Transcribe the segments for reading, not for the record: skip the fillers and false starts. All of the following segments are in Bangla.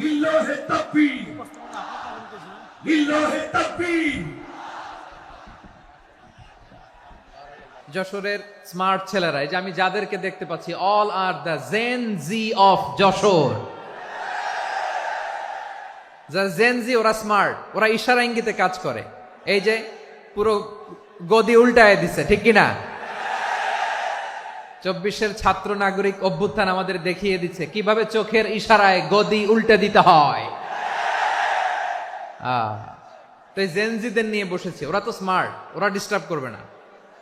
লিল্লাহি তাকবীর, লিল্লাহি তাকবীর। যশোরের স্মার্ট ছেলেরা, এই যে আমি যাদেরকে দেখতে পাচ্ছি, all are the Gen Z of Jessore. যারা জেন জি, ওরা স্মার্ট, ওরা ইশারা ইঙ্গিতে কাজ করে। এই যে পুরো গদি উল্টায় দিছে, ঠিক কিনা? 24-এর ছাত্র নাগরিক অভ্যুত্থান আমাদের দেখিয়ে দিচ্ছে কিভাবে চোখের ইশারায় গদি উল্টে দিতে হয়। তো এই জেনজিদের নিয়ে বসেছে, ওরা তো স্মার্ট, ওরা ডিস্টার্ব করবে না।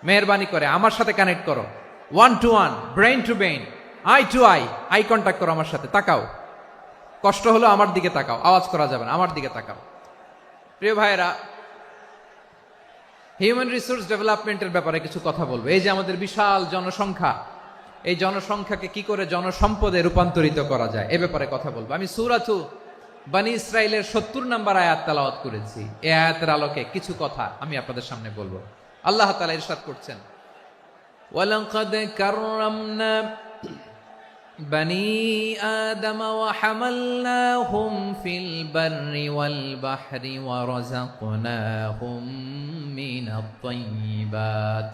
মেহরবানি করে আমার সাথে কানেক্ট করো, 1 to 1, brain to brain, eye to eye contact করো আমার সাথে, তাকাও। কষ্ট হলো আমার দিকে তাকাও, আওয়াজ করা যাবে না, আমার দিকে তাকাও। প্রিয় ভাইয়েরা, হিউম্যান রিসোর্স ডেভেলপমেন্টের ব্যাপারে কিছু কথা বলবো। এই যে আমাদের বিশাল জনসংখ্যা, এই জনসংখ্যাকে কি করে জনসম্পদে রূপান্তরিত করা যায় এ ব্যাপারে কথা বলবো। আমি সূরাতু বনী ইসরাইলের 70 নম্বর আয়াত তেলাওয়াত করেছি। এই আয়াতের আলোকে কিছু কথা আমি আপনাদের সামনে বলবো। আল্লাহ তাআলা ইরশাদ করছেন, ওয়ালাকাদ কাররামনা বনী আদম ওয়া হামালনাহুম ফিল বাররি ওয়াল বাহরি ওয়া রাযাকনাহুম মিনাত তাইয়্যিবাত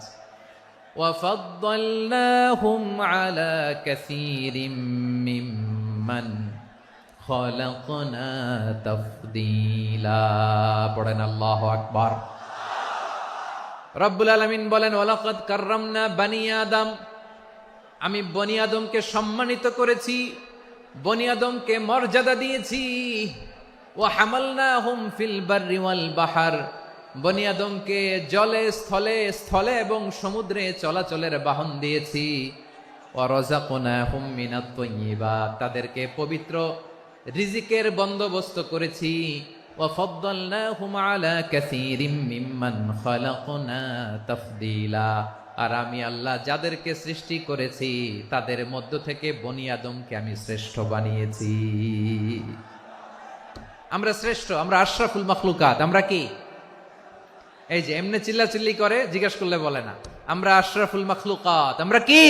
ওয়া ফাদ্দালনাহুম আলা কাসীরিম মিম্মান খালাকনা তাফদীলা। পড়েন আল্লাহু আকবার। রব্বুল আলামিন বলেন, ওয়ালাকাদ কাররামনা বনী আদম, আমি বনী আদমকে সম্মানিত করেছি, বনী আদমকে মর্যাদা দিয়েছি। ওয়া হামালনাহুম ফিল বাররি ওয়াল বাহর, বনী আদমকে জলে স্থলে, স্থলে এবং সমুদ্রে চলাচলের বাহন দিয়েছি। ওয়া রাযাকনাহুম মিনাত তাইয়্যিবাত, তাদেরকে পবিত্র রিজিকের বন্দোবস্ত করেছি। ওয়া ফাদ্দালনাহুম আলা কাসীরিম মিম্মান খালাকনা তাফদীলা, আর আমি আল্লাহ যাদেরকে সৃষ্টি করেছি তাদের মধ্য থেকে বনী আদমকে আমি শ্রেষ্ঠ বানিয়েছি। আমরা শ্রেষ্ঠ, আমরা আশরাফুল মাখলুকাত। আমরা কি? এই যে এমনি চিল্লাচিল্লি করে, জিজ্ঞেস করলে বলে না। আমরা আশরাফুল মাখলুকাত। আমরা কি?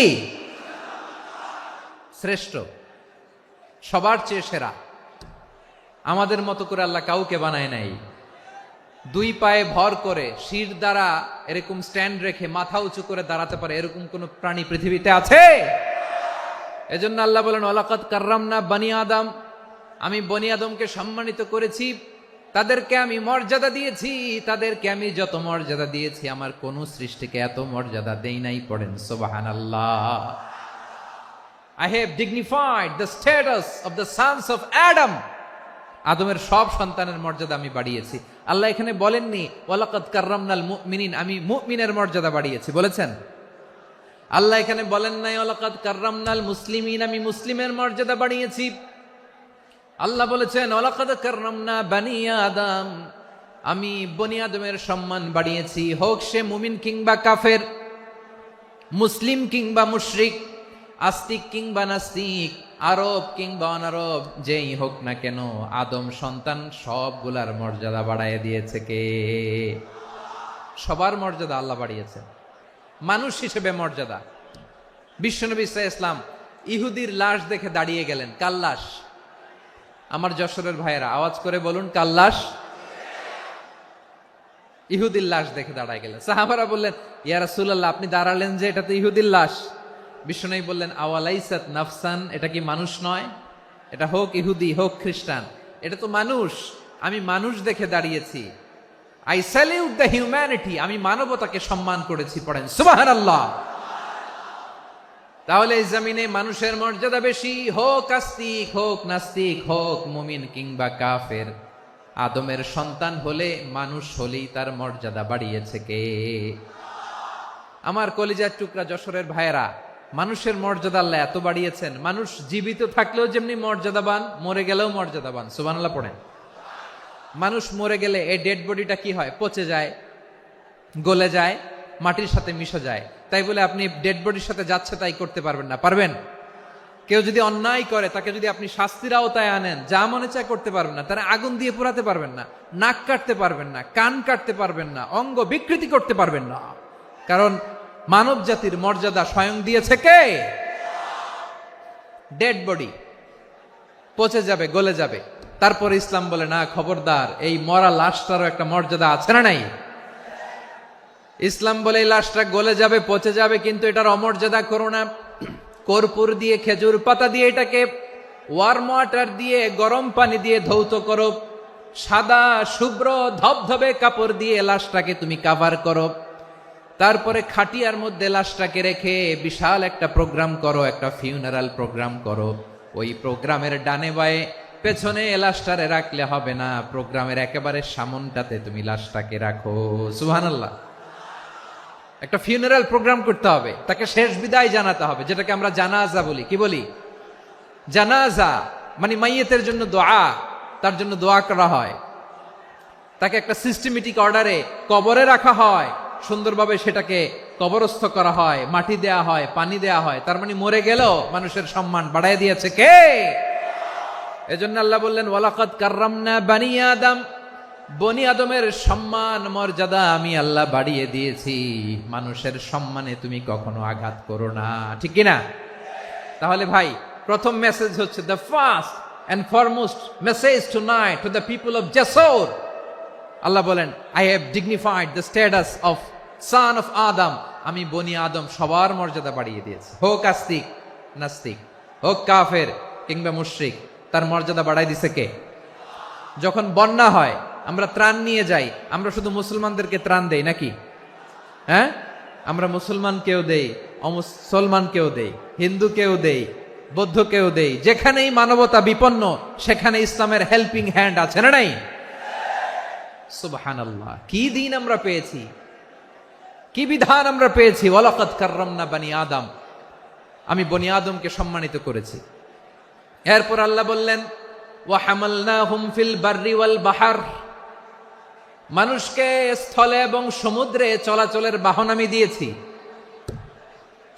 শ্রেষ্ঠ, সবার চেয়ে সেরা। আমাদের মতো করে আল্লাহ কাউকে বানায় নাই। 2 পায়ে ভর করে, শির দ্বারা এরকম স্ট্যান্ড রেখে মাথা উঁচু করে দাঁড়াতে পারে এরকম কোন প্রাণী পৃথিবীতে আছে? এজন্য আল্লাহ বলেন, ওয়ালাকাদ কাররামনা বনী আদম, আমি বনী আদমকে সম্মানিত করেছি, তাদেরকে আমি মর্যাদা দিয়েছি। তাদেরকে আমি যত মর্যাদা দিয়েছি আমার কোন সৃষ্টিকে এত মর্যাদা দেই নাই। পড়েন সুবহানাল্লাহ। I have dignified the status of the sons of Adam. আদমের সব সন্তানের মর্যাদা আমি বাড়িয়েছি। আল্লাহ এখানে বলেননি ওয়ালাকাদ কাররামনাল মুমিনিন, আমি মুমিনের মর্যাদা বাড়িয়েছি, বলেছেন? আল্লাহ এখানে বলেন নাই ওয়ালাকাদ কাররামনাল মুসলিমিন, আমি মুসলিমের মর্যাদা বাড়িয়েছি। আল্লাহ বলেছেন ওয়ালাকাদ কাররামনা বনী আদম, আমি বনী আদমের সম্মান বাড়িয়েছি। হোক সে মুমিন কিংবা কাফের, মুসলিম কিংবা মুশরিক, আস্তিক কিংবা নাস্তিক, আরব কিংবা অনারব, যেই হোক না কেন, আদম সন্তান সবগুলার মর্যাদা বাড়ায় দিয়েছে কে? সবার মর্যাদা আল্লাহ বাড়িয়েছে। মানুষ হিসেবে মর্যাদা। বিশ্বনবী সাল্লাল্লাহু আলাইহি ওয়াসাল্লাম ইহুদির লাশ দেখে দাঁড়িয়ে গেলেন। কার লাশ? আমার যশোরের ভাইয়েরা আওয়াজ করে বলুন, কার লাশ? ইহুদির লাশ দেখে দাঁড়ায় গেলেন। সাহাবারা বললেন, ইয়া রাসূলুল্লাহ, আপনি দাঁড়ালেন যে, এটা তো ইহুদির লাশ। বিশ্বনবী বললেন, আওয়ালাইসাত নাফসান, এটা কি মানুষ নয়? এটা হোক ইহুদি হোক খ্রিস্টান, এটা তো মানুষ। আমি মানুষ দেখে দাঁড়িয়েছি। আই স্যালিউট দ্য হিউম্যানিটি, আমি মানবতাকে সম্মান করেছি। পড়েন সুবহানাল্লাহ। তাহলে এই জমিনে মানুষের মর্যাদা বেশি, হোক আস্তিক হোক নাস্তিক, হোক মুমিন কিংবা কাফের। আদমের সন্তান হলে, মানুষ হলেই তার মর্যাদা বাড়িয়েছে কে? আমার কলিজার টুকরা যশোরের ভাইয়েরা, মানুষের মর্যাদা আল্লাহ এত বাড়িয়েছেন, মানুষ জীবিত থাকলেও যেমনি মর্যাদাবান, মরে গেলেও মর্যাদাবান। সুবহানাল্লাহ পড়েন। মানুষ মরে গেলে এই ডেড বডিটা কি হয়? পচে যায়, গলে যায়, মাটির সাথে মিশে যায়। তাই বলে আপনি ডেড বডির সাথে যাচ্ছে তাই করতে পারবেন না। পারবেন? কেউ যদি অন্যায় করে, তাকে যদি আপনি শাস্তির আওতায় আনেন, যা মনে চায় করতে পারবেন না। তারা আগুন দিয়ে পোড়াতে পারবেন না, নাক কাটতে পারবেন না, কান কাটতে পারবেন না, অঙ্গ বিকৃতি করতে পারবেন না। কারণ মানব জাতির মর্যাদা স্বয়ং দিয়েছে কে? ডেড বডি পচে যাবে, গলে যাবে। তারপরে ইসলাম বলে না, খবরদার, এই মরা লাশটারও একটা মর্যাদা আছে না নাই? ইসলাম বলে এই লাশটা গলে যাবে, পচে যাবে, কিন্তু এটার অমর্যাদা করো না। কর্পূর দিয়ে, খেজুর পাতা দিয়ে এটাকে ওয়ার্ম ওয়াটার দিয়ে, গরম পানি দিয়ে ধৌত করো। সাদা শুভ্র ধবধবে কাপড় দিয়ে লাশটাকে তুমি কাভার করো। তারপরে খাটিয়ার মধ্যে লাশটাকে রেখে বিশাল একটা প্রোগ্রাম করো, একটা ফিউনারাল প্রোগ্রাম করো। ওই প্রোগ্রামের ডানে বায়ে পেছনে লাশটারে রাখলে হবে না, প্রোগ্রামের একেবারে সামনটাতে তুমি লাশটাকে রাখো। সুবহানাল্লাহ। একটা ফিউনারাল প্রোগ্রাম করতে হবে, তাকে শেষ বিদায় জানাতে হবে, যেটাকে আমরা জানাজা বলি। কি বলি? জানাজা মানে মাইয়েতের জন্য দোয়া, তার জন্য দোয়া করা হয়, তাকে একটা সিস্টেমেটিক অর্ডারে কবরে রাখা হয়, সুন্দরভাবে সেটাকে কবরস্থ করা হয়, মাটি দেয়া হয়, পানি দেয়া হয়। তার মানে মরে গেল মানুষের সম্মান বাড়ায় দিয়েছে কে? এজন্য আল্লাহ বললেন ওয়ালাকাদ কাররামনা বানি আদম, বনি আদমের সম্মান মর্যাদা আমি আল্লাহ বাড়িয়ে দিয়েছি। মানুষের সম্মানে তুমি কখনো আঘাত করো না, ঠিক কিনা? তাহলে ভাই, প্রথম মেসেজ হচ্ছে, the first and foremost message tonight to the people of জাসর। আল্লাহ বলেন, I have dignified the status of son of Adam. আমি বনি আদম সবার মর্যাদা বাড়িয়ে দিয়েছি, হোক আস্তিক নাস্তিক, হোক কাফের কিংবা মুশরিক, তার মর্যাদা বাড়াই দিছে কে? যখন বন্যা হয়, আমরা ত্রাণ নিয়ে যাই, আমরা শুধু মুসলমানদেরকে ত্রাণ দেই নাকি? হ্যাঁ, আমরা মুসলমানকেও দেই, অমুসলমানকেও দেই, হিন্দুকেও দেই, বৌদ্ধকেও দেই। যেখানেই মানবতা বিপন্ন, সেখানে ইসলামের হেল্পিং হ্যান্ড আছে না নাই? সুবহানাল্লাহ। কি দিন আমরা পেয়েছি, কি বিধান আমরা পেয়েছি। ওয়ালাকাদ কাররামনা বানি আদম, আমি বনি আদমকে সম্মানিত করেছি। এরপর আল্লাহ বললেন, ওয়া হামালনাহুম ফিল বাররি ওয়াল বাহর, মানুষকে স্থলে এবং সমুদ্রে চলাচলের বাহন আমি দিয়েছি।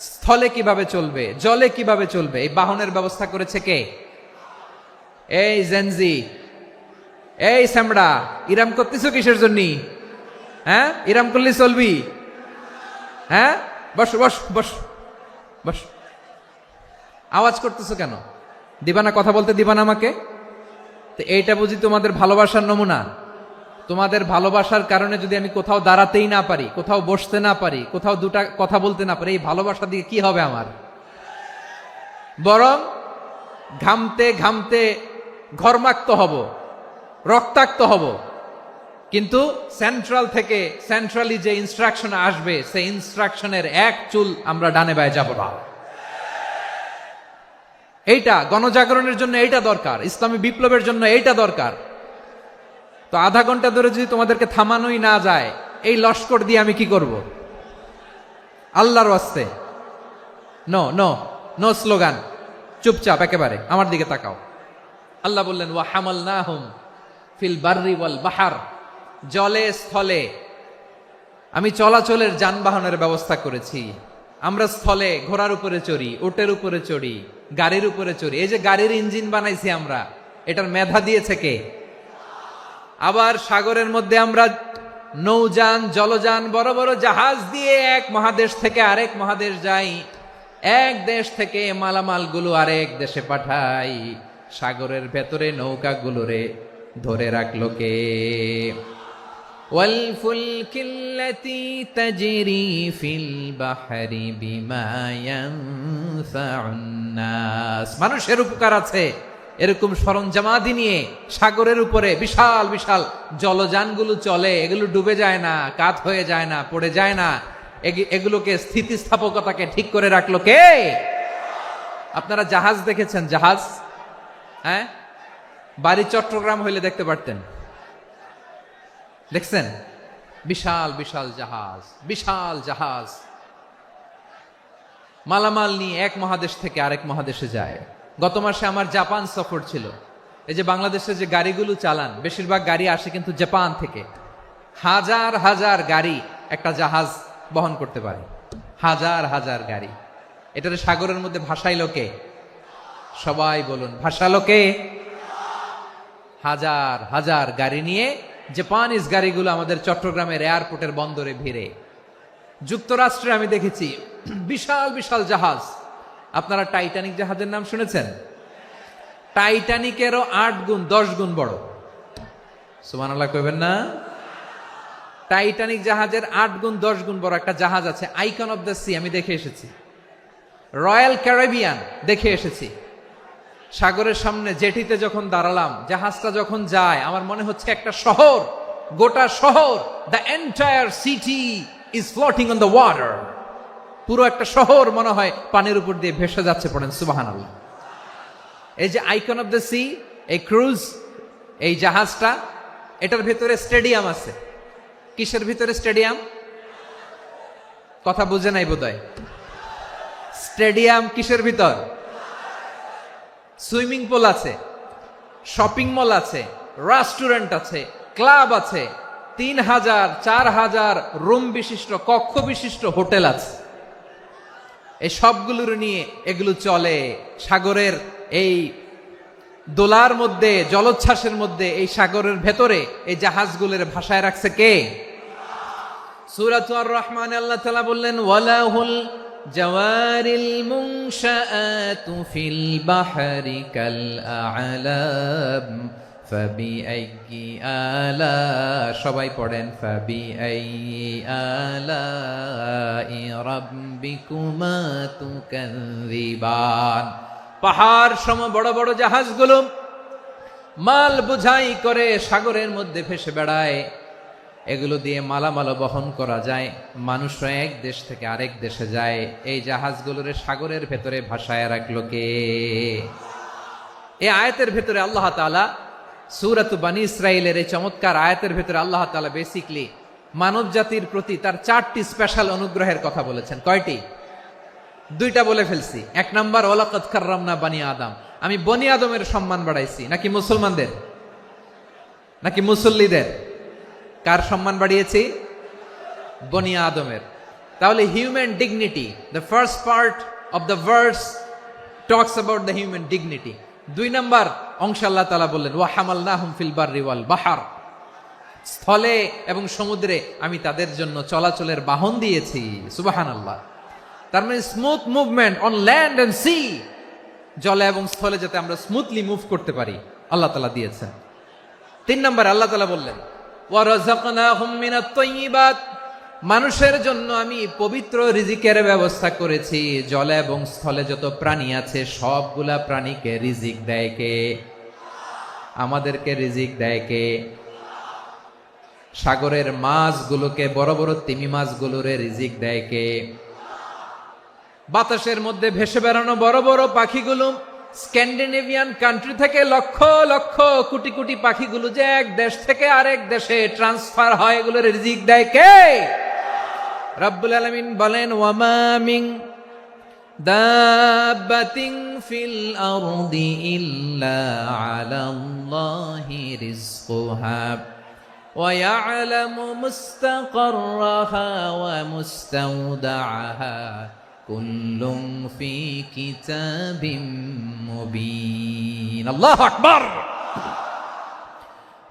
স্থলে কিভাবে চলবে, জলে কিভাবে চলবে, এই বাহনের ব্যবস্থা করেছে কে? এই জেনজি, এই স্যামড়া, ইরাম করতেছো কিসের জন্য? হ্যাঁ, ইরাম করলে চলবি? হ্যাঁ, বস বস বস বস। আওয়াজ করতেছো কেন? দিবা না, কথা বলতে দিবা না আমাকে? তো এইটা বুঝি তোমাদের ভালোবাসার নমুনা? তোমাদের ভালোবাসার কারণে যদি আমি কোথাও দাঁড়াতেই না পারি, কোথাও বসতে না পারি, কোথাও দুটা কথা বলতে না পারি, এই ভালোবাসা দিয়ে কি হবে আমার? বরং ঘামতে ঘামতে ঘর্মাক্ত হব, রক্তাক্ত হব। কিন্তু সেন্ট্রাল থেকে, সেন্ট্রালি যে ইনস্ট্রাকশন আসবে, সেই ইনস্ট্রাকশনের এক চুল আমরা ডানে বায়ে যাব না। এইটা গণজাগরণের জন্য এইটা দরকার, ইসলামী বিপ্লবের জন্য এইটা দরকার। তো আধা ঘন্টা ধরে যদি তোমাদেরকে থামানোই না যায়, এই লস্কর দিয়ে আমি কি করব? আল্লাহর ওয়াস্তে নো নো নো স্লোগান, চুপচাপ একেবারে আমার দিকে তাকাও। আল্লাহ বললেন, ওয়া হামালনাহুম ফিল বাররি ওয়াল বাহর, জলে স্থলে আমি চলাচলের যানবাহনের ব্যবস্থা করেছি। আমরা স্থলে ঘোড়ার উপরে চড়ি, উটের উপরে চড়ি, গাড়ির উপরে চড়ি। এই যে গাড়ির ইঞ্জিন বানাইছি আমরা, এটার মেধা দিয়েছে কে? আবার সাগরের মধ্যে আমরা নৌযান, জলযান, বড় বড় জাহাজ দিয়ে এক মহাদেশ থেকে আরেক মহাদেশ যাই, এক দেশ থেকে মালামালগুলো আরেক দেশে পাঠাই। সাগরের ভেতরে নৌকাগুলোরে ধরে রাখলো কে? ওয়াল ফুলকিল্লাতী তাজরি ফিল বাহরি বিমা ইয়ানফাউন নাস। মানুষের উপকার আছে এরকম সরঞ্জামাদি নিয়ে সাগরের উপরে বিশাল বিশাল জলযানগুলো চলে, এগুলো ডুবে যায় না, কাত হয়ে যায় না, পড়ে যায় না। এগুলোকে স্থিতিস্থাপকতাকে ঠিক করে রাখলো কে? আপনারা জাহাজ দেখেছেন? জাহাজ, হ্যাঁ, বাড়ি চট্টগ্রাম হইলে দেখতে পারতেন। দেখছেন? বিশাল বিশাল জাহাজ, বিশাল জাহাজ মালামাল নিয়ে এক মহাদেশ থেকে আরেক মহাদেশে যায়। গত মাসে আমার জাপান সফর ছিল। এই যে বাংলাদেশে যে গাড়িগুলো চালান, বেশিরভাগ গাড়ি আসে কিন্তু জাপান থেকে। হাজার হাজার গাড়ি একটা জাহাজ বহন করতে পারে, হাজার হাজার গাড়ি। এটার সাগরের মধ্যে ভাসাইলো কে? সবাই বলুন, ভাসালো কে? হাজার হাজার গাড়ি নিয়ে জাপানিজ গাড়িগুলো আমাদের চট্টগ্রামের এয়ারপোর্টের বন্দরে ভিড়ে। যুক্তরাষ্ট্রে আমি দেখেছি বিশাল বিশাল জাহাজ। আপনারা টাইটানিক জাহাজের নাম শুনেছেন? টাইটানিকেরও 8 গুণ 10 গুণ বড়। সুবহানাল্লাহ কইবেন না? টাইটানিক জাহাজের 8 গুণ 10 গুণ বড় একটা জাহাজ আছে, আইকন অফ দ্য সি, আমি দেখে এসেছি। রয়্যাল ক্যারিবিয়ান দেখে এসেছি। সাগরের সামনে জেটিতে যখন দাঁড়ালাম, জাহাজটা যখন যায়, আমার মনে হচ্ছে একটা শহর, গোটা শহর, the entire city is floating on the water. পুরো একটা শহর মনে হয় পানির উপর দিয়ে ভেসে যাচ্ছে। পড়েন সুবহানাল্লাহ। এই যে আইকন অফ দ্য সি, এই ক্রুজ, এই জাহাজটা, এটার ভিতরে স্টেডিয়াম আছে। কিসের ভিতরে স্টেডিয়াম? কথা বুঝে নাই বোধহয়। স্টেডিয়াম কিসের ভিতর? সুইমিং পুল আছে, শপিং মল আছে, রেস্টুরেন্ট আছে, ক্লাব আছে, 3000 4000 রুম বিশিষ্ট, কক্ষ বিশিষ্ট হোটেল আছে। এই সবগুলোর নিয়ে এগুলো চলে সাগরের এই দোলার মধ্যে, জলোচ্ছ্বাসের মধ্যে, এই সাগরের ভেতরে এই জাহাজগুলোর ভাষায় রাখছে কে? সূরাতুর আর রহমানে আল্লাহ তাআলা বললেন, ওয়ালাহুল জাওয়ারিল মুনশাআতু ফিল বাহরি কাল আ'লাম ফাবিআইয়ি আলা, সবাই পড়েন, ফাবিআইয়ি আলাই রাব্বিকুমা তুকাযিবান। পাহাড় সম বড় বড় জাহাজগুলো মাল বোঝাই করে সাগরের মধ্যে ভেসে বেড়ায়। এগুলো দিয়ে মালামাল বহন করা যায়, মানুষরা এক দেশ থেকে আরেক দেশে যায়। এই জাহাজগুলোর সাগরের ভেতরে ভাসায় রাখলো কে? এই আয়াতের ভেতরে আল্লাহ তাআলা সূরাত বানী ইসরাঈলের এই চমৎকার আয়াতের ভেতরে আল্লাহ তাআলা বেসিকলি মানব জাতির প্রতি তার 4টি স্পেশাল অনুগ্রহের কথা বলেছেন। কয়টি? 2টা বলে ফেলছি। 1 নাম্বার, ওয়ালাকাদ কাররামনা বানি আদম, আমি বনি আদমের সম্মান বাড়াইছি। নাকি মুসলমানদের? নাকি মুসল্লিদের? কার সম্মান বাড়িয়েছি? বনি আদমের। তাহলে human dignity, the first part of the verse talks about the human dignity. 2 number অংশে আল্লাহ তাআলা বললেন, ওয়া হামালনাহুম ফিল বাররি ওয়াল বাহর, স্থলে এবং সমুদ্রে আমি তাদের জন্য চলাচলের বাহন দিয়েছি। সুবহানাল্লাহ। তার মানে smooth movement on land and sea, জলে এবং স্থলে যাতে আমরা স্মুথলি মুভ করতে পারি আল্লাহ তাআলা দিয়েছেন। 3 নম্বরে আল্লাহ তাআলা বললেন, ওয়া রাযাকনাহুম মিনাত তাইয়্যিবাত, মানুষের জন্য আমি পবিত্র রিজিকের ব্যবস্থা করেছি। জলে এবং স্থলে যত প্রাণী আছে সবগুলা প্রাণীকে রিজিক দেয় কে? আমাদেরকে রিজিক দেয় কে? সাগরের মাছগুলোকে, বড় বড় তিমি মাছগুলোরে রিজিক দেয় কে? বাতাসের মধ্যে ভেসে বেড়ানো বড় বড় পাখিগুলো, স্ক্যান্ডিনেভিয়ান কান্ট্রি থেকে লক্ষ লক্ষ কোটি কোটি পাখিগুলো যে এক দেশ থেকে আরেক দেশে ট্রান্সফার হয়, এগুলোর রিজিক দেয় কে? রব্বুল আলামিন বলেন, ওয়ামা মিন দাব্বাতিন ফিল আরদি ইল্লা আলাল্লাহি রিজকুহা ওয়া ইয়ালামু মুস্তাকাররাহা ওয়া মুস্তাওদাআহা কুল্লুম ফি কিতাবিম মুবিন। আল্লাহু আকবার।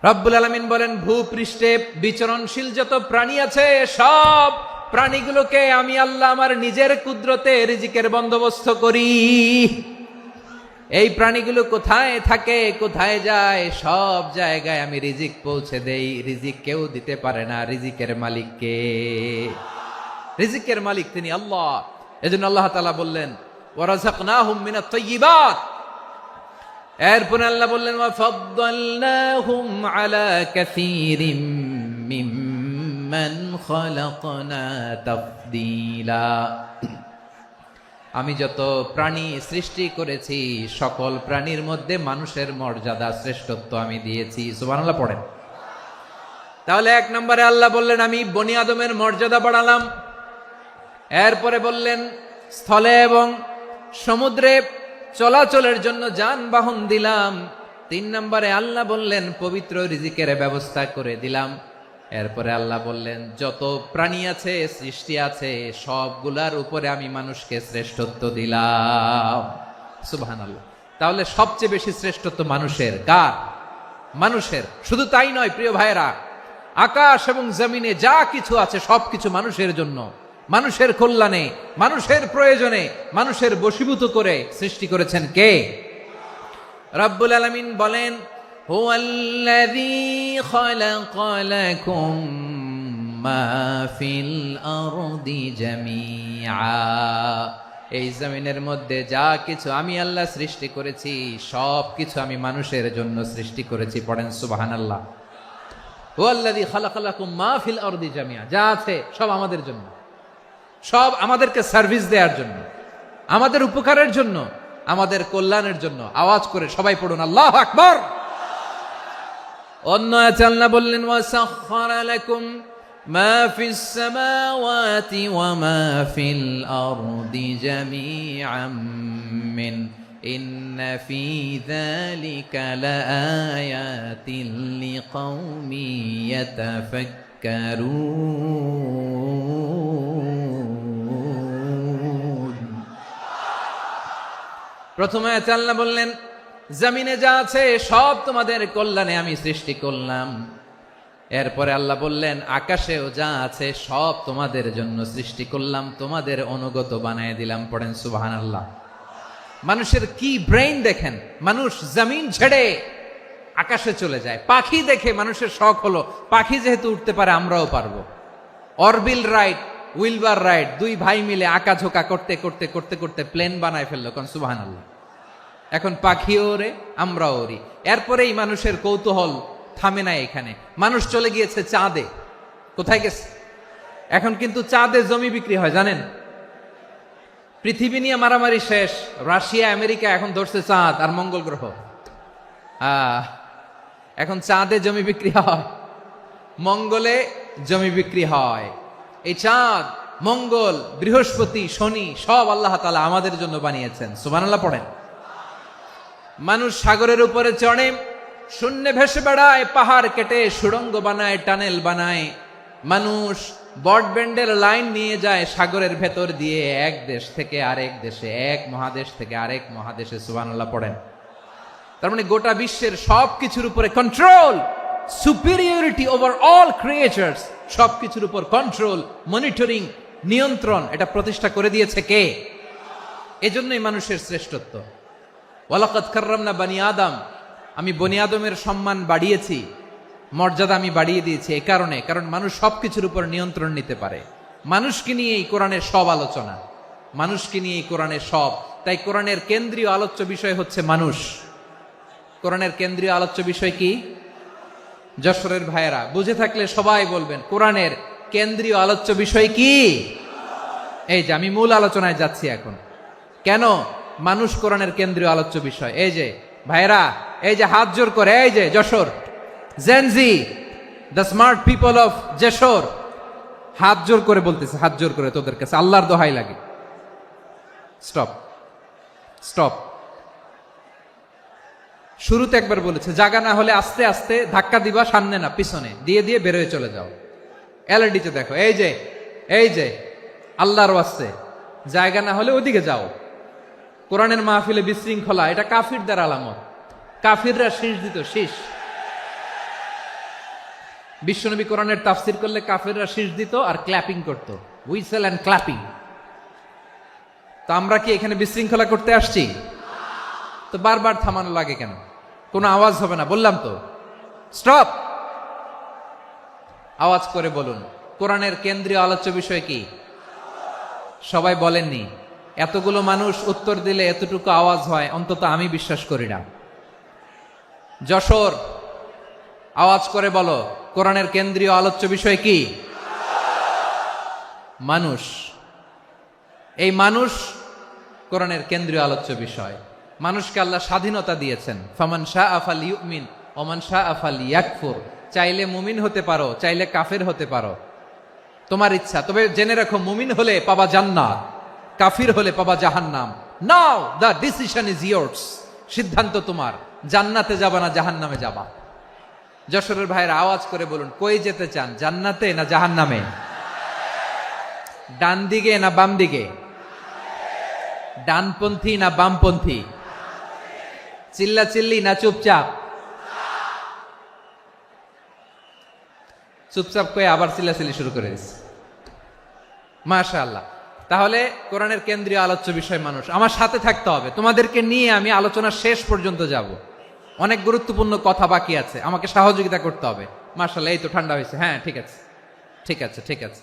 রব্বুল আলামিন বলেন, ভূপৃষ্ঠে বিচরণশীল যত প্রাণী আছে সব প্রাণীগুলোকে আমি আল্লাহ আমার নিজের কুদরতে রিজিকের বন্দোবস্ত করি। এই প্রাণীগুলো কোথায় থাকে, কোথায় যায়, সব জায়গায় আমি রিজিক পৌঁছে দেই। রিজিক কেউ দিতে পারে না, রিজিকের মালিক কে? রিজিকের মালিক তিনি আল্লাহ। এজন্য আল্লাহ তাআলা বললেন, ওয়া রাযাকনাহুম মিনাত তাইয়্যিবাত। এরপরে আল্লাহ বললেন, ওয়া ফাদ্দালনাহুম আলা কাসীরিম মিম্মান খালাকনা তাফদীলা। আমি যত প্রাণী সৃষ্টি করেছি সকল প্রাণীর মধ্যে মানুষের মর্যাদা, শ্রেষ্ঠত্ব আমি দিয়েছি। সুবহানাল্লাহ পড়েন। তাহলে 1 নম্বরে আল্লাহ বললেন, আমি বনি আদমের মর্যাদা বাড়ালাম। এরপরে বললেন, স্থলে এবং সমুদ্রে চলাচলের জন্য যানবাহন দিলাম। 3 নম্বরে আল্লাহ বললেন, পবিত্র রিজিকের ব্যবস্থা করে দিলাম। এরপরে আল্লাহ বললেন, যত প্রাণী আছে, সৃষ্টি আছে, সবগুলার উপরে আমি মানুষকে শ্রেষ্ঠত্ব দিলাম। সুবহানাল্লাহ। তাহলে সবচেয়ে বেশি শ্রেষ্ঠত্ব মানুষের। কার? মানুষের। শুধু তাই নয় প্রিয় ভাইরা, আকাশ এবং জমিনে যা কিছু আছে সবকিছু মানুষের জন্য, মানুষের কল্যাণে, মানুষের প্রয়োজনে, মানুষের বশীভূত করে সৃষ্টি করেছেন কে? রব্বুল আলামিন বলেন, হুয়াল্লাযী খালাকা লাকুম মা ফিল আরদি জামিআ। এই জমিনের মধ্যে যা কিছু আমি আল্লাহ সৃষ্টি করেছি সব কিছু আমি মানুষের জন্য সৃষ্টি করেছি। পড়েন সুবহানাল্লাহ। হুয়াল্লাযী খালাকা লাকুম মা ফিল আরদি জামিআ, যা আছে সব আমাদের জন্য, সব আমাদেরকে সার্ভিস দেওয়ার জন্য, আমাদের উপকারের জন্য, আমাদের কল্যাণের জন্য। আওয়াজ করে সবাই পড়ুন আল্লাহু আকবার। অন্য আয়াতে আল্লাহ বললেন, ওয়াসাখখারা লাকুম মা ফিস সামাওয়াতি ওয়া মা ফিল আরদি জামিআম মিন ইন্না ফি যালিকা লাআয়াতিন লিকাউমি ইয়াতাফাক্কারুন। প্রথমে আয়াতে আল্লাহ বললেন, জমিনে যা আছে সব তোমাদের কল্যাণে আমি সৃষ্টি করলাম। এরপরে আল্লাহ বললেন, আকাশেও যা আছে সব তোমাদের জন্য সৃষ্টি করলাম, তোমাদের অনুগত বানায় দিলাম। পড়েন সুবহানাল্লাহ। মানুষের কি ব্রেইন দেখেন, মানুষ জমিন ছেড়ে আকাশে চলে যায়। পাখি দেখে মানুষের শখ হলো, পাখি যেহেতু উঠতে পারে আমরাও পারবো। অরবিল রাইট, উইলবার রাইট, দুই ভাই মিলে আঁকাঝোঁকা করতে করতে করতে করতে প্লেন বানায় ফেললো। কোন সুবহানাল্লাহ। এখন পাখিও ওরে, আমরাও ওরি। এরপরেই মানুষের কৌতূহল থামে না এখানে। মানুষ চলে গিয়েছে চাঁদে। কোথায় গেছে? এখন কিন্তু চাঁদে জমি বিক্রি হয় জানেন। পৃথিবী নিয়ে মারামারি শেষ, রাশিয়া আমেরিকা এখন ধরছে চাঁদ আর মঙ্গল গ্রহ। এখন চাঁদে জমি বিক্রি হয়, মঙ্গলে জমি বিক্রি হয়। এই চাঁদ, মঙ্গল, বৃহস্পতি, শনি সব আল্লাহ তাআলা আমাদের জন্য বানিয়েছেন। সুবহানাল্লাহ পড়েন। মানুষ সাগরের উপরে চড়ে, শূন্যে ভেসে বেড়ায়, পাহাড় কেটে সুড়ঙ্গ বানায়, টানেল বানায়। মানুষ ব্রডব্যান্ডের লাইন নিয়ে যায় সাগরের ভেতর দিয়ে, এক দেশ থেকে আরেক দেশে, এক মহাদেশ থেকে আরেক মহাদেশে। সুবহানাল্লাহ পড়েন। তার মানে গোটা বিশ্বের সব কিছুর উপরে control, superiority over all creatures, সবকিছুর উপর কন্ট্রোল, মনিটরিং, নিয়ন্ত্রণ, এটা প্রতিষ্ঠা করে দিয়েছে কে? এজন্যই মানুষের শ্রেষ্ঠত্ব। ওয়ালাকাদ কাররামনা বানি আদম, আমি বনি আদমের সম্মান বাড়িয়েছি, মর্যাদা আমি বাড়িয়ে দিয়েছি এই কারণে, কারণ মানুষ সবকিছুর উপর নিয়ন্ত্রণ নিতে পারে। মানুষকে নিয়ে এই কোরআনের সব আলোচনা, মানুষকে নিয়ে এই কোরআনের সব। তাই কোরআনের কেন্দ্রীয় আলোচ্য বিষয় হচ্ছে মানুষ। কোরআনের কেন্দ্রীয় আলোচ্য বিষয় কি? যশোরের ভাইয়েরা বুঝে থাকলে সবাই বলবেন, কোরআনের কেন্দ্রীয় আলোচ্য বিষয় কি? এই যে আমি মূল আলোচনায় যাচ্ছি এখন। কেন মানুষ কোরআনের কেন্দ্রীয় আলোচ্য বিষয়? এই যে ভাইয়েরা, এই যে হাত জোর করে, এই যে Jessore Gen Z, the smart people of Jessore, হাত জোর করে বলতেছে, হাত জোর করে তোদের কাছে আল্লাহর দোহাই লাগে, স্টপ স্টপ। শুরুতে একবার বলেছে, জায়গা না হলে আস্তে আস্তে ধাক্কা দিবা, সামনে না পিছনে, দিয়ে দিয়ে বেরোয় চলে যাও। এলইডিতে দেখো, এই যে এই যে আল্লাহর ওয়াস্তে জায়গা না হলে ওদিকে যাও। কোরআনের মাহফিলে বিশৃঙ্খলা, এটা কাফিরদের আলামত। কাফিররা শীষ দিত, শীষ। বিশ্বনবী কোরআনের তাফসির করলে কাফিররা শীষ দিত আর ক্ল্যাপিং করত, হুইসেল এন্ড ক্ল্যাপিং। তো আমরা কি এখানে বিশৃঙ্খলা করতে আসছি? তো বারবার থামানো লাগে কেন? কোনো আওয়াজ হবে না, বললাম তো, স্টপ। আওয়াজ করে বলুন, কোরআনের কেন্দ্রীয় আলোচ্য বিষয় কি? সবাই বলেননি। এতগুলো মানুষ উত্তর দিলে এতটুকু আওয়াজ হয়, অন্তত আমি বিশ্বাস করি না। যশোর, আওয়াজ করে বলো, কোরআনের কেন্দ্রীয় আলোচ্য বিষয় কি? মানুষ। এই মানুষ কোরআনের কেন্দ্রীয় আলোচ্য বিষয়। মানুষকে আল্লাহ স্বাধীনতা দিয়েছেন। ফামান শাআ ফালইউমিন ওয়া মান শাআ ফালইয়াকফুর। চাইলে মুমিন হতে পারো, চাইলে কাফের হতে পারো, তোমার ইচ্ছা। তবে জেনে রাখো, মুমিন হলে পাবা জান্নাত, কাফির হলে পাবা জাহান্নাম। নাও দ্য ডিসিশন ইজ ইয়ার্স। সিদ্ধান্ত তোমার, জান্নাতে যাবা না জাহান্নামে যাবা। যশোরের ভাইয়েরা আওয়াজ করে বলুন, কই যেতে চান, জান্নাতে না জাহান্নামে? ডান দিকে না বাম দিকে? ডানপন্থী না বামপন্থী? চিল্লা চিল্লি না চুপচাপ? চুপচাপ কয়ে আবার চিল্লাচিল্লি শুরু করে দিচ্ছে। মাশাআল্লাহ। তাহলে কোরআনের কেন্দ্রীয় আলোচ্য বিষয় মানুষ। আমার সাথে থাকতে হবে, তোমাদেরকে নিয়ে আমি আলোচনা শেষ পর্যন্ত যাব। অনেক গুরুত্বপূর্ণ কথা বাকি আছে, আমাকে সহযোগিতা করতে হবে। মাশাআল্লাহ, এই তো ঠান্ডা হয়েছে। হ্যাঁ, ঠিক আছে ঠিক আছে ঠিক আছে।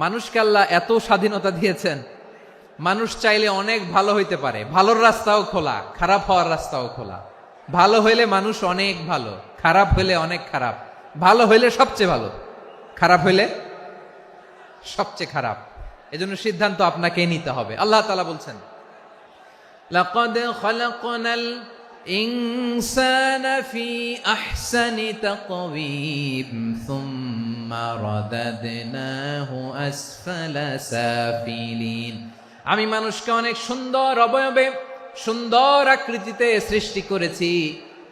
মানুষকে আল্লাহ এত স্বাধীনতা দিয়েছেন, মানুষ চাইলে অনেক ভালো হইতে পারে। ভালোর রাস্তাও খোলা, খারাপ হওয়ার রাস্তাও খোলা। ভালো হইলে মানুষ অনেক ভালো, খারাপ হইলে অনেক খারাপ। ভালো হইলে সবচেয়ে ভালো, খারাপ হইলে সবচেয়ে খারাপ। এজন্য সিদ্ধান্ত আপনাকে নিতে হবে। আল্লাহ তাআলা বলছেন, লাকাদ খালাকনাল ইনসানা ফি আহসানি তাকওয়িম সুম্মা রাদাদনাহু আসফালা সাফিলিন। আমি মানুষকে অনেক সুন্দর অবয়বে, সুন্দর আকৃতিতে সৃষ্টি করেছি।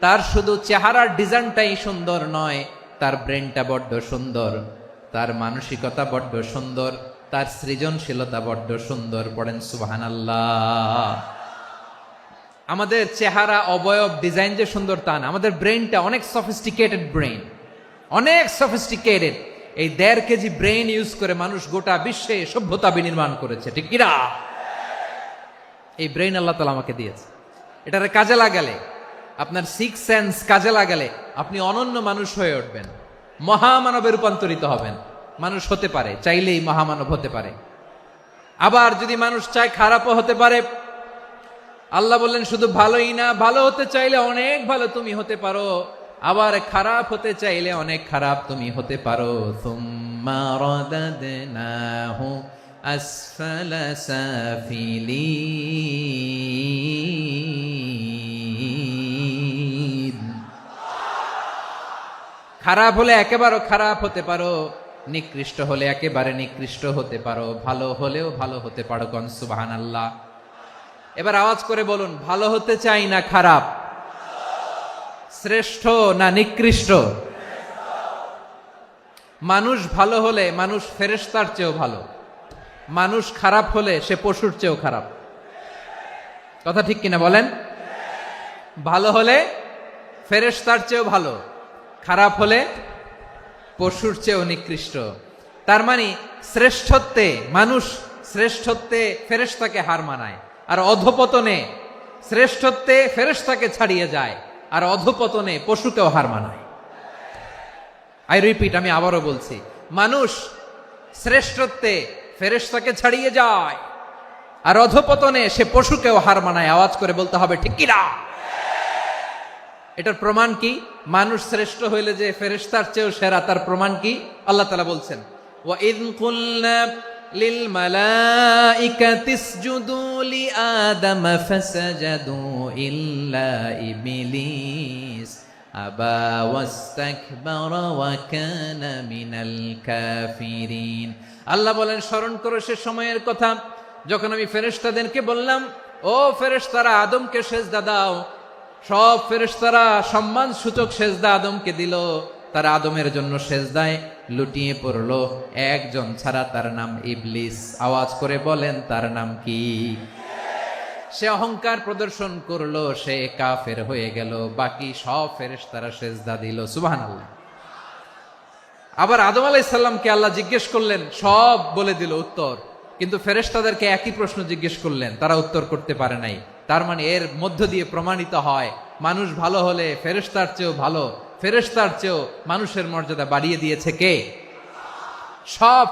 তার শুধু চেহারার ডিজাইনটাই সুন্দর নয়, তার ব্রেনটা বড্ড সুন্দর, তার মানসিকতা বড্ড সুন্দর, তার সৃজনশীলতা বড্ড সুন্দর। পড়েন সুবহানাল্লাহ। আমাদের চেহারা, অবয়ব, ডিজাইন যে সুন্দর তা না, আমাদের ব্রেনটা অনেক সফিস্টিকেটেড ব্রেন, অনেক সফিস্টিকেটেড। এই 1.5 কেজি ব্রেন ইউজ করে মানুষ গোটা বিশ্বে সভ্যতা বিনির্মাণ করেছে, ঠিক কিনা? এই ব্রেন আল্লাহ তাআলা আমাকে দিয়েছে। এটারে কাজে লাগালে, আপনার 6 সেন্স কাজে লাগালে আপনি অনন্য মানুষ হয়ে উঠবেন, মহামানবে রূপান্তরিত হবেন। মানুষ হতে পারে, চাইলেই মহামানব হতে পারে। আবার যদি মানুষ চায় খারাপও হতে পারে। আল্লাহ বললেন শুধু ভালোই না, ভালো হতে চাইলে অনেক ভালো তুমি হতে পারো, আবার খারাপ হতে চাইলে অনেক খারাপ তুমি হতে পারো। সুম্মা রাদাদনাহু আসফালা সাফিলিন। খারাপ হলে একেবারে খারাপ হতে পারো, নিকৃষ্ট হলে একেবারে নিকৃষ্ট হতে পারো, ভালো হলেও ভালো হতে পারো। কোন সুবহানাল্লাহ। এবার আওয়াজ করে বলুন, ভালো হতে চাই না খারাপ? শ্রেষ্ঠ না নিকৃষ্ট? মানুষ ভালো হলে মানুষ ফেরেশতার চেয়েও ভালো, মানুষ খারাপ হলে সে পশুর চেয়েও খারাপ। কথা ঠিক কিনা বলেন? ভালো হলে ফেরেশতার চেয়েও ভালো, খারাপ হলে পশুর চেয়েও নিকৃষ্ট। তার মানে শ্রেষ্ঠত্বে মানুষ, শ্রেষ্ঠত্বে ফেরেশতাকে হার মানায়, আর অধপতনে শ্রেষ্ঠত্বে ফেরেশতাকে ছাড়িয়ে যায়, আর অধপতনে পশুকেও হার মানায়। আই রিপিট, আমি আবারও বলছি, মানুষ শ্রেষ্ঠত্বে ফেরেশতাকে ছাড়িয়ে যায়, আর অধপতনে সে পশুকেও হার মানায়। আওয়াজ করে বলতে হবে ঠিক কিনা? এটার প্রমাণ কি? মানুষ শ্রেষ্ঠ হইলে যে ফেরেশতার চেয়েও সেরা, তার প্রমাণ কি? আল্লাহ তাআলা বলছেন, ওয়া ইয কুলনা লিল মালাইকাতি ইসজুদু লি আদম ফাসাজাদু ইল্লা ইবলিস আবা ওয়াস্তাকবারা ওয়া কানা মিনাল কাফিরিন। আল্লাহ বলেন, স্মরণ করো সে সময়ের কথা যখন আমি ফেরেশতাদেরকে বললাম, ও ফেরেশতারা আদমকে সেজদা দাও। সব ফেরেশতারা সম্মান সূচক সেজদা আদমকে দিল। তারা আদমের জন্য সেজদায় লুটিয়ে পড়লো, একজন ছাড়া, তার নাম ইবলিস। আওয়াজ করে বলেন, তার নাম কি? সে অহংকার প্রদর্শন করলো, সে কাফের হয়ে গেল। বাকি সব ফেরেশতারা সেজদা দিল। সুবহানাল্লাহ। আবার আদম আলাইহিস সালামকে আল্লাহ জিজ্ঞেস করলেন, সব বলে দিল উত্তর, কিন্তু ফেরেশতাদেরকে একই প্রশ্ন জিজ্ঞেস করলেন, তারা উত্তর করতে পারে নাই। তার মানে এর মধ্য দিয়ে প্রমাণিত হয়, মানুষ ভালো হলে ফেরেশতার চেয়েও ভালো, ফেরেশতার চেয়েও মানুষের মর্যাদা বাড়িয়ে দিয়েছে কে? সব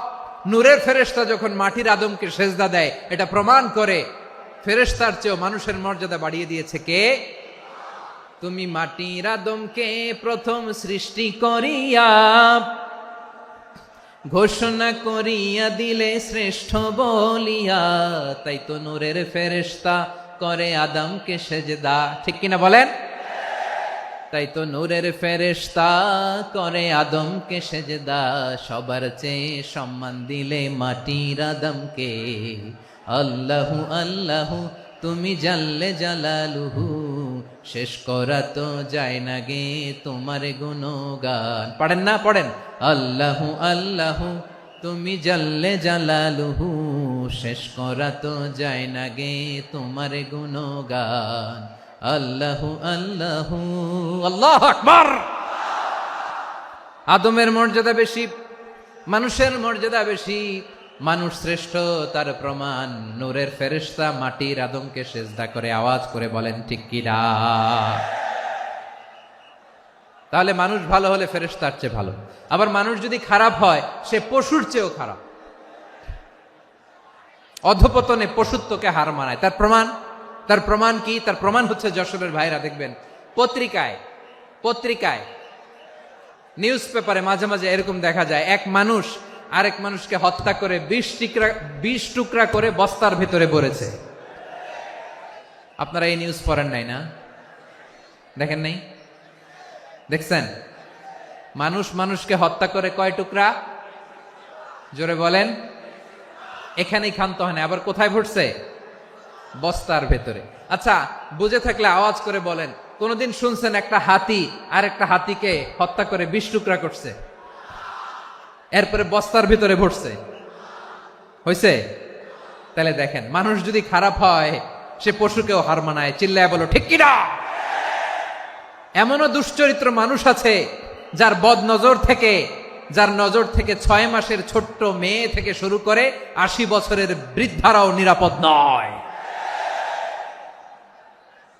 নূরের ফেরেশতা যখন মাটির আদমকে সেজদা দেয়, এটা প্রমাণ করে ফেরেশতার চেয়েও মানুষের মর্যাদা বাড়িয়ে দিয়েছে কে? তুমি মাটির আদমকে প্রথম সৃষ্টি করিয়া ঘোষণা করিয়া দিলে শ্রেষ্ঠ বলিয়া, তাই তো নূরের ফেরেশতা করে আদমকে সেজদা। ঠিক কিনা বলেন? তাই তো নূরের ফেরেশতা করে আদমকে সেজদা। সবার চেয়ে সম্মান দিলে মাটির আদমকে। আল্লাহু আল্লাহু তুমি জাল্লে জালালুহু, শেষ করা তো যায় না গে তোমার গুণগান। পড়েন না? পড়েন। আল্লাহু আল্লাহু তুমি জাল্লে জালালুহু, শেষ করা তো যায় না গে তোমার গুণগান। আল্লাহু আল্লাহু আল্লাহু আকবার। আদমের মর্যাদা বেশি, মানুষের মর্যাদা বেশি। মানুষ শ্রেষ্ঠ তার প্রমাণ, নূরের ফেরেশতা মাটির আদমকে সেজদা করে আওয়াজ করে বলেন ঠিক কিনা। তাহলে মানুষ ভালো হলে ফেরেশতার চেয়ে ভালো। আবার মানুষ যদি খারাপ হয় সে পশুর চেয়েও খারাপ। অধপতনে পশুত্বকে হার মানায়। তার প্রমাণ কি? তার প্রমাণ হচ্ছে যশোরের ভাইরা দেখবেন পত্রিকায় নিউজ পেপারে মাঝে মাঝে এরকম দেখা যায়, এক মানুষ আরেক মানুষকে হত্যা করে 20 টুকরা করে বস্তার ভিতরে ভরেছে। আপনারা এই নিউজ পড়েন নাই না? দেখেন নাই? দেখছেন? মানুষ মানুষকে হত্যা করে কয় টুকরা? জোরে বলেন। এখানেই ক্ষান্ত হয় না, আবার কোথায় ভরছে? বস্তার ভেতরে। আচ্ছা, বুঝে থাকলে আওয়াজ করে বলেন, কোনদিন শুনছেন একটা হাতি আর একটা হাতিকে হত্যা করে 20 টুকরা করছে, এরপরে বস্তার ভিতরে ভরছে? হয়েছে? তাহলে দেখেন, মানুষ যদি খারাপ হয় সে পশুকেও হার মানায়। চিল্লায় বলো ঠিক কিনা। এমনও দুশ্চরিত্র মানুষ আছে যার নজর থেকে 6 মাসের ছোট্ট মেয়ে থেকে শুরু করে 80 বছরের বৃদ্ধারাও নিরাপদ নয়।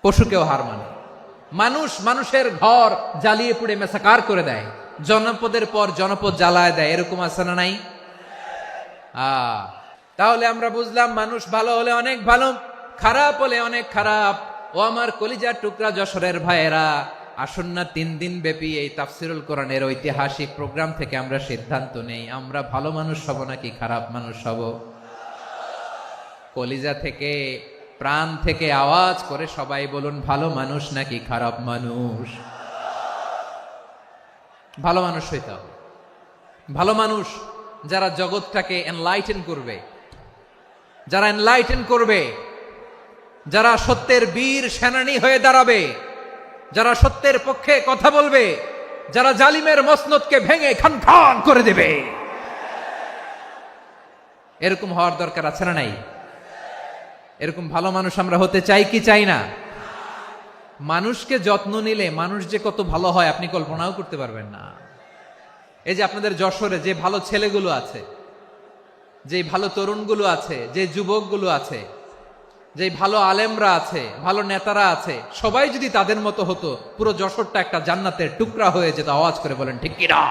পশুকেও হার মানে। মানুষের ঘর জ্বালিয়ে পুড়ে মেসাকার করে দেয়, জনপদের পর জনপদ জ্বালায় দেয়। এরকম আছে না নাই? তাহলে আমরা বুঝলাম মানুষ ভালো হলে অনেক ভালো, খারাপ হলে অনেক খারাপ। ও আমার কলিজার টুকরা যশোরের ভাইয়েরা, আসুন না 3 দিন ব্যাপী এই তাফসিরুল কোরআনের ঐতিহাসিক প্রোগ্রাম থেকে আমরা সিদ্ধান্ত নেই, আমরা ভালো মানুষ হব নাকি খারাপ মানুষ হব। কলিজা থেকে, প্রাণ থেকে আওয়াজ করে সবাই বলুন, ভালো মানুষ নাকি খারাপ মানুষ? ভালো মানুষ হইতে হবে। ভালো মানুষ যারা জগৎটাকে এনলাইটেন করবে, যারা সত্যের বীর সেনানী হয়ে দাঁড়াবে, যারা সত্যের পক্ষে কথা বলবে, যারা জালিমের মসনদকে ভেঙে খান খান করে দেবে। এরকম হওয়ার দরকার আছে না নাই? এরকম ভালো মানুষ আমরা হতে চাই কি চাই না? মানুষকে যত্ন নিলে মানুষ যে কত ভালো হয় আপনি কল্পনাও করতে পারবেন না। এই যে আপনাদের যশোরে যে ভালো ছেলেগুলো আছে, যে ভালো তরুণগুলো আছে, যে যুবকগুলো আছে, যে ভালো আলেমরা আছে, ভালো নেতারা আছে, সবাই যদি তাদের মতো হতো, পুরো যশোরটা একটা জান্নাতের টুকরা হয়ে যেত। আওয়াজ করে বলেন ঠিক কিনা।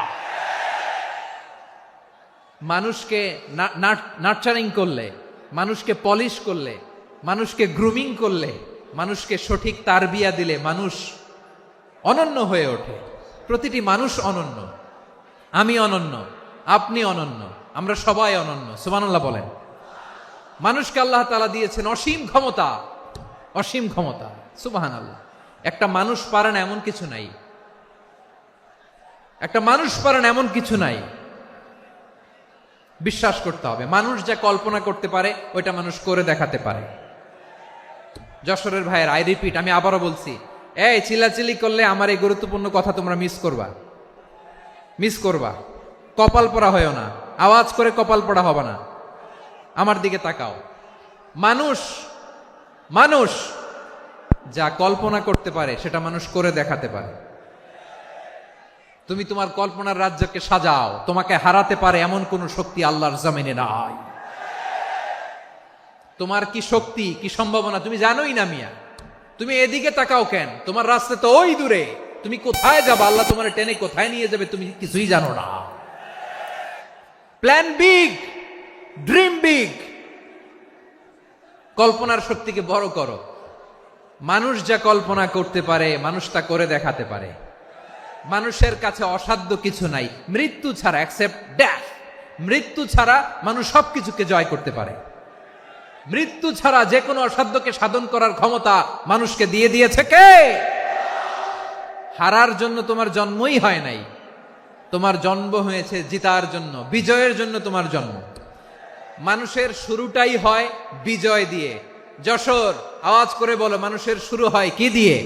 মানুষকে নার্চারিং করলে, মানুষকে পলিশ করলে, মানুষকে গ্রুমিং করলে, মানুষকে সঠিক তারবিয়া দিলে মানুষ অনন্য হয়ে ওঠে। প্রতিটি মানুষ অনন্য। আমি অনন্য, আপনি অনন্য, আমরা সবাই অনন্য। সুবহানাল্লাহ বলেন। মানুষকে আল্লাহ তাআলা দিয়েছেন অসীম ক্ষমতা। সুবহানাল্লাহ। একটা মানুষ পারে না এমন কিছু নাই। বিশ্বাস করতে হবে, মানুষ যা কল্পনা করতে পারে ওইটা মানুষ করে দেখাতে পারে। যশোরের ভাইয়ের, আই রিপিট, আমি আবারও বলছি, এই চিল্লাচিল্লি করলে আমার এই গুরুত্বপূর্ণ কথা তোমরা মিস করবা। কপাল পড়া হয়েও না, আওয়াজ করে কপাল পড়া হবে না। আমার দিকে তাকাও। মানুষ যা কল্পনা করতে পারে সেটা মানুষ করে দেখাতে পারে। তুমি তোমার কল্পনার রাজ্যকে সাজাও, তোমাকে হারাতে পারে এমন কোন শক্তি আল্লাহর জমিনে নাই। তোমার কি শক্তি, কি সম্ভাবনা তুমি জানোই না মিয়া। তুমি এদিকে তাকাও কেন? তোমার রাস্তা তো ওই দূরে। তুমি কোথায় যাবে, আল্লাহ তোমার টেনে কোথায় নিয়ে যাবে তুমি কিছুই জানো না। Plan big, dream big. কল্পনার শক্তিকে বড় করো। মানুষ যা কল্পনা করতে পারে মানুষ তা করে দেখাতে পারে। মানুষের কাছে অসাধ্য কিছু নাই মৃত্যু ছাড়া, এক্সেপ্ট ডেথ। মৃত্যু ছাড়া মানুষ সবকিছুকে জয় করতে পারে। মৃত্যু ছাড়া যে কোনো অসাধ্যকে সাধন করার ক্ষমতা মানুষকে দিয়ে দিয়েছে কে? হারার জন্য তোমার জন্মই হয় নাই, তোমার জন্ম হয়েছে জিতার জন্য, বিজয়ের জন্য তোমার জন্ম। মানুষের শুরুটাই হয় বিজয় দিয়ে। যশোর, আওয়াজ করে বলো, মানুষের শুরু হয় কি দিয়ে?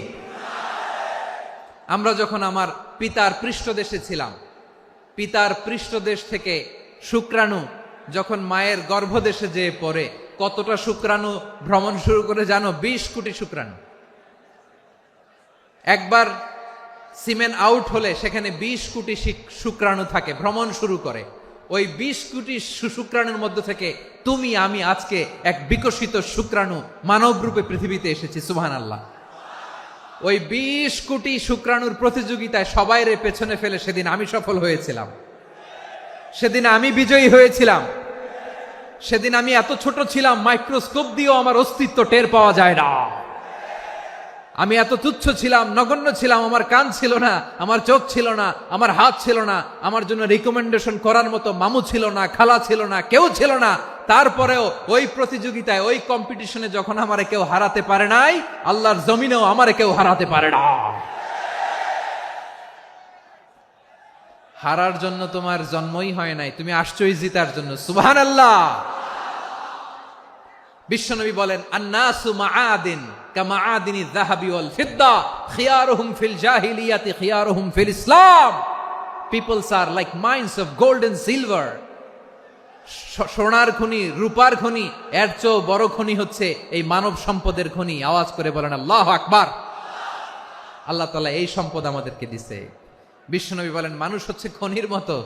আমরা যখন আমার পিতার পৃষ্ঠদেশে ছিলাম, পিতার পৃষ্ঠদেশ থেকে শুক্রাণু যখন মায়ের গর্ভদেশে যেয়ে পড়ে, কতটা শুক্রাণু ভ্রমণ শুরু করে জানো? 20 কোটি শুক্রাণু। একবার সিমেন আউট হলে সেখানে 20 কোটি শুক্রাণু থাকে, ভ্রমণ শুরু করে। ওই 20 কোটি শুক্রাণুর মধ্য থেকে তুমি আমি আজকে এক বিকশিত শুক্রাণু মানব রূপে পৃথিবীতে এসেছি, সুবহানাল্লাহ। ওই 20 কোটি শুক্রাণুর প্রতিযোগিতায় সবাইরে পেছনে ফেলে সেদিন আমি সফল হয়েছিলাম, সেদিন আমি বিজয়ী হয়েছিলাম। সেদিন আমি এত ছোট ছিলাম, মাইক্রোস্কোপ দিয়েও আমার অস্তিত্ব টের পাওয়া যায় না। আমি এত তুচ্ছ ছিলাম, নগণ্য ছিলাম, আমার কান ছিল না, আমার চোখ ছিল না, আমার হাত ছিল না, আমার জন্য রিকমেন্ডেশন করার মতো মামু ছিল না, খালা ছিল না, কেউ ছিল না। তারপরেও ওই প্রতিযোগিতায়, ওই কম্পিটিশনে যখন আমারে কেউ হারাতে পারে নাই, আল্লাহর জমিনেও আমারে কেউ হারাতে পারে না। হারার জন্য তোমার জন্মই হয় নাই, তুমি আসছই জিতার জন্য, সুবহানাল্লাহ। বিশ্বনবী বলেন, আন্নাসু মাআদিন কামাআদিনি যাহাবি ওয়াল ফিদ্দা খিয়ারুহুম ফিল জাহিলিয়াতি খিয়ারুহুম ফিল ইসলাম। Peoples are like mines of gold and silver. সোনার খনি, রূপার খনি, এর চেয়েও বড় খনি হচ্ছে এই মানব সম্পদের খনি। আওয়াজ করে বলেন আল্লাহু আকবার। আল্লাহ তাআলা এই সম্পদ আমাদেরকে দিছে। বিশ্বনবী বলেন, মানুষ হচ্ছে খনির মতো।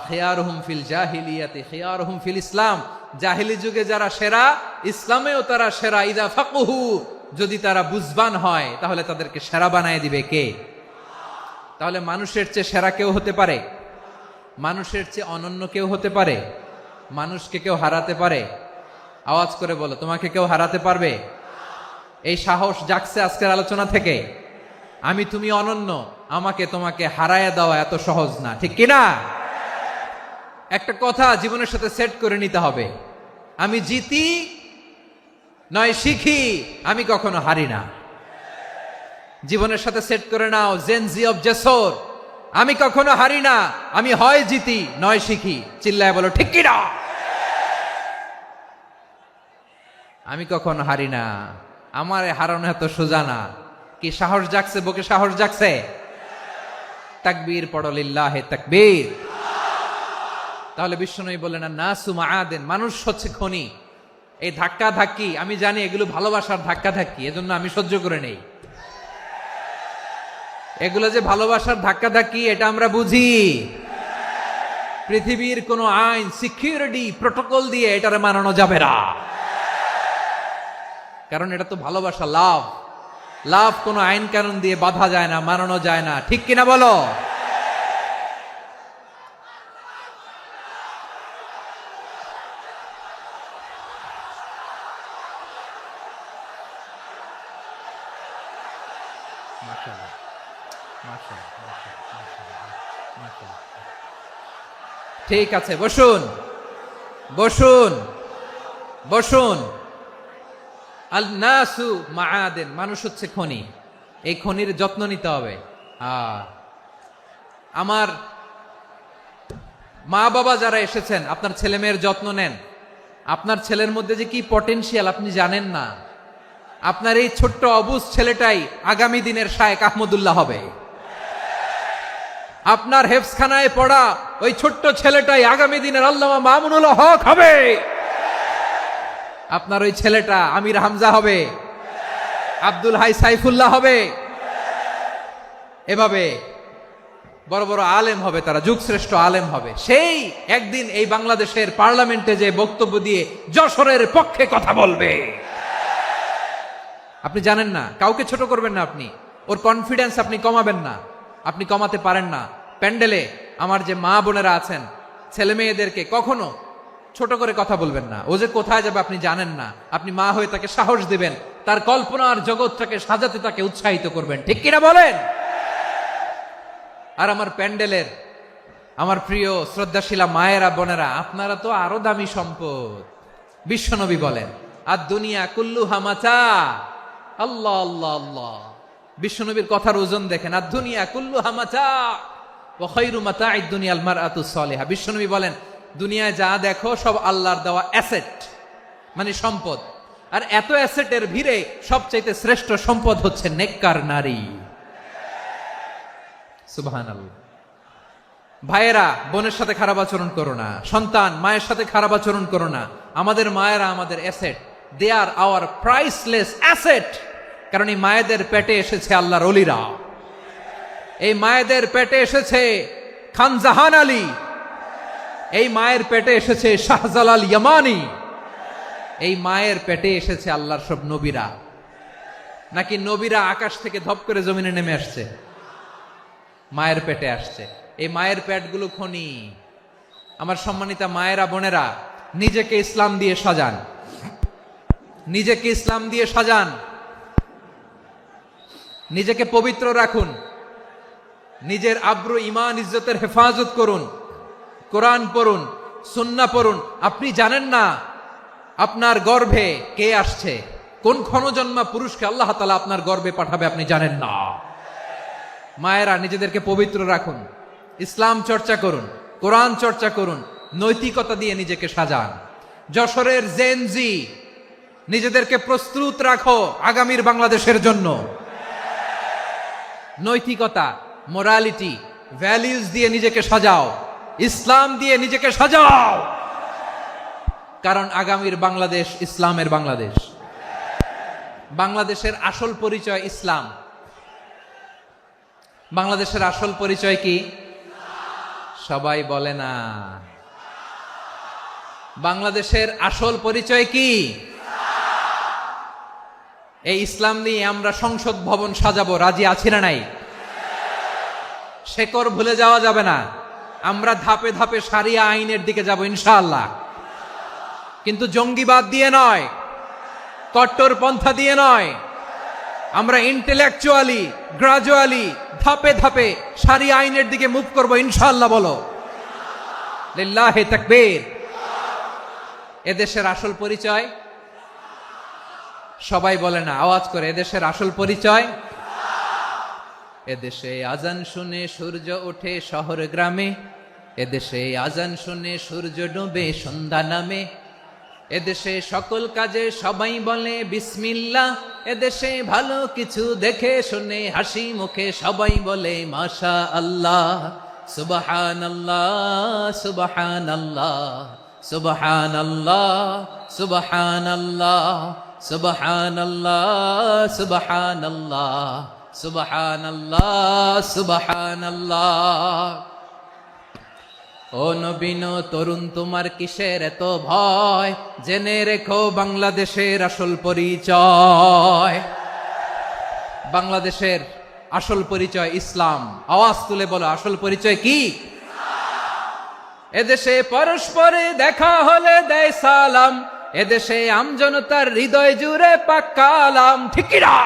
খিয়ারুহুম ফিল জাহিলিয়াতি খিয়ারুহুম ফিল ইসলাম। জাহিলি যুগে যারা সেরা, ইসলামেও তারা সেরা। ইদা ফাকুহু, যদি তারা বুঝবান হয় তাহলে তাদেরকে সেরা বানায় দিবে কে? তাহলে মানুষের চেয়ে সেরা কেউ হতে পারে? মানুষের চেয়ে অনন্য কেউ হতে পারে? মানুষকে কেউ হারাতে পারে? আওয়াজ করে বলো, তোমাকে কেউ হারাতে পারবে? এই সাহস জাগছে আজকের আলোচনা থেকে। আমি তুমি অনন্য, আমাকে তোমাকে হারায় দেওয়া এত সহজ না, ঠিক কিনা? একটা কথা জীবনের সাথে সেট করে নিতে হবে, আমি জিতি নয় শিখি, আমি কখনো হারি না। জীবনের সাথে সেট করে নাও, জেনজি অফ জেসর, আমি কখনো হারি না, আমি হয় জিতি নয় শিখি। চিল্লায় বলো ঠিক কিনা? আমি কখনো হারি না, আমার হারানো এত সোজা না। কি সাহস জাগছে? বুকে সাহস জাগছে? তাকবীর পড়ো, লিল্লাহে তাকবীর। তাহলে বিশ্বনবী বললেন, নাসু মাআদিন, মানুষ হচ্ছে খনি। এই ধাক্কা ধাক্কি আমি জানি এগুলো ভালোবাসার ধাক্কা ধাক্কি, এজন্য আমি সহ্য করে নেই। এগুলো যে ভালোবাসার ধাক্কা ধাক্কি এটা আমরা বুঝি। পৃথিবীর কোন আইন, সিকিউরিটি প্রটোকল দিয়ে এটারে মানানো যাবে না, কারণ এটা তো ভালোবাসা, লাভ। লাভ কোনো আইন কানুন দিয়ে বাধা যায় না, মানানো যায় না, ঠিক কিনা বলো? ঠিক আছে, বসুন বসুন বসুন। আল নাসু মাআদিন, মানুষ হচ্ছে খনি। এই খনির যত্ন নিতে হবে। আমার মা বাবা যারা এসেছেন, আপনার ছেলে মেয়ের যত্ন নেন। আপনার ছেলের মধ্যে যে কি পটেনশিয়াল আপনি জানেন না। আপনার এই ছোট্ট অবুজ ছেলেটাই আগামী দিনের শায়েখ আহমদুল্লাহ হবে। আপনার হেফজখানায় পড়া ওই ছোট্ট ছেলেটাই আগামী দিনের আল্লামা মামুনুল হক হবে। আপনার ওই ছেলেটা আমির হামজা হবে, আব্দুল হাই সাইফুল্লাহ হবে। এভাবে বড় বড় আলেম হবে, তারা যুগশ্রেষ্ঠ আলেম হবে। সেই একদিন এই বাংলাদেশের পার্লামেন্টে যে বক্তব্য দিয়ে যশোরের পক্ষে কথা বলবে। আপনি জানেন না, কাউকে ছোট করবেন না আপনি। ওর কনফিডেন্স আপনি কমাবেন না, আপনি কমাতে পারেন না। প্যান্ডেলে আমার যে মা বোনেরা আছেন, ছেলে মেয়েদেরকে কখনো ছোট করে কথা বলবেন না। ও যে কোথায় যাবে আপনি জানেন না। আপনি মা হয়ে তাকে সাহস দিবেন, তার কল্পনার জগৎটাকে সাজাতে তাকে উৎসাহিত করবেন, ঠিক কিনা বলেন? আর আমার প্যান্ডেলের আমার প্রিয় শ্রদ্ধাশীলা মায়েরা বোনেরা, আপনারা তো আরো দামি সম্পদ। বিশ্বনবী বলেন, আর দুনিয়া কুল্লুহা মাতা। আল্লাহ আল্লাহ আল্লাহ। বিশ্বনবীর কথার ওজন দেখেন, আর দুনিয়া কুল্লুহা মাতা ওয়া খায়রু মাতা'আদ দুনিয়া আল মারআতুস সালিহা। বিশ্বনবী বলেন, দুনিয়ায় যা দেখো সব আল্লাহর দেওয়া অ্যাসেট, মানে সম্পদ। আর এত অ্যাসেটের ভিড়ে সবচাইতে শ্রেষ্ঠ সম্পদ হচ্ছে নেককার নারী। সুবহানাল্লাহ। ভাইয়েরা বোনের সাথে খারাপ আচরণ করো না, সন্তান মায়ের সাথে খারাপ আচরণ করো না। আমাদের মায়েরা আমাদের asset, they are our priceless asset. কারণ এই মায়েদের পেটে এসেছে আল্লাহর ওলিরা, এই মায়েদের পেটে এসেছে খান জাহান আলী, এই মায়ের পেটে এসেছে শাহজালাল ইয়ামানি, এই মায়ের পেটে এসেছে আল্লাহর সব নবীরা। নাকি নবীরা আকাশ থেকে ধপ করে জমিনে নেমে আসছে? মায়ের পেটে আসছে। এই মায়ের পেটগুলো খনি। আমার সম্মানিতা মায়েরা, বোনেরা, নিজেকে ইসলাম দিয়ে সাজান, নিজেকে ইসলাম দিয়ে সাজান, নিজেকে পবিত্র রাখুন, নিজের আব্রু ইমান ইজ্জতের হেফাজত করুন, কোরআন পড়ুন, সুন্নাহ পড়ুন। আপনি জানেন না আপনার গর্ভে কে আসছে, কোন ক্ষণজন্মা পুরুষকে আল্লাহ তাআলা আপনার গর্ভে পাঠাবে আপনি জানেন না। মায়েরা, নিজেদেরকে পবিত্র রাখুন, ইসলাম চর্চা করুন, কোরআন চর্চা করুন, নৈতিকতা দিয়ে নিজেকে সাজান। যশোরের জেনজি, নিজেদেরকে প্রস্তুত রাখো আগামীর বাংলাদেশের জন্য। নৈতিকতা, মোরালিটি, ভ্যালিউজ দিয়ে নিজেকে সাজাও, ইসলাম দিয়ে নিজেকে সাজাও, কারণ আগামীর বাংলাদেশ ইসলামের বাংলাদেশ। বাংলাদেশের আসল পরিচয় ইসলাম। বাংলাদেশের আসল পরিচয় কি? সবাই বলে না। বাংলাদেশের আসল পরিচয় কি? এই ইসলাম নিয়ে আমরা সংসদ ভবন সাজাবো, রাজি আছি না নাই? শেকড় ভুলে যাওয়া যাবে না। আমরা ধাপে ধাপে শারিয়া আইনের দিকে যাব ইনশাআল্লাহ, কিন্তু জঙ্গিবাদ দিয়ে নয়, কট্টরপন্থা দিয়ে নয়। আমরা ইন্টেলেকচুয়ালি, গ্রাজুয়ালি, ধাপে ধাপে শারিয়া আইনের দিকে মুভ করব ইনশাআল্লাহ। বলো লিল্লাহি তাকবীর। এদেশের আসল পরিচয় সবাই বলে না, আওয়াজ করে, এদেশের আসল পরিচয়। এদেশে আজান শুনে সূর্য ওঠে শহর গ্রামে, এদেশে আজান শুনে সূর্য ডুবে সন্ধ্যা নামে, এদেশে সকল কাজে সবাই বলে বিসমিল্লাহ, এদেশে ভালো কিছু দেখে শুনে হাসি মুখে সবাই বলে মাশা আল্লাহ, সুবহানাল্লাহ, সুবহানাল্লাহ, সুবহানাল্লাহ, সুবহানাল্লাহ, সুবহানাল্লাহ, সুবহানাল্লাহ, সুবহানাল্লাহ, সুবহানাল্লাহ। ও নবীন তরুণ, তোমার কিসের এত ভয়? জেনে রেখো বাংলাদেশের আসল পরিচয়। বাংলাদেশের আসল পরিচয় ইসলাম। আওয়াজ তুলে বলো, আসল পরিচয় কি? এদেশে পরস্পরে দেখা হলে দেয় সালাম, এদেশে আমজনতার হৃদয় জুড়ে পাক্কা আলাম, ঠিক কি না?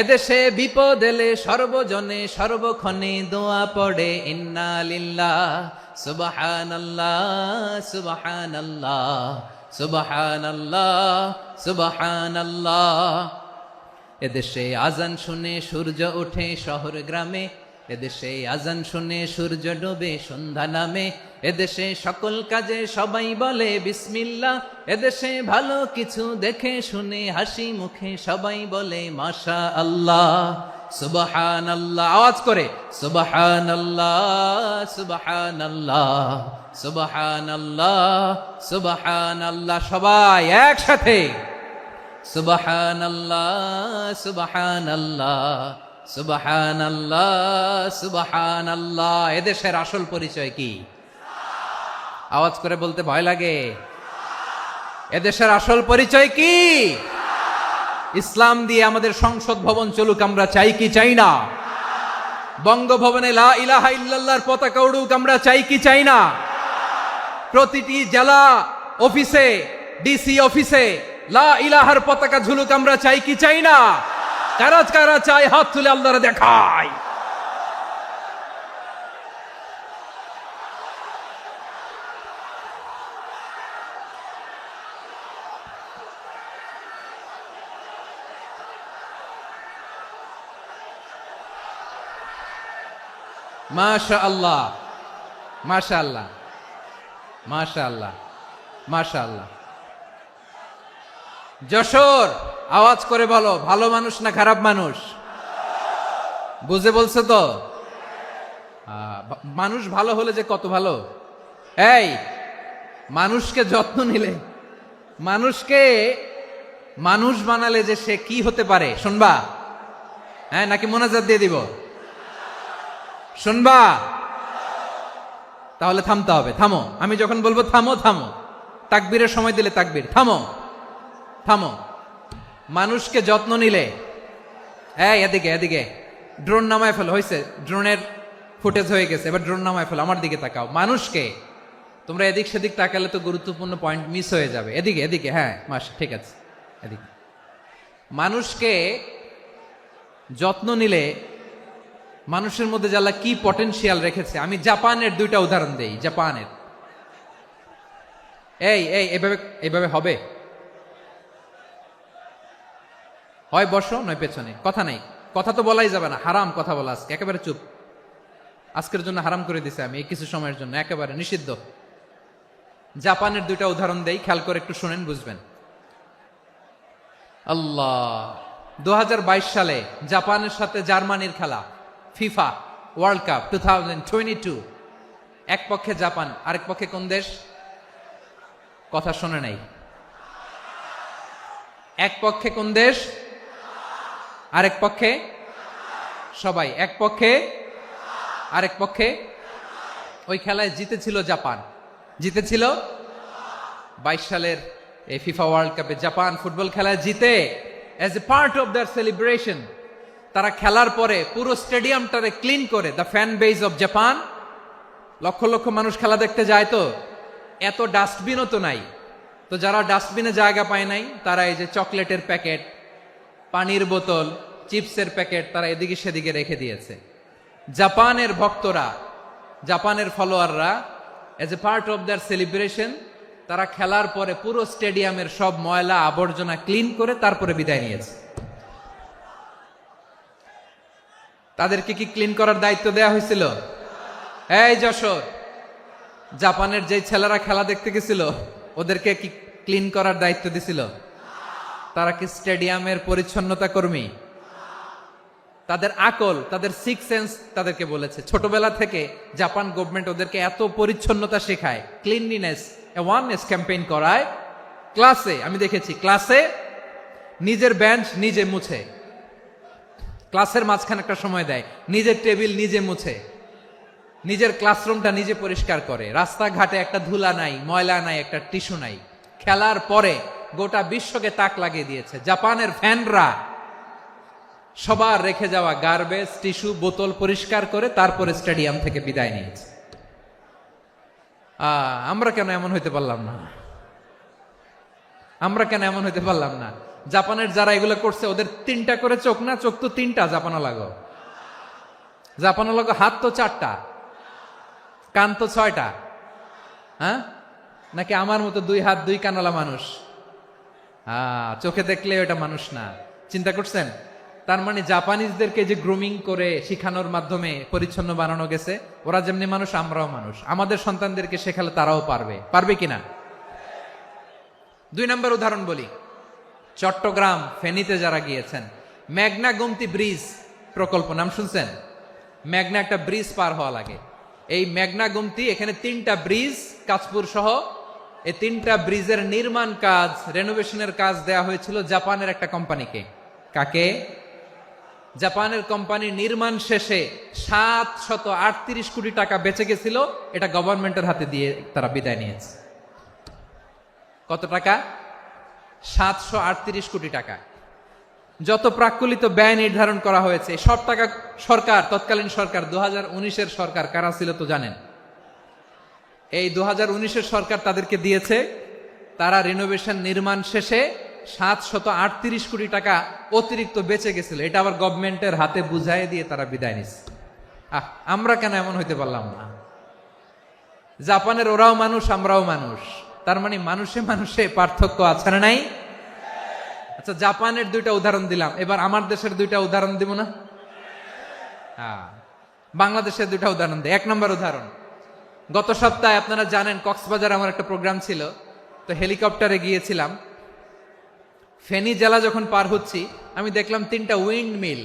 এদেশে বিপদ এলে সর্বজনে সর্বক্ষণে দোয়া পড়ে ইন্না লিল্লাহ, সুবহানাল্লাহ, সুবহানাল্লাহ, সুবহানাল্লাহ, সুবহানাল্লাহ। এদেশে আজান শুনে সূর্য ওঠে শহর গ্রামে, এদেশে আজান শুনে সূর্য ডুবে সন্ধ্যা নামে, এদেশে সকল কাজে সবাই বলে বিসমিল্লাহ, এদেশে ভালো কিছু দেখে শুনে হাসি মুখে সবাই বলে মাশা আল্লাহ, সুবহানাল্লাহ। আওয়াজ করে সুবহানাল্লাহ, সুবহানাল্লাহ, সুবহানাল্লাহ, সুবহানাল্লাহ। সবাই একসাথে সুবহানাল্লাহ, সুবহানাল্লাহ, সুবহানাল্লাহ, সুবহানাল্লাহ। এদেশের আসল পরিচয় কি? আওয়াজ করে বলতে ভয় লাগে। এদেশের আসল পরিচয় কি? ইসলাম দিয়ে আমাদের সংসদ ভবন চলুক, আমরা চাই কি চাই না? বঙ্গভবনে লা ইলাহা ইল্লাল্লাহর পতাকা উড়ুক, আমরা চাই কি চাই না? প্রতিটি জেলা অফিসে, ডিসি অফিসে লা ইলাহার পতাকা ঝুলুক, আমরা চাই কি চাই না? কারা কারা চাই হাত তুলে আল্লাহরে দেখায়। মাশাআল্লাহ, মাশাআল্লাহ, মাশাআল্লাহ, মাশাআল্লাহ। যশোর, আওয়াজ করে বলো, ভালো মানুষ না খারাপ মানুষ? বুঝে বলছো তো? মানুষ ভালো হলে যে কত ভালো। এই মানুষকে যত্ন নিলে, মানুষকে মানুষ বানালে যে সে কি হতে পারে শুনবা? হ্যাঁ, নাকি মোনাজাত দিয়ে দিব? শুনবা? তাহলে থামতে হবে। থামো, আমি যখন বলবো থামো থামো, তাকবীরের সময় দিলে তাকবীর, থামো থামো। মানুষকে যত্ন নিলে, এদিকে এদিকে, ড্রোন নামায় ফেলো, হয়েছে, ড্রোনের ফুটেজ হয়ে গেছে, এবার ড্রোন নামায় ফেলো, আমার দিকে তাকাও। মানুষকে, তোমরা এদিক সেদিক তাকালে তো গুরুত্বপূর্ণ পয়েন্ট মিস হয়ে যাবে। এদিকে এদিকে, হ্যাঁ মাসা, ঠিক আছে, এদিকে। মানুষকে যত্ন নিলে মানুষের মধ্যে যারা কি পটেনশিয়াল রেখেছে, আমি জাপানের দুইটা উদাহরণ দেই। জাপানের, এইভাবে এইভাবে হবে, হয় বসো নয় পেছনে, কথা নাই, কথা তো বলাই যাবে না, হারাম কথা বলা আজকে, একেবারে চুপ। আজকের জন্য হারাম করে দিছে আমি, এই কিছু সময়ের জন্য একেবারে নিষিদ্ধ। জাপানের দুইটা উদাহরণ দেই, খেয়াল করে একটু শুনেন, বুঝবেন। আল্লাহ, 2022 সালে জাপানের সাথে জার্মানির খেলা, ফিফা ওয়ার্ল্ড কাপ 2022, এক পক্ষে জাপান, আরেক পক্ষে কোন দেশ? কথা শোনে নাই। এক পক্ষে কোন দেশ, আরেক পক্ষে? সবাই এক পক্ষে, আরেক পক্ষে। ওই খেলায় জিতেছিল জাপান, জিতেছিল 22 সালের এই ফিফা ওয়ার্ল্ড কাপে জাপান ফুটবল খেলায় জিতে, as a part of their celebration তারা খেলার পরে পুরো স্টেডিয়ামটারে ক্লিন করে, the fan base of Japan, লক্ষ লক্ষ মানুষ খেলা দেখতে যায়, তো এত ডাস্টবিনও তো নাই, তো যারা ডাস্টবিনে জায়গা পায় নাই তারা এই যে চকলেটের প্যাকেট, পানির বোতল, চিপসের প্যাকেট তারা এদিকে সেদিকে রেখে দিয়েছে। জাপানের ভক্তরা, জাপানের ফলোয়াররা, as a part of their celebration তারা খেলার পরে পুরো স্টেডিয়ামের সব ময়লা আবর্জনা ক্লিন করে তারপরে বিদায় নিয়েছে। তাদেরকে কি ক্লিন করার দায়িত্ব দেয়া হয়েছিল? এই যশোর, জাপানের যে ছেলেরা খেলা দেখতে গেছিল ওদেরকে কি ক্লিন করার দায়িত্ব দিছিল? তারা কি স্টেডিয়ামের পরিচ্ছন্নতা কর্মী? তাদের আকল, তাদের সিক্স সেন্স তাদেরকে বলেছে। ছোটবেলা থেকে জাপান গভর্নমেন্ট ওদেরকে এত পরিচ্ছন্নতা শেখায়, ক্লিনলিনেস অ্যাওয়ারনেস ক্যাম্পেইন করায়। ক্লাসে আমি দেখেছি, ক্লাসে নিজের বেঞ্চ নিজে মুছে, ক্লাসের মাঝখানে একটা সময় দেয়, নিজের টেবিল নিজে মুছে, নিজের ক্লাসরুমটা নিজে পরিষ্কার করে, রাস্তাঘাটে একটা ধুলা নাই, ময়লা নাই, একটা টিস্যু নাই। খেলার পরে গোটা বিশ্বকে তাক লাগিয়ে দিয়েছে। জাপানের ফ্যানরা সবার রেখে যাওয়া গার্বেজ, টিস্যু, বোতল পরিষ্কার করে তারপরে স্টেডিয়াম থেকে বিদায় নিয়েছে। আমরা কেন এমন হইতে পারলাম না? আমরা কেন এমন হইতে পারলাম না? জাপানের যারা এগুলো করছে ওদের 3টা করে চোখ না? চোখ তো 3টা, জাপানো লাগো, জাপানো লাগো, হাত তো 4টা, কান তো 6টা, হ্যাঁ? নাকি আমার মতো 2 হাত 2 কানওয়ালা মানুষ? চোখে দেখলে ওটা মানুষ না। চিন্তা করছেন? তার মানে জাপানিজদেরকে যে গ্রুমিং করে শিখানোর মাধ্যমে পরিচ্ছন্ন বানানো গেছে, ওরা যেমনি মানুষ আমরাও মানুষ, আমাদের সন্তানদেরকে শেখালে তারাও পারবে। পারবে কিনা? 2 নম্বর উদাহরণ বলি। চট্টগ্রাম ফেনীতে যারা গিয়েছেন, মেঘনা গোমতী ব্রিজ প্রকল্প নাম শুনছেন? মেঘনা একটা ব্রিজ পার হওয়া লাগে, এই মেঘনা গোমতী, এখানে 3টা ব্রিজ কাঁচপুর সহ, এই 3টা ব্রিজের নির্মাণ কাজ, রেনোভেশনের কাজ দেয়া হয়েছিল জাপানের একটা কোম্পানিকে। কাকে? জাপানের কোম্পানি। নির্মাণ শেষে 738 কোটি টাকা বেঁচে গেছিল, এটা গভর্নমেন্টের হাতে দিয়ে তারা বিদায় নিয়েছে। কত টাকা? 738 কোটি টাকা। যত প্রাক্কলিত ব্যয় নির্ধারণ করা হয়েছে সব টাকা সরকার, তৎকালীন সরকার, 2019-এর সরকার, কারা ছিল তো জানেন? এই 2019-এর সরকার তাদেরকে দিয়েছে। তারা রিনোভেশন নির্মাণ শেষে 738 কোটি টাকা অতিরিক্ত বেঁচে গেছিল, এটা আবার গভর্নমেন্টের হাতে বুঝাই দিয়ে তারা বিদায় নিচ্ছে। আমরা কেন এমন হইতে পারলাম না? জাপানের ওরাও মানুষ, আমরাও মানুষ, তার মানে মানুষে মানুষে পার্থক্য আছে না নাই? আচ্ছা, জাপানের 2টা উদাহরণ দিলাম, এবার আমার দেশের 2টা উদাহরণ দিব না? বাংলাদেশের 2টা উদাহরণ দিই। 1 নম্বর উদাহরণ, গত সপ্তাহে আপনারা জানেন কক্সবাজার আমার একটা প্রোগ্রাম ছিল, তো হেলিকপ্টারে গিয়েছিলাম। ফেনী জেলা যখন পার হচ্ছি আমি দেখলাম 3টা উইন্ডমিল।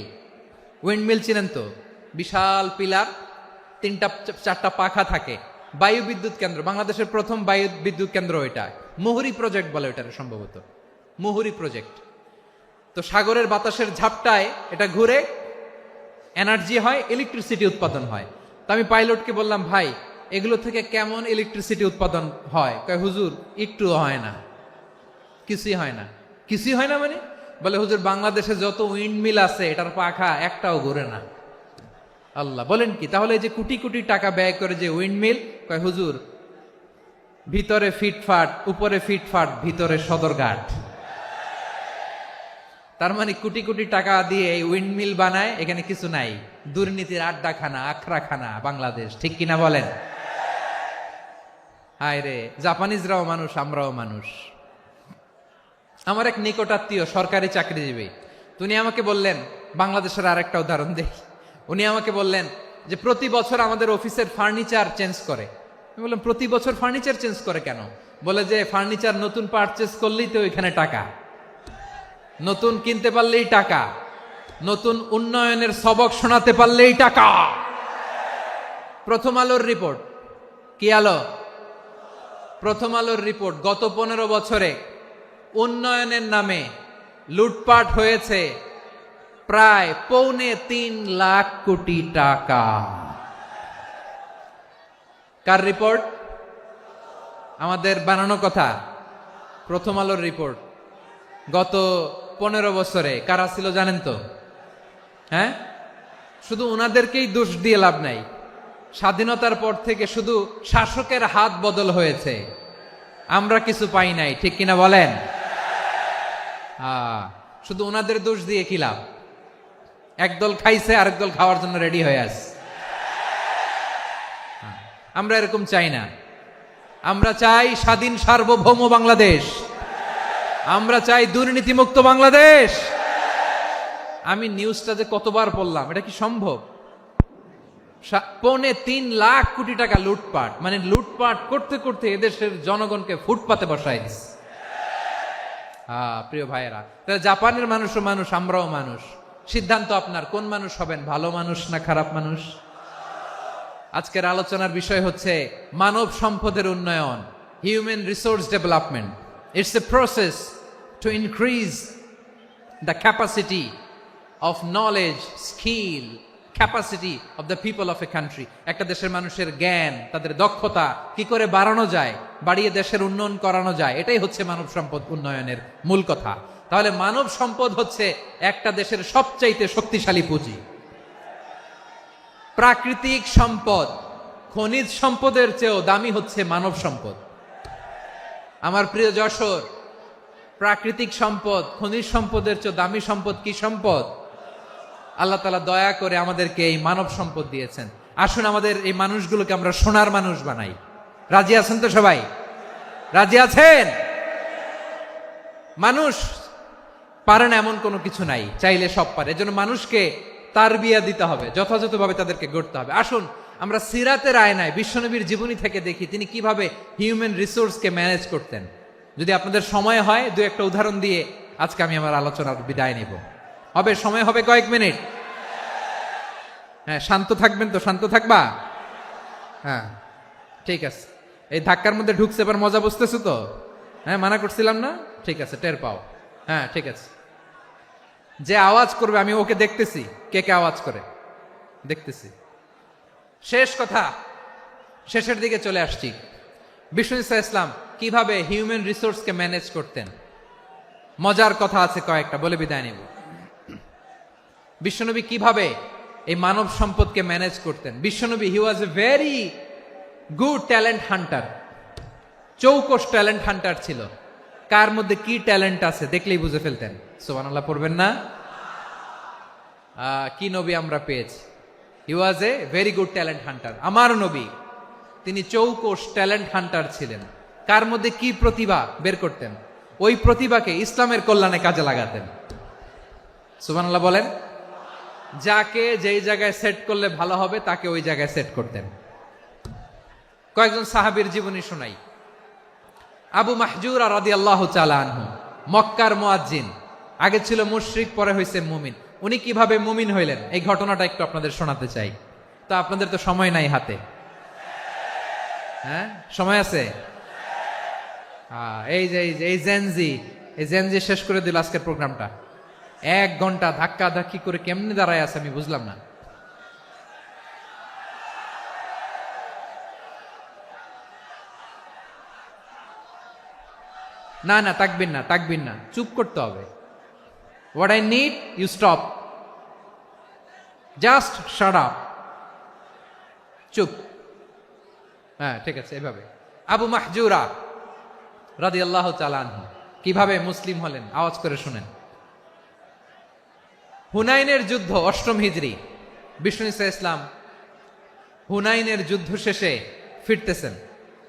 উইন্ডমিল চিনেন তো? বিশাল পিলার, 3টা 4টা পাখা থাকে, বায়ু বিদ্যুৎ কেন্দ্র, বাংলাদেশের প্রথম বায়ু বিদ্যুৎ কেন্দ্র এটা। মুহুরী প্রজেক্ট বলে ওটার, সম্ভবত মুহুরী প্রজেক্ট। তো সাগরের বাতাসের ঝাপটায় এটা ঘুরে এনার্জি হয়, ইলেকট্রিসিটি উৎপাদন হয়। তো আমি পাইলটকে বললাম, ভাই এগুলো থেকে কেমন ইলেকট্রিসিটি উৎপাদন হয়? কয় হুজুর একটুও হয় না, কিছুই হয় না। কিছুই হয় না মানে? বলে হুজুর বাংলাদেশে যত উইন্ড মিল আছে এটার পাখা একটাও ঘুরে না। আল্লাহ, বলেন কি? তাহলে এই যে কোটি কোটি টাকা ব্যয় করে যে উইন্ড মিল, কয় হুজুর ভিতরে ফিটফাট, উপরে ফিটফাট, ভিতরে সদরঘাট। তার মানে কোটি কোটি টাকা দিয়ে এই উইন্ডমিল বানায়, এখানে কিছু নাই। দুর্নীতির আড্ডাখানা, আখড়াখানা বাংলাদেশ, ঠিক কিনা বলেন? হায় রে, জাপানিজরাও মানুষ, আমরাও মানুষ। আমার এক নিকটাত্মীয় সরকারি চাকরিজীবী, উনি আমাকে বললেন, বাংলাদেশের আরেকটা উদাহরণ দেখি। উনি আমাকে বললেন যে প্রতি বছর আমাদের অফিসের ফার্নিচার চেঞ্জ করে। আমি বললাম প্রতি বছর ফার্নিচার চেঞ্জ করে কেন? বলে যে ফার্নিচার নতুন পারচেজ করলেই তো ওইখানে টাকা, নতুন কিনতে পারলেই টাকা, নতুন উন্নয়নের সবক শোনাতে পারলেই টাকা। প্রথম আলোর রিপোর্ট, কি আলো? প্রথম আলোর রিপোর্ট, গত 15 বছরে উন্নয়নের নামে লুটপাট হয়েছে প্রায় 3.25 লাখ কোটি টাকা। কার রিপোর্ট? আমাদের বানানো কথা। প্রথম আলোর রিপোর্ট। গত 15 বছরে কারা ছিল জানেন তো? হ্যাঁ, শুধু ওনাদেরকেই দোষ দিয়ে লাভ নাই। স্বাধীনতার পর থেকে শুধু শাসকের হাত বদল হয়েছে, আমরা কিছু পাই নাই, ঠিক কিনা বলেন? শুধু ওনাদের দোষ দিয়ে কি লাভ? একদল খাইছে, আরেক দল খাওয়ার জন্য রেডি হয়ে আছে। আমরা এরকম চাই না। আমরা চাই স্বাধীন সার্বভৌম বাংলাদেশ। আমরা চাই দুর্নীতিমুক্ত বাংলাদেশ। আমি নিউজটা যে কতবার পড়লাম, এটা কি সম্ভব? 3.25 লাখ কোটি টাকা লুটপাট, মানে লুটপাট করতে করতে এদেশের জনগণকে ফুটপাতে বসাই দিচ্ছে। প্রিয় ভাইয়েরা, জাপানের মানুষও মানুষ, আমরাও মানুষ। সিদ্ধান্ত আপনার, কোন মানুষ হবেন, ভালো মানুষ না খারাপ মানুষ? আজকের আলোচনার বিষয় হচ্ছে মানব সম্পদের উন্নয়ন, human resource development. It's a process to increase the capacity of knowledge, skill, capacity of the people of a country. একটা দেশের মানুষের জ্ঞান, তাদের দক্ষতা কি করে বাড়ানো যায়, বাড়িয়ে দেশের উন্নয়ন করানো যায়, এটাই হচ্ছে মানব সম্পদ উন্নয়নের মূল কথা। তাহলে মানব সম্পদ হচ্ছে একটা দেশের সবচাইতে শক্তিশালী পুঁজি। প্রাকৃতিক সম্পদ, খনিজ সম্পদের চেয়েও দামি হচ্ছে মানব সম্পদ। আমার প্রিয় যশোর, প্রাকৃতিক সম্পদ, খনিজ সম্পদের চেয়ে দামি সম্পদ কি সম্পদ? আল্লাহ তাআলা দয়া করে আমাদেরকে এই মানব সম্পদ দিয়েছেন। আসুন আমাদের এই মানুষগুলোকে আমরা সোনার মানুষ বানাই। রাজি আছেন তো সবাই? রাজি আছেন? মানুষ পারে না এমন কোনো কিছু নাই, চাইলে সব পারে। এজন্য মানুষকে তারবিয়া দিতে হবে, যথাযথভাবে তাদেরকে গড়তে হবে। আসুন আমরা সিরাতের আয়নায় বিশ্বনবীর জীবনী থেকে দেখি তিনি কিভাবে হিউম্যান রিসোর্সকে ম্যানেজ করতেন। যদি আপনাদের সময় হয়, দু একটা উদাহরণ দিয়ে আজকে আমি আমার আলোচনার বিদায় নিব। হবে? সময় হবে কয়েক মিনিট? হ্যাঁ, শান্ত থাকবেন তো? শান্ত থাকবা? হ্যাঁ, ঠিক আছে। এই ধাক্কার মধ্যে ঢুকছে, এবার মজা বুঝতেছো তো? হ্যাঁ, মানা করছিলাম না? ঠিক আছে, টের পাও। হ্যাঁ, ঠিক আছে। যে আওয়াজ করবে আমি ওকে দেখতেছি, কে কে আওয়াজ করে দেখতেছি। শেষ কথা, শেষের দিকে চলে আসছি। বিষ্ণু ইসলাম কিভাবে হিউম্যান রিসোর্সকে ম্যানেজ করতেন, মজার কথা আছে কয়েকটা, বলে বিদায় নেব। বিশ্বনবী কিভাবে এই মানব সম্পদকে ম্যানেজ করতেন? বিশ্বনবী, he was a very good talent hunter, চৌকস ট্যালেন্ট হান্টার ছিল। কার মধ্যে কি ট্যালেন্ট আছে দেখলেই বুঝে ফেলতেন। সুবহানাল্লাহ পড়বেন না? কি নবী আমরা পেয়েছি! He was a very good talent hunter. আমার নবী, তিনি চৌকস ট্যালেন্ট হান্টার ছিলেন। কার মধ্যে কি প্রতিভা বের করতেন, ওই প্রতিভাকে ইসলামের কল্যাণে কাজে লাগাতেন। সুবহানাল্লাহ বলেন। যাকে যেই জায়গায় সেট করলে ভালো হবে তাকে ওই জায়গায় সেট করতেন। কয়েকজন সাহাবীর জীবনী শোনাই। আবু মাহজুরা রাদিয়াল্লাহু তাআলা আনহু, মক্কার মুয়াজ্জিন, আগে ছিল মুশরিক, পরে হইছেন মুমিন। উনি কিভাবে মুমিন হইলেন এই ঘটনাটা একটু আপনাদের শোনাতে চাই। তো আপনাদের তো সময় নাই হাতে। হ্যাঁ, সময় আছে? এই যে এই জেনজি শেষ করে দিল আজকের প্রোগ্রামটা। 1 ঘন্টা ধাক্কা ধাক্কি করে কেমনে দাঁড়ায় আছে আমি বুঝলাম না। না না, তাকবির না, তাকবির না, চুপ করতে হবে। What I need you stop, just shut up, চুপ। হ্যাঁ ঠিক আছে, এভাবে। আবু মাহজুরা রাদিয়াল্লাহু তাআলা আনহু কিভাবে মুসলিম হলেন আওয়াজ করে শুনেন। হুনাইনের যুদ্ধ, 8ম হিজরি, বিষ্ণু ঈসা ইসলাম হুনাইনের যুদ্ধ শেষে ফিরতেছেন,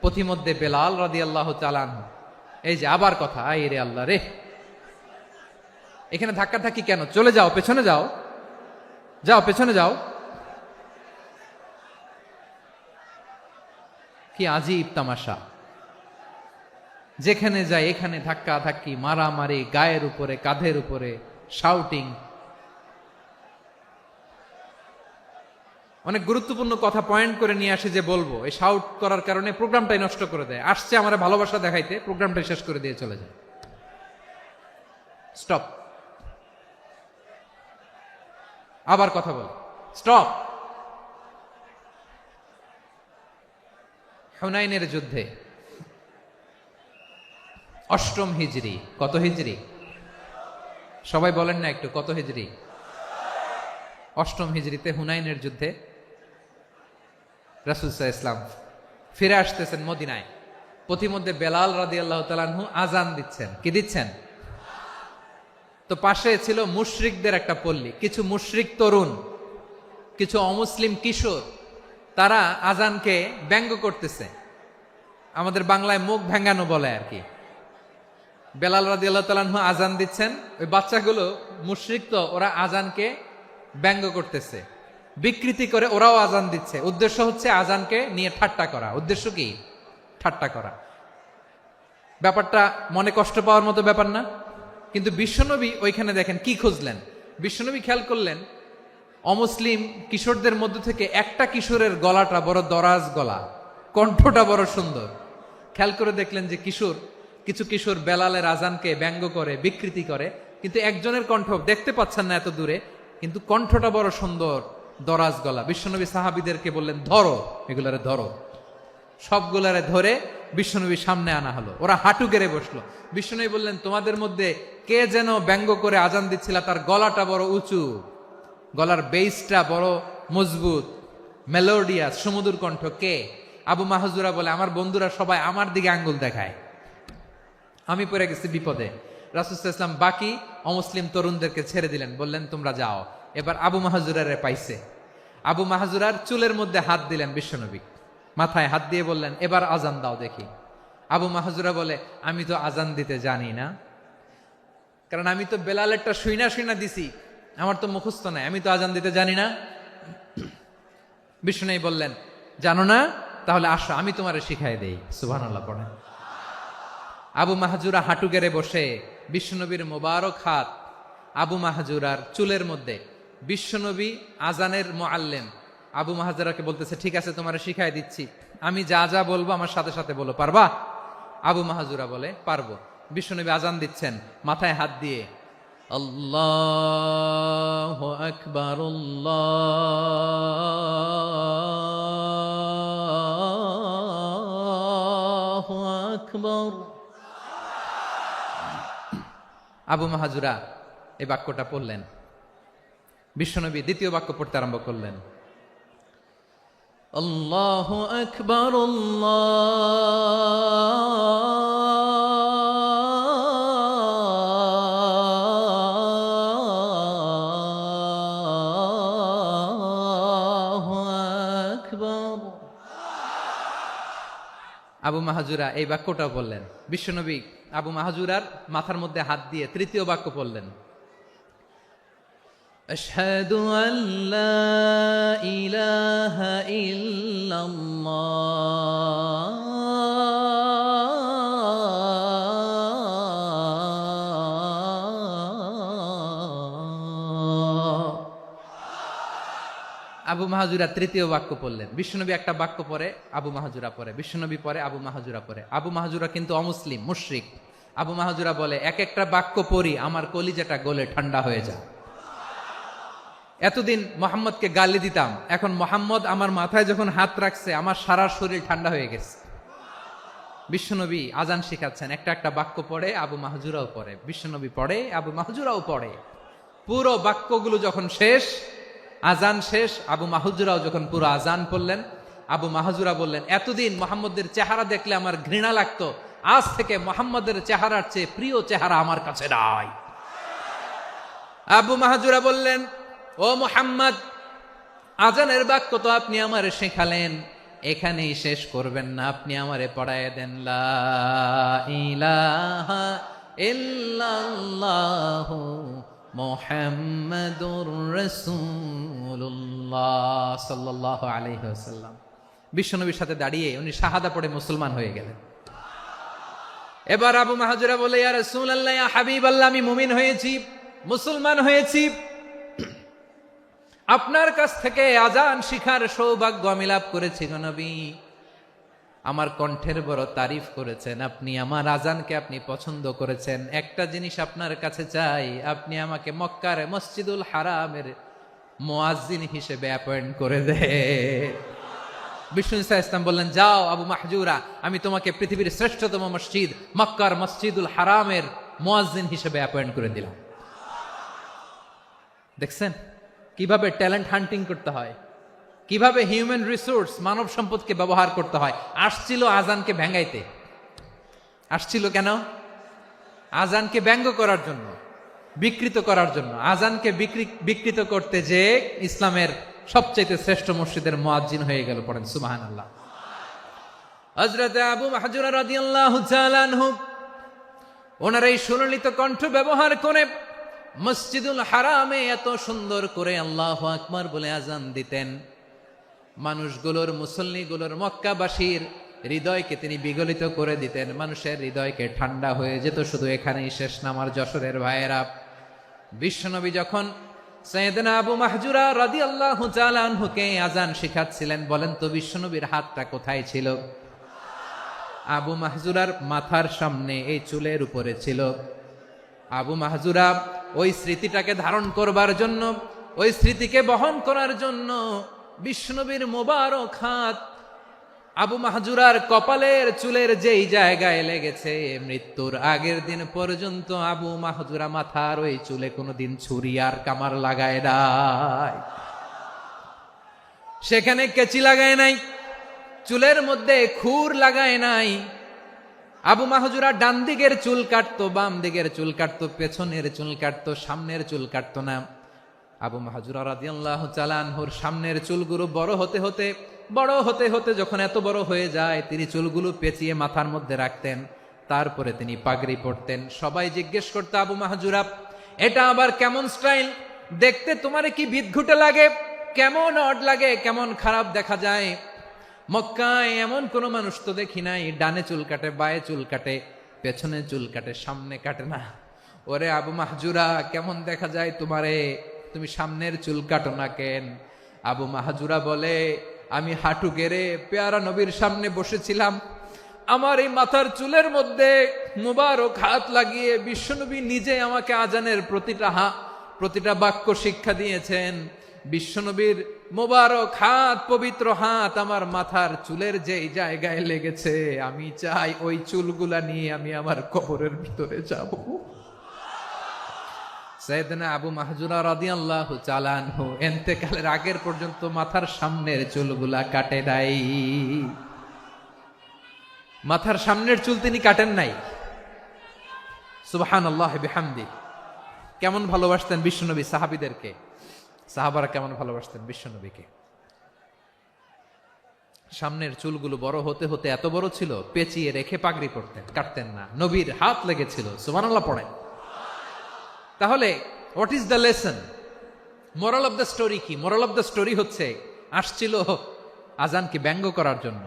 পথিমধ্যে বেলাল রাদিয়াল্লাহু তাআলা আনহু, এই যে আবার কথা, আই রে আল্লাহ রে, এখানে ধাক্কা ধাক্কি কেন? চলে যাও, পেছনে যাও, যাও পেছনে যাও। কি আজীব তামাশা, যেখানে যায় এখানে ধাক্কা ধাক্কি, মারামারি, গায়ের উপরে কাঁধের উপরে শাউটিং। অনেক গুরুত্বপূর্ণ কথা পয়েন্ট করে নিয়ে আসি যে বলবো, এই শাউট করার কারণে প্রোগ্রামটাই নষ্ট করে দেয়। আসছে আমার ভালোবাসা দেখাইতে, প্রোগ্রামটাই শেষ করে দিয়ে চলে যায়। স্টপ, আবার কথা বল, স্টপ। হুনাইনের যুদ্ধে 8ম হিজরি, কত হিজরি? সবাই বলেন না একটু, কত হিজরি? 8ম হিজরিতে হুনাইনের যুদ্ধে রাসূল সাল্লাল্লাহু আলাইহি ওয়াসাল্লাম ফিরে আসতেছেন মদিনায়। পথিমধ্যে বেলাল রাদিয়াল্লাহু তাআলা আনহু আজান দিচ্ছেন। কি দিচ্ছেন? তো পাশে ছিল মুশরিকদের একটা পল্লী, কিছু মুশরিক তরুণ, কিছু অমুসলিম কিশোর, তারা আজানকে ব্যঙ্গ করতেছে। আমাদের বাংলায় মুখ ভেঙ্গানো বলে আর কি। বেলাল রাদিয়াল্লাহু তাআলা আনহু আজান দিচ্ছেন, ওই বাচ্চাগুলো মুশরিক, তো ওরা আজানকে ব্যঙ্গ করতেছে, বিকৃতি করে ওরাও আজান দিচ্ছে। উদ্দেশ্য হচ্ছে আজানকে নিয়ে ঠাট্টা করা। উদ্দেশ্য কি? ঠাট্টা করা। ব্যাপারটা মনে কষ্ট পাওয়ার মতো ব্যাপার না? কিন্তু বিশ্বনবী ওইখানে দেখেন কি খুঁজলেন। বিশ্বনবী খেয়াল করলেন অমুসলিম কিশোরদের মধ্য থেকে একটা কিশোরের গলাটা বড় দরাজ গলা, কণ্ঠটা বড় সুন্দর। খেয়াল করে দেখলেন যে কিছু কিশোর বেলালের আজানকে ব্যঙ্গ করে, বিকৃতি করে, কিন্তু একজনের কণ্ঠ দেখতে পাচ্ছেন না এত দূরে, কিন্তু কণ্ঠটা বড় সুন্দর, দরাজ গলা। বিশ্বনবী সাহাবীদেরকে বললেন, ধরো এগুলারে, ধরো। সবগুলারে ধরে বিশ্বনবীর সামনে আনা হলো। ওরা হাঁটু গেড়ে বসলো। বিশ্বনবী বললেন, তোমাদের মধ্যে কে যেন ব্যঙ্গ করে আজান দিচ্ছিল, তার গলাটা বড় উঁচু, গলার বেসটা বড় মজবুত, মেলোডিয়াস, সুমধুর কণ্ঠ। কে? আবু মাহজুরা বলে, আমার বন্ধুরা সবাই আমার দিকে আঙ্গুল দেখায়, আমি পড়ে গেছি বিপদে। রাসূল সাল্লাল্লাহু আলাইহি ওয়াসাল্লাম বাকি অমুসলিম তরুণদেরকে ছেড়ে দিলেন, বললেন তোমরা যাও। এবার আবু মাহজুরারে পাইছে। আবু মাহজুরার চুলের মধ্যে হাত দিলেন বিশ্বনবী, মাথায় হাত দিয়ে বললেন, এবার আজান দাও দেখি। আবু মাহজুরা বলে, আমি তো আজান দিতে জানি না, কারণ আমি তো বেলালেরটা শুইনা দিছি, আমার তো মুখস্থ নাই, আমি তো আজান দিতে জানি না। বিষ্ণু বললেন, জানো না? তাহলে আসো, আমি তোমারে শিখাই দেই। সুবহানাল্লাহ পড়েন। আবু মাহজুরা হাঁটু গেড়ে বসে, বিশ্বনবীর মোবারক হাত আবু মাহজুরার চুলের মধ্যে। বিশ্বনবী আজানের মুআল্লিম আবু মাহজুরাকে বলতেছে, ঠিক আছে তোমারে শিখাই দিচ্ছি, আমি যা যা বলবো আমার সাথে সাথে বলো, পারবা? আবু মাহজুরা বলে, পারবো। বিশ্বনবী আজান দিচ্ছেন মাথায় হাত দিয়ে, আল্লাহু আকবার, আল্লাহু আকবার। আবু মাহজুরা এই বাক্যটা পড়লেন। বিশ্বনবী দ্বিতীয় বাক্য পড়তে আরম্ভ করলেন, আল্লাহু আকবার, আল্লাহু আকবার। আবু মাহজুরা এই বাক্যটাও বললেন। বিশ্বনবী আবু মাহজুরার মাথার মধ্যে হাত দিয়ে তৃতীয় বাক্য পড়লেন, আশহাদু আল্লা ইলাহা ইল্লাল্লাহ। আবু মাহজুরা তৃতীয় বাক্য পড়লেন। বিশ্বনবী একটা বাক্য পরে আবু মাহজুরা পরে, বিশ্বনবী পরে আবু মাহজুরা পরে। আবু মাহজুরা কিন্তু অমুসলিম, মুশরিক। আবু মাহজুরা বলে, এক একটা বাক্য পড়ি আমার কলিজাটা গলে ঠান্ডা হয়ে যায়। এতদিন মোহাম্মদকে গালি দিতাম, এখন মোহাম্মদ আমার মাথায় যখন হাত রাখছে আমার সারা শরীর ঠান্ডা হয়ে গেছে। বিশ্বনবী আজান শিখাচ্ছেন, একটা একটা বাক্য পড়ে, আবু মাহজুরাও পড়ে, বিশ্বনবী পড়ে, আবু মাহজুরাও পড়ে। পুরো বাক্যগুলো যখন শেষ, আজান শেষ, আবু মাহজুরাও যখন পুরো আজান পড়লেন, আবু মাহজুরা বললেন, এতদিন মোহাম্মদের চেহারা দেখলে আমার ঘৃণা লাগতো, আজ থেকে মোহাম্মদের চেহারার চেয়ে প্রিয় চেহারা আমার কাছে নাই। আবু মাহজুরা বললেন, ও মুহাম্মদ, আজানের বাক্য তো আপনি আমারে শেখালেন, এখানেই শেষ করবেন না, আপনি আমারে পড়ায় দেন, লা ইলাহা ইল্লাল্লাহু মুহাম্মাদুর রাসূলুল্লাহ সাল্লাল্লাহু আলাইহি ওয়াসাল্লাম। বিশ্বনবীর সাথে দাঁড়িয়ে উনি শাহাদা পড়ে মুসলমান হয়ে গেলেন। এবার আবু মাহজুরা বলে, ইয়া রাসূলুল্লাহ, ইয়া হাবিবাল্লাহ, আমি মুমিন হয়েছি, মুসলমান হয়েছি, আপনার কাছ থেকে আজান শিখার সৌভাগ্য আমি লাভ করেছি গো নবী। আমার কণ্ঠের বড় তারিফ করেছেন আপনি, আমার আজানকে আপনি পছন্দ করেছেন। একটা জিনিস আপনার কাছে চাই, আপনি আমাকে মক্কার মসজিদুল হারামের মুয়াজ্জিন হিসেবে অ্যাপয়েন্ট করে দে। বিষ্ণু ইসা ইসলাম বললেন, যাও আবু মাহজুরা, আমি তোমাকে পৃথিবীর শ্রেষ্ঠতম মসজিদ মক্কার মসজিদুল হারামের মুয়াজ্জিন হিসেবে অ্যাপয়েন্ট করে দিলাম। দেখছেন কিভাবে ট্যালেন্ট হান্টিং করতে হয়, কিভাবে হিউম্যান রিসোর্স মানব সম্পদকে ব্যবহার করতে হয়। আসছিল আজানকে ভেঙ্গাইতে, আসছিল কেন? আজানকে ব্যঙ্গ করার জন্য, বিকৃত করার জন্য। আজানকে বিকৃত করতে যে ইসলামের সবচেয়ে শ্রেষ্ঠ মসজিদের মুয়াজ্জিন হয়ে গেল। পড়েন সুবহানাল্লাহ। হযরত আবু মাহজুরা রাদিয়াল্লাহু তাআলা আনহু ওনার এই সুললিত কণ্ঠ ব্যবহার করে মসজিদুল হারামে এত সুন্দর করে আল্লাহু আকবার বলে আজান দিতেন, মানুষগুলোর, মুসল্লিগুলোর, মক্কাবাসীর হৃদয়কে তিনি বিগলিত করে দিতেন, মানুষের হৃদয়কে ঠান্ডা হয়ে যেত। শুধু এখানেই শেষ না আমার যশোরের ভাইয়েরা, বিশ্বনবী যখন সাইয়েদনা আবু মাহজুরা রাদিয়াল্লাহু তাআলা আনহুকে আজান শিখাচ্ছিলেন, বলেন তো বিশ্বনবীর হাতটা কোথায় ছিল? আবু মাহজুরার মাথার সামনে, এই চুলের উপরে ছিল। আবু মাহজুরা ওই স্মৃতিটাকে ধারণ করবার জন্য, ওই স্মৃতিকে বহন করার জন্য বিশ্বনবীর মোবারক হাত আবু মাহজুরার কপালের চুলের যেই জায়গায় লেগেছে, মৃত্যুর আগের দিন পর্যন্ত আবু মাহজুরা মাথার ওই চুলে কোনোদিন ছুরি আর কামার লাগায় নাই, সেখানে কেচি লাগায় নাই, চুলের মধ্যে খুর লাগায় নাই। আবু মাহজুরা ডান দিকের চুল কাটতো, বাম দিকের চুল কাটতো, পেছনের চুল কাটতো, সামনের চুল কাটতো না। আবু মাহজুরা রাদিয়াল্লাহু তাআলা আনহুর সামনের চুলগুলো বড় হতে হতে যখন এত বড় হয়ে যায়, তিনি চুলগুলো পেঁচিয়ে মাথার মধ্যে রাখতেন, তারপরে তিনি পাগড়ি পরতেন। সবাই জিজ্ঞেস করতো, আবু মাহজুরা, এটা আবার কেমন স্টাইল? দেখতে তোমারে কি বিদঘুটে লাগে? কেমন অড লাগে? কেমন খারাপ দেখা যায়? মক্কায় এমন কোন মানুষ তো দেখি নাই, ডানে চুল কাটে, বায়ে চুল কাটে, পেছনে চুল কাটে, সামনে কাটে না। ওরে আবু মাহজুরা, কেমন দেখা যায় তোমারে? তুমি সামনের চুল কাটো না কেন? আবু মাহজুরা বলে, আমি হাঁটু গেড়ে পেয়ারা নবীর সামনে বসেছিলাম, আমার এই মাথার চুলের মধ্যে মুবারক হাত লাগিয়ে বিশ্বনবী নিজে আমাকে আজানের প্রতিটা বাক্য শিক্ষা দিয়েছেন। বিশ্বনবীর মোবারক হাত, পবিত্র হাত আমার মাথার চুলের যেই জায়গায় লেগেছে, আমি চাই ওই চুলগুলা নিয়ে আমি আমার কবরের ভিতরে যাব। সাইয়েদনা আবু মাহজুরা রাদিয়াল্লাহু তাআলা আনহু ইন্তেকালের আগের পর্যন্ত মাথার সামনের চুলগুলা কাটে নাই। মাথার সামনের চুল তিনি কাটেন নাই। সুবহানাল্লাহ বিহামদি। কেমন ভালোবাসতেন বিশ্বনবী সাহাবীদেরকে, সাহাবারা কেমন ভালোবাসতেন বিশ্বনবীকে। সামনের চুলগুলো বড় হতে হতে এত বড় ছিল, পেঁচিয়ে রেখে পাগড়ি পরতেন, কাটতেন না। নবীর হাত লেগেছিল। সুবহানাল্লাহ পড়েন। তাহলে what is the lesson? Moral of the story কি? মোরাল অফ দ্য স্টোরি হচ্ছে, আসছিল আজানকে ব্যঙ্গ করার জন্য,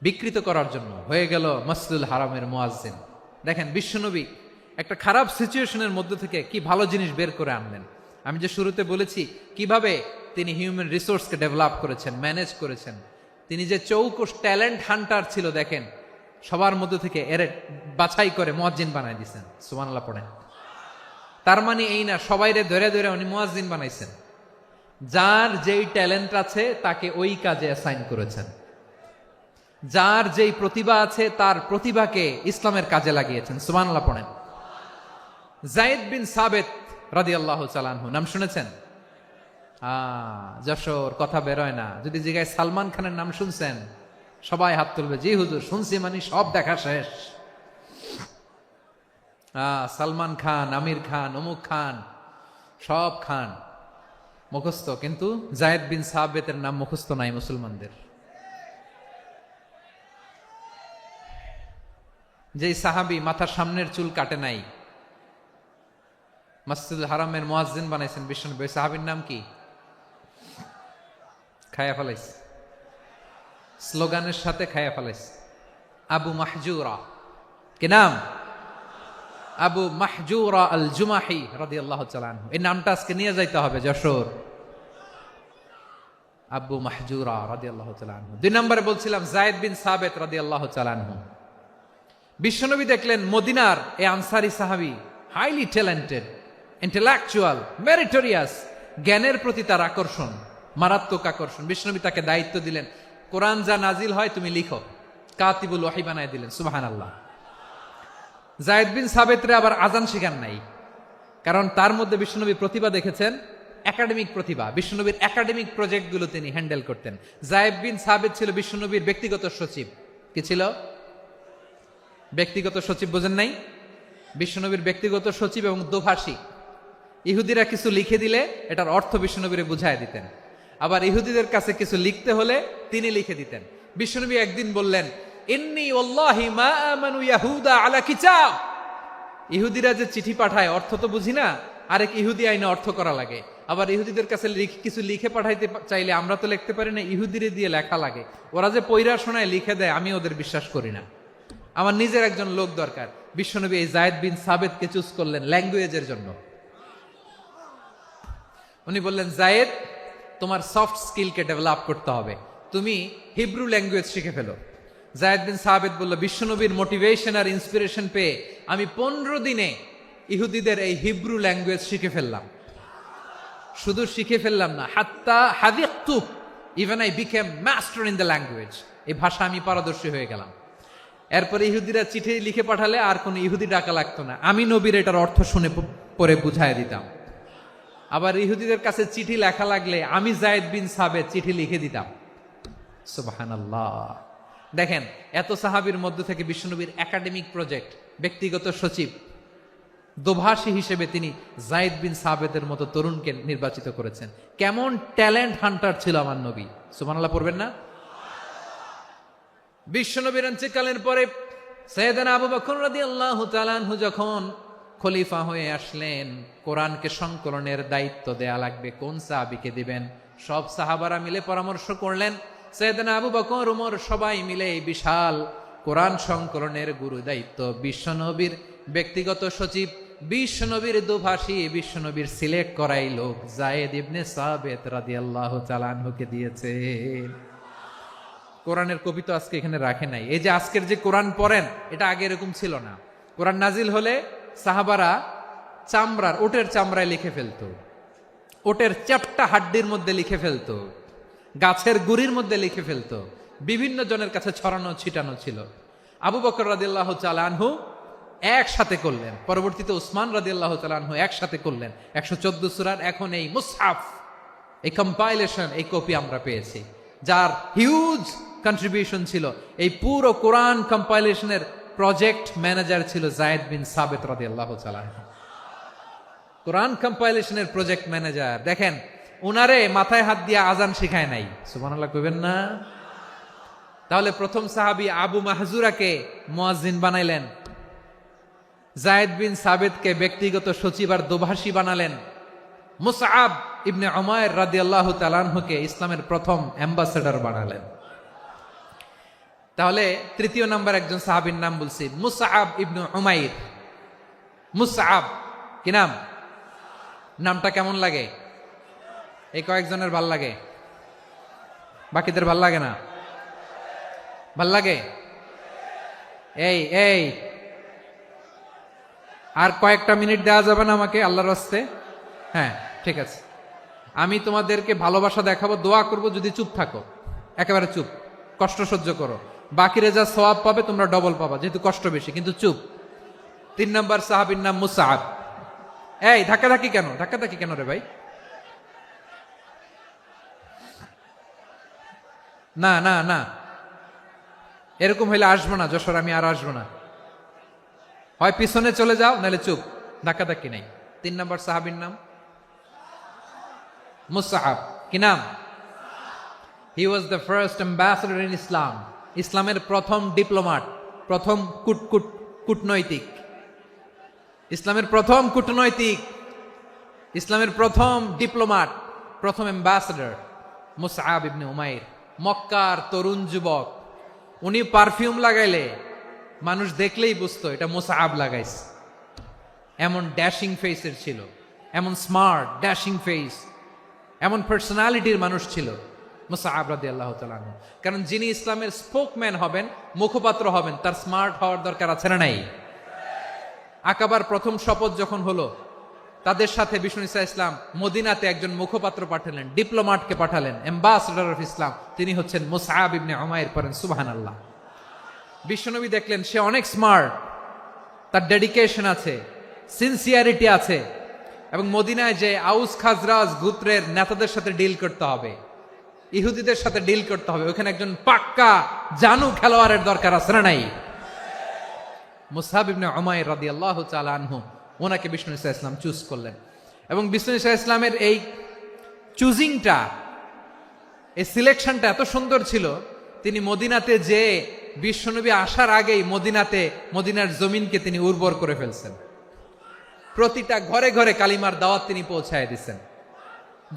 বিকৃত করার জন্য, হয়ে গেল মসজিদুল হারামের মুয়াজ্জিন। দেখেন বিশ্বনবী একটা খারাপ সিচুয়েশনের মধ্যে থেকে কি ভালো জিনিস বের করে আনলেন। আমি যে শুরুতে বলেছি কিভাবে তিনি হিউম্যান রিসোর্সকে ডেভেলপ করেছেন, ম্যানেজ করেছেন। তিনি যে চৌকস ট্যালেন্ট হান্টার ছিল, দেখেন সবার মধ্যে থেকে এর বাছাই করে মুয়াজ্জিন বানাই দিয়েছেন। সুবহানাল্লাহ পড়েন। তার মানে এই না সবাইরে ধরে ধরে উনি মুয়াজ্জিন বানাইছেন, যার যেই ট্যালেন্ট আছে তাকে ওই কাজে অ্যাসাইন করেছেন। যার যেই প্রতিভা আছে তার প্রতিভাকে ইসলামের কাজে লাগিয়েছেন। সুবহানাল্লাহ পড়েন। যায়েদ বিন সাবেত রাদিয়াল্লাহু তাআলা আনহু, নাম শুনেছেন? যশোর, কথা বেরোয় না। যদি জিগায় সালমান খানের নাম শুনছেন, সবাই হাত তুলবে, জি হুজুর শুনছি, মানে সব দেখা শেষ। সালমান খান, আমির খান, অমুক খান, সব খান মুখস্থ, কিন্তু যায়েদ বিন সাবেতের নাম মুখস্থ নাই মুসলমানদের। যেই সাহাবী মাথার সামনের চুল কাটে নাই, মসজিদুল হারামের মুয়াজ্জিন বানাইছেন বিশ্বনবী, ওই সাহাবীর নাম কি? খায়া ফেলাইছে, স্লোগানের সাথে খায়া ফেলাইছে। আবু মাহজুরা, কি নাম? আবু মাহজুরা আল জুমাহি রাদিয়াল্লাহু তাআলা আনহু। এই নামটা আজকে নিয়ে যাইতে হবে যশোর। আবু মাহজুরা রাদিয়াল্লাহু তাআলা আনহু। 2 নম্বরে বলছিলাম যায়েদ বিন সাবেত রাদিয়াল্লাহু তাআলা আনহু। বিশ্বনবী দেখলেন মদিনার এই আনসারী সাহাবী হাইলি ট্যালেন্টেড, ইন্টেলেকচুয়াল, মেরিটোরিয়াস, জ্ঞানের প্রতি তার আকর্ষণ, মারাত্মক আকর্ষণ। বিশ্বনবী তাকে দায়িত্ব দিলেন, কোরআন যা নাজিল হয় তুমি লিখো, কাতিবুল ওয়াহি বানায় দিলেন। সুবহানাল্লাহ। যায়েদ বিন সাবেতরে আবার আজান শেখান নাই, কারণ তার মধ্যে বিশ্বনবী প্রতিভা দেখেছেন, একাডেমিক প্রতিভা। বিশ্বনবীর একাডেমিক প্রজেক্টগুলো তিনি হ্যান্ডেল করতেন। যায়েদ বিন সাবেত ছিল বিশ্বনবীর ব্যক্তিগত সচিব। কি ছিল? ব্যক্তিগত সচিব, বোঝেন নাই? বিশ্বনবীর ব্যক্তিগত সচিব এবং দোভাষী। ইহুদিরা কিছু লিখে দিলে এটার অর্থ বিশ্বনবীরে বুঝায় দিতেন, আবার ইহুদিদের কাছে কিছু লিখতে হলে তিনি লিখে দিতেন। বিশ্বনবী একদিন বললেন, ইন্নী ওয়াল্লাহি মা আমানু ইয়াহুদা আলা কিতাব। ইহুদিরা যে চিঠি পাঠায় অর্থ তো বুঝি না, আরেক ইহুদি আইনে অর্থ করা লাগে। আবার ইহুদিদের কাছে কিছু লিখে পাঠাইতে চাইলে আমরা তো লিখতে পারি না, ইহুদিরে দিয়ে লেখা লাগে। ওরা যে পয়রা শোনায় লিখে দেয়, আমি ওদের বিশ্বাস করি না। আমার নিজের একজন লোক দরকার। বিশ্বনবী এই যায়েদ বিন সাবেতকে চুজ করলেন ল্যাঙ্গুয়েজের জন্য। উনি বললেন, যায়েদ, তোমার সফট স্কিলকে ডেভেলপ করতে হবে, তুমি হিব্রু ল্যাঙ্গুয়েজ শিখে ফেলো। যায়েদ বিন সাবেত বলল, বিশ্বনবীর মোটিভেশন আর ইন্সপিরেশন পেয়ে আমি 15 দিনে ইহুদিদের এই হিব্রু ল্যাঙ্গুয়েজ শিখে ফেললাম। শুধু শিখে ফেললাম না, হাত্তা হাদিকতু, even I became master in the language. এই ভাষা আমি পারদর্শী হয়ে গেলাম। এরপরে ইহুদিরা চিঠি লিখে পাঠালে আর কোনো ইহুদি ডাকা লাগতো না, আমি নবীর এটার অর্থ শুনে পরে বুঝায় দিতাম। আবার ইহুদিদের কাছে চিঠি লেখা লাগলে আমি যায়েদ বিন সাবেত চিঠি লিখে দিতাম। সুবহানাল্লাহ। দেখেন, এত সাহাবীর মধ্য থেকে বিশ্বনবীর একাডেমিক প্রজেক্ট, ব্যক্তিগত সচিব, দোভাষী হিসেবে তিনি যায়েদ বিন সাবেতের মতো তরুণকে নির্বাচিত করেছেন। কেমন ট্যালেন্ট হান্টার ছিল আমার নবী। সুবহানাল্লাহ পড়বেন না? বিশ্বনবীর ইন্তেকালের পরে সাইয়েদনা আবু বকর রাদিয়াল্লাহু তাআলা আনহু যখন খলিফা হয়ে আসলেন, কোরআনকে সংকলনের দায়িত্ব দেয়া লাগবে, কোন সাহাবীকে দিবেন? সব সাহাবারা মিলে পরামর্শ করলেন। সাইয়েদনা আবু বকর, ওমর সবাই মিলে এই বিশাল কোরআন সংকলনের গুরু দায়িত্ব বিশ্বনবীর ব্যক্তিগত সচিব, বিশ্বনবীর দোভাষী, বিশ্বনবীর সিলেক্ট করাই লোক যায়েদ ইবনে সাবেত রাদিয়াল্লাহু তাআলা আনহুকে দিয়েছে। কোরআনের কপি তো আজকে এখানে রাখে নাই। এই যে আজকের যে কোরআন পড়েন, এটা আগে এরকম ছিল না। কোরআন নাজিল হলে সাহাবারা চামড়ার, ওটের চামড়ায় লিখে ফেলতো, ওটের চ্যাপ্টা হাড্ডির মধ্যে লিখে ফেলতো, গাছের গুড়ির মধ্যে লিখে ফেলতো। বিভিন্ন জনের কাছে ছড়ানো ছিটানো ছিল। আবু বকর রাদিয়াল্লাহু তাআলা আনহু একসাথে করলেন, পরবর্তীতে উসমান রাদিয়াল্লাহু তাআলা আনহু একসাথে করলেন। 114 সূরার এখন এই মুসহাফ, এই কম্পাইলেশন, এই কপি আমরা পেয়েছি, যার হিউজ কন্ট্রিবিউশন ছিল। এই পুরো কোরআন কম্পাইলেশনের প্রজেক্ট ম্যানেজার ছিল যায়েদ বিন সাবেত রাদিয়াল্লাহু তাআলা আনহু। কোরআন কম্পাইলেশনের প্রজেক্ট ম্যানেজার। দেখেন, উনারে মাথায় হাত দিয়ে আজান শিখায় নাই। সুবহানাল্লাহ কইবেন না? তাহলে প্রথম সাহাবী আবু মাহজুরাকে মুয়াজ্জিন বানাইলেন, যায়েদ বিন সাবেতকে ব্যক্তিগত সচিব আর দোভাষী বানালেন, মুসআব ইবনে উমাইর রাদিয়াল্লাহু তাআলা আনহুকে ইসলামের প্রথম অ্যাম্বাসেডর বানালেন। তাহলে তৃতীয় নাম্বার একজন সাহাবীর নাম বলছি, মুসআব ইবনে উমাইর। মুসআব কি নাম? নামটা কেমন লাগে? এই কয়েকজনের ভাল লাগে, বাকিদের ভাল লাগে না? ভাল লাগে? এই এই আর কয়েকটা মিনিট দেওয়া যাবে না আমাকে আল্লাহর রাস্তে? হ্যাঁ, ঠিক আছে। আমি তোমাদেরকে ভালোবাসা দেখাবো, দোয়া করব, যদি চুপ থাকো, একেবারে চুপ, কষ্ট সহ্য করো। বাকিরা যা সওয়াব পাবে তোমরা ডবল পাবা, যেহেতু কষ্ট বেশি। কিন্তু চুপ। 3 নম্বর সাহাবীর নাম মুসআব। এই ধাক্কাধাক্কি কেন? ধাক্কাধাক্কি কেন রে ভাই? না না না, এরকম হইলে আসবো না যশোর, আমি আর আসবো না। হয় পিছনে চলে যাও, নাহলে চুপ, ধাক্কাধাক্কি নাই। 3 নম্বর সাহাবীর নাম মুসআব। কি নাম? He was the first ambassador in Islam. ইসলামের প্রথম ডিপ্লোমাট, প্রথম কূটনৈতিক, ইসলামের প্রথম কূটনৈতিক, ইসলামের প্রথম ডিপ্লোমাট, প্রথম অ্যাম্বাসেডর মুসআব ইবনে উমাইর। মক্কার তরুণ যুবক, উনি পারফিউম লাগাইলে মানুষ দেখলেই বুঝতো এটা মুসআব লাগাইছে। এমন ড্যাশিং ফেসের ছিল, এমন স্মার্ট ড্যাশিং ফেস, এমন পার্সোনালিটির মানুষ ছিল মুসআব রাদিয়াল্লাহু তাআলা আনহু। কারণ যিনি ইসলামের স্পোকম্যান হবেন, মুখপাত্র হবেন, তার স্মার্ট হওয়ার দরকার আছে না নাই? আকাবার প্রথম শপথ যখন হলো, তাদের সাথে বিষ্ণু ঈসা ইসলাম মদিনাতে একজন মুখপাত্র পাঠালেন, ডিপ্লোমাটকে পাঠালেন, অ্যাম্বাসেডর অফ ইসলাম। তিনি হচ্ছেন মুসআব ইবনে উমাইর। পড়েন সুবহানাল্লাহ। বিশ্বনবী দেখলেন সে অনেক স্মার্ট, তার ডেডিকেশন আছে, সিনসিয়ারিটি আছে, এবং মদিনায় যে আউস খাজরাজ গোত্রের নেতাদের সাথে ডিল করতে হবে, ইহুদিদের সাথে ডিল করতে হবে, ওখানে একজন পাক্কা জানু খেলোয়াড়ের দরকার আছে না নাই? মুসআব ইবনে উমাইর রাদিয়াল্লাহু তাআলা আনহু, ওনাকে বিষ্ণু ঈসা ইসলাম চুজ করলেন। এবং বিষ্ণু ঈসা ইসলামের এই চুজিংটা, এই সিলেকশনটা এত সুন্দর ছিল, তিনি মদিনাতে যে বিশ্বনবী আসার আগেই মদিনার জমিনকে তিনি উর্বর করে ফেলছেন। প্রতিটা ঘরে ঘরে কালিমার দাওয়াত তিনি পৌঁছায় দিচ্ছেন।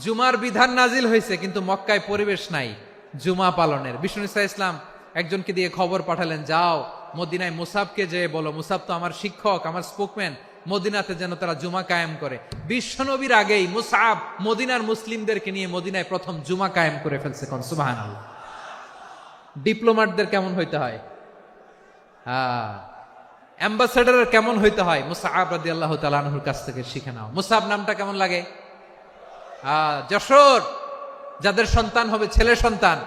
জুমার বিধান নাজিল হয়েছে, কিন্তু মক্কায় পরিবেশ নাই জুমা পালনের। বিষ্ণু ঈসা ইসলাম একজনকে দিয়ে খবর পাঠালেন, যাও মদিনায় মুসাবকে যে বলো, মুসাব তো আমার শিক্ষক, আমার স্পোকম্যান, মদিনাতে যেন তারা জুমা কায়েম করে। বিশ্বনবীর আগেই মুসাব মদিনার মুসলিমদেরকে নিয়ে মদিনায় প্রথম জুমা কায়েম করে ফেলছে। কোন সুবহানাল্লাহ। ডিপ্লোমাটদের কেমন হইতে হয়, অ্যাম্বাসেডারের কেমন হইতে হয়, মুসআব রাদিয়াল্লাহু তাআলা আনহুর কাছ থেকে শিখে নাও। মুসআব নামটা কেমন লাগে? যশোর যাদের সন্তান হবে, ছেলে সন্তান,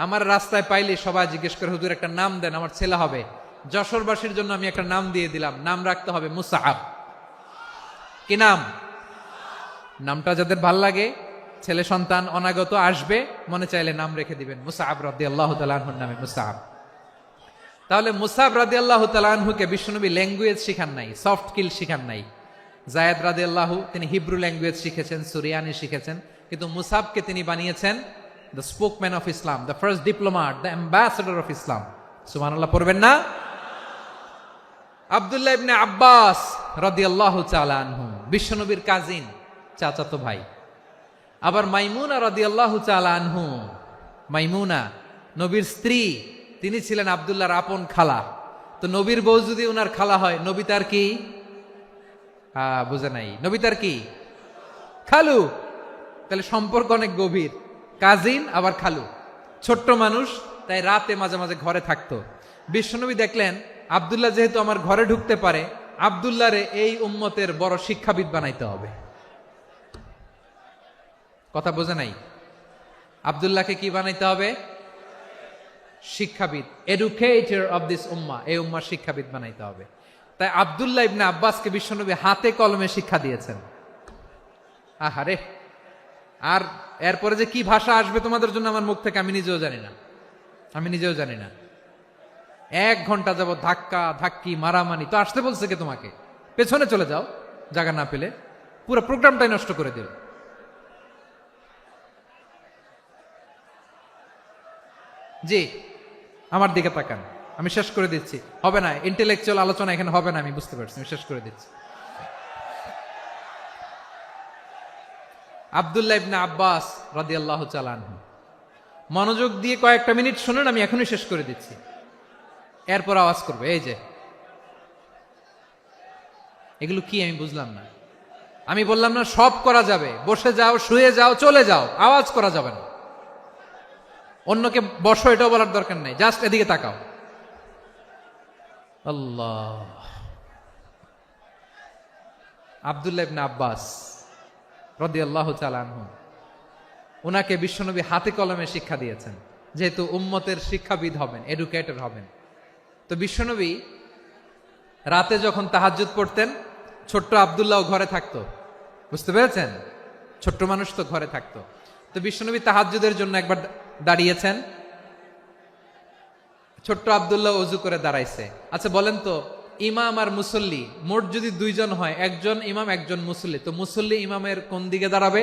আমার রাস্তায় পাইলে সবাই জিজ্ঞেস করে, হুজুর একটা নাম দেন, আমার ছেলে হবে। যশোরবাসীর জন্য আমি একটা নাম দিয়ে দিলাম, নাম রাখতে হবে মুসআব। কি নাম? নামটা যাদের ভাল লাগে, ছেলে সন্তান অনাগত আসবে, মনে চাইলে নাম রেখে দিবেন মুসআব রাদিয়াল্লাহু তাআলা আনহুর নামে মুসআব। তাহলে মুসআব রাদিয়াল্লাহু তাআলা আনহুকে বিশ্বনবী ল্যাঙ্গুয়েজ শিখান নাই, সফট স্কিল শিখান নাই। যায়েদ রাদিয়াল্লাহু, তিনি হিব্রু ল্যাঙ্গুয়েজ শিখেছেন, সুরিয়ানি শিখেছেন, কিন্তু মুসআবকে তিনি বানিয়েছেন the spokesman of Islam, the first diplomat, the ambassador of Islam. সুবহানাল্লাহ পড়বেন না? আব্দুল্লাহ ইবনে আব্বাস রাদিয়াল্লাহু তাআলা আনহু, বিশ্বনবীর কাজিন, চাচাতো ভাই। আবার মাইমুনা রাদিয়াল্লাহু তাআলা আনহু, মাইমুনা নবীর স্ত্রী, তিনি ছিলেন আব্দুল্লাহর আপন খালা। তো নবীর বউ যদি ওনার খালা হয়, নবী তার কি? বুঝে নাই, নবী তার কি? খালু। তাহলে সম্পর্ক অনেক গভীর, কাজিন আবার খালু। ছোট্ট মানুষ, তাই রাতে মাঝে মাঝে ঘরে থাকতো। বিশ্বনবী দেখলেন আব্দুল্লাহ যেহেতু আমার ঘরে ঢুকতে পারে, আব্দুল্লাহরে এই উম্মতের বড় শিক্ষাবিদ বানাইতে হবে। কথা বোঝে নাই? আব্দুল্লাহকে কি বানাইতে হবে? শিক্ষাবিদ, এডুকেটর অফ দিস উম্মা, এই উম্মার শিক্ষাবিদ বানাইতে হবে। তাই আব্দুল্লাহ ইবনে আব্বাসকে বিশ্বনবী হাতে কলমে শিক্ষা দিয়েছেন। আহারে, আর এরপরে যে কি ভাষা আসবে তোমাদের জন্য আমার মুখ থেকে আমি নিজেও জানি না। 1 ঘন্টা যাবত ধাক্কা ধাক্কি মারামারি, তো আসতে বলছে কে তোমাকে? পেছনে চলে যাও, জায়গা না পেলে। পুরো প্রোগ্রামটাই নষ্ট করে দিল। জি, আমার দিকে তাকান, আমি শেষ করে দিচ্ছি। হবে না, ইন্টেলেকচুয়াল আলোচনা এখানে হবে না, আমি বুঝতে পারছি, আমি শেষ করে দিচ্ছি। আব্দুল্লাহ ইবনে আব্বাস রাদিয়াল্লাহু তাআলা আনহু, মনোযোগ দিয়ে কয়েকটা মিনিট শুনুন, আমি এখনই শেষ করে দিচ্ছি, এরপর আওয়াজ করবে। এই যে এগুলো কি আমি বুঝলাম না। আমি বললাম না সব করা যাবে, বসে যাও, শুয়ে যাও, চলে যাও, আওয়াজ করা যাবে না। অন্যকে বসো এটাও বলার দরকার নাই, জাস্ট এদিকে তাকাও। আল্লাহ। আব্দুল্লাহ ইবনে আব্বাস রাদিয়াল্লাহু তাআলা আনহু, ওনাকে বিশ্বনবী হাতে কলমে শিক্ষা দিয়েছেন। যেহেতু উম্মতের শিক্ষাবিদ হবেন, এডুকেটর হবেন। তো বিশ্বনবী রাতে যখন তাহাজ্জুদ পড়তেন, ছোট্ট আব্দুল্লাহ ঘরে থাকতো। বুঝতে পেরেছেন? ছোট্ট মানুষ তো ঘরে থাকতো। তো বিশ্বনবী তাহাজ্জুদের জন্য একবার দাঁড়িয়েছেন, ছোট্ট আব্দুল্লাহ অজু করে দাঁড়াইছে। আচ্ছা বলেন তো, ইমাম আর মুসল্লি মোট যদি দুইজন হয়, একজন ইমাম একজন মুসল্লি, তো মুসল্লি ইমামের কোন দিকে দাঁড়াবে?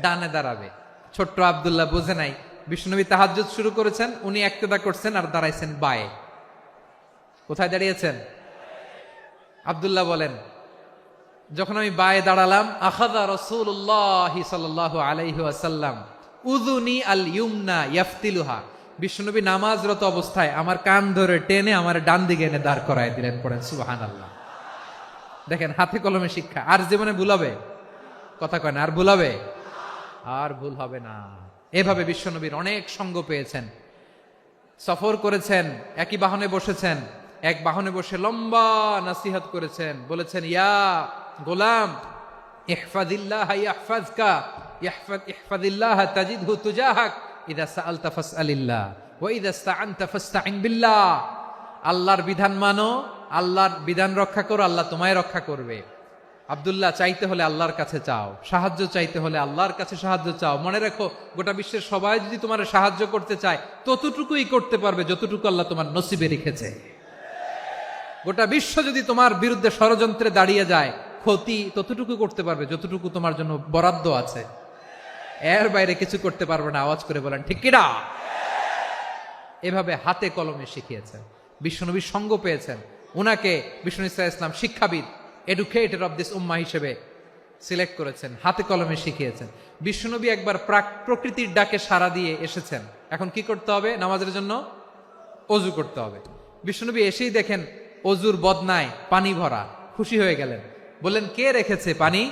ডানে দাঁড়াবে। ছোট্ট আব্দুল্লাহ বুঝে নাই, বিশ্বনবী তাহাজ্জুদ শুরু করেছেন, উনি একতেদা করছেন আর দাঁড়াইছেন বায়ে। কোথায় দাঁড়িয়েছেন? আব্দুল্লাহ বলেন, যখন আমি বায়ে দাঁড়ালাম, আখাযা রাসূলুল্লাহ সাল্লাল্লাহু আলাইহি ওয়াসাল্লাম উযুনি আল ইউমনা ইয়াফতিলুহা, বিশ্বনবী নামাজরত অবস্থায় আমার কান ধরে টেনে আমার ডান দিকে এনে দাঁড় করায় দিলেন। পড়েন সুবহানাল্লাহ। দেখেন, হাতে কলমে শিক্ষা। আর জীবনে ভুল হবে? কথা কয় না, আর ভুল হবে? আর ভুল হবে না। এভাবে বিশ্বনবীর অনেক সঙ্গ পেয়েছেন, সফর করেছেন, একই বাহনে বসেছেন, এক বাহনে বসে লম্বা নাসিহত করেছেন, বলেছেন, ইয়া গোলাম ইহফাজিল্লাহ ইয়াহফাজকা, ইহফাজিল্লাহ তাজিদহু তুজাহাক, ইযা সাআলতা ফাসআলিল্লাহ ওয়া ইযা ইসতাআনতা ফাসতাইন বিল্লাহ। আল্লাহর বিধান মানো, আল্লাহর বিধান রক্ষা করো, আল্লাহ তোমায় রক্ষা করবে। আব্দুল্লাহ, চাইতে হলে আল্লাহর কাছে চাও, সাহায্য চাইতে হলে আল্লাহর কাছে সাহায্য চাও। মনে রাখো, গোটা বিশ্বের সবাই যদি তোমার সাহায্য করতে চায়, ততটুকুই করতে পারবে যতটুকু আল্লাহ তোমার নসিবে রেখেছে। গোটা বিশ্ব যদি তোমার বিরুদ্ধে ষড়যন্ত্রে দাঁড়িয়ে যায়, ক্ষতি ততটুকু করতে পারবে যতটুকু তোমার জন্য বরাদ্দ আছে। এর বাইরে কিছু করতে পারবে না। আওয়াজ করে বলেন ঠিক কিনা? এভাবে হাতে কলমে শিখিয়েছেন, বিশ্বনবীর সঙ্গ পেয়েছেন। উনাকে বিষ্ণু ইসলাম শিক্ষাবিদ, এডুকেটর অফ দিস উম্মাহ হিসেবে সিলেক্ট করেছেন, হাতে কলমে শিখিয়েছেন। বিশ্বনবী একবার প্রকৃতির ডাকে সাড়া দিয়ে এসেছেন। এখন কি করতে হবে? নামাজের জন্য অজু করতে হবে। বিশ্বনবী এসেই দেখেন অজুর বদনায় পানি ভরা, খুশি হয়ে গেলেন। বললেন, কে রেখেছে পানি?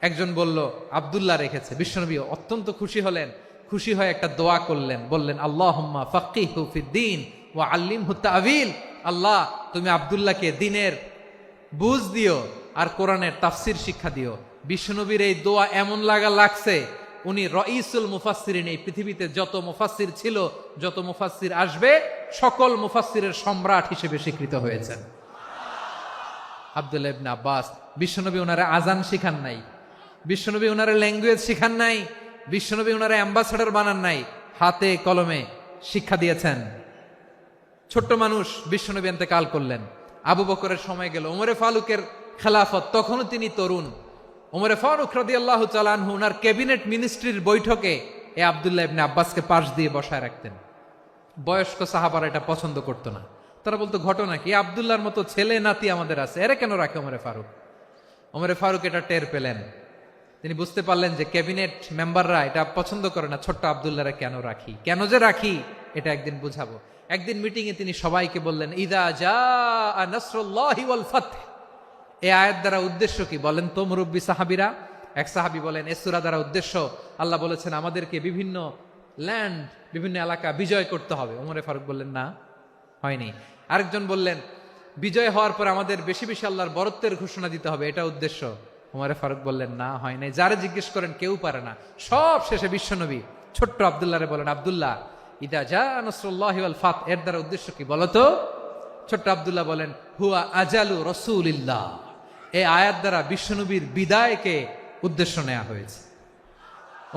একজন বলল, আব্দুল্লাহ রেখেছে। বিশ্বনবী অত্যন্ত খুশি হলেন। খুশি হয়ে একটা দোয়া করলেন, বললেন, আল্লাহুম্মা ফাক্কিহু ফিদ্দীন ওয়া আল্লিমহু তা'ওয়ীল। আল্লাহ, তুমি আব্দুল্লাহকে দ্বীনের বুঝ দিও আর কোরআনের তাফসির শিক্ষা দিও। বিশ্বনবীর এই দোয়া এমন লাগছে, উনি রাইসুল মুফাসসিরিন, এই পৃথিবীতে যত মুফাসসির ছিল, যত মুফাসসির আসবে, সকল মুফাসসিরের সম্রাট হিসেবে স্বীকৃত হয়েছেন। আব্দুল্লাহ ইবনে আব্বাস, বিশ্বনবী ওনারে আজান শিখান নাই, বিশ্বনবী ওনারে ল্যাঙ্গুয়েজ শিখান নাই, বিশ্বনবী ওনারে অ্যাম্বাসাডর বানান নাই, হাতে কলমে শিক্ষা দিয়েছেন। ছোট্ট মানুষ, বিশ্বনবী ইন্তেকাল করলেন। আবু বকরের সময় গেল, ওমরে ফারুকের খেলাফত, তখনও তিনি তরুণ। ওমরে ফারুক রাদিয়াল্লাহু তাআলা আনহু ওনার ক্যাবিনেট মিনিস্ট্রির বৈঠকে এ আব্দুল্লাহ ইবনে আব্বাসকে পাশ দিয়ে বসায় রাখতেন। বয়স্ক সাহাবারা এটা পছন্দ করতো না। তারা বলতো, ঘটনা কি? আব্দুল্লাহর মতো ছেলে নাতি আমাদের আছে, এরা কেন রাখে ওমরে ফারুক? ওমরে ফারুক এটা টের পেলেন। তিনি বুঝতে পারলেন যে ক্যাবিনেট মেম্বাররা এটা পছন্দ করে না, ছোট্ট আব্দুল্লাহরা কেন রাখি, কেন যে রাখি, এটা একদিন বুঝাবো। একদিন মিটিং এ তিনি সবাইকে বললেন, ইদা জাআ নাসরুল্লাহি ওয়াল ফাতহ। এই আয়াত দ্বারা উদ্দেশ্য কি বলেন তো মুরব্বী সাহাবীরা? এক সাহাবী বলেন, এই সূরা দ্বারা উদ্দেশ্য, আল্লাহ বলেছেন আমাদেরকে বিভিন্ন ল্যান্ড, বিভিন্ন এলাকা বিজয় করতে হবে। ওমরে ফারুক বললেন, না, হয়নি। আরেকজন বললেন, বিজয় হওয়ার পর আমাদের বেশি বেশি আল্লাহর বরত্বের ঘোষণা দিতে হবে, এটা উদ্দেশ্য। ওমরে ফারুক বললেন, না, হয় নাই। যারা জিজ্ঞেস করেন কেউ পারে না। সব শেষে বিশ্বনবী ছোট্ট আব্দুল্লাহরে বলেন, আব্দুল্লাহ, ইদা জাআ নাসরুল্লাহি ওয়াল ফাতহ, এর দ্বারা উদ্দেশ্য কি বলতো? ছোট্ট আব্দুল্লাহ বলেন, হুয়া আজালু রাসূলিল্লাহ। এই আয়াত দ্বারা বিশ্বনবীর বিদায়কে উদ্দেশ্য নেওয়া হয়েছে।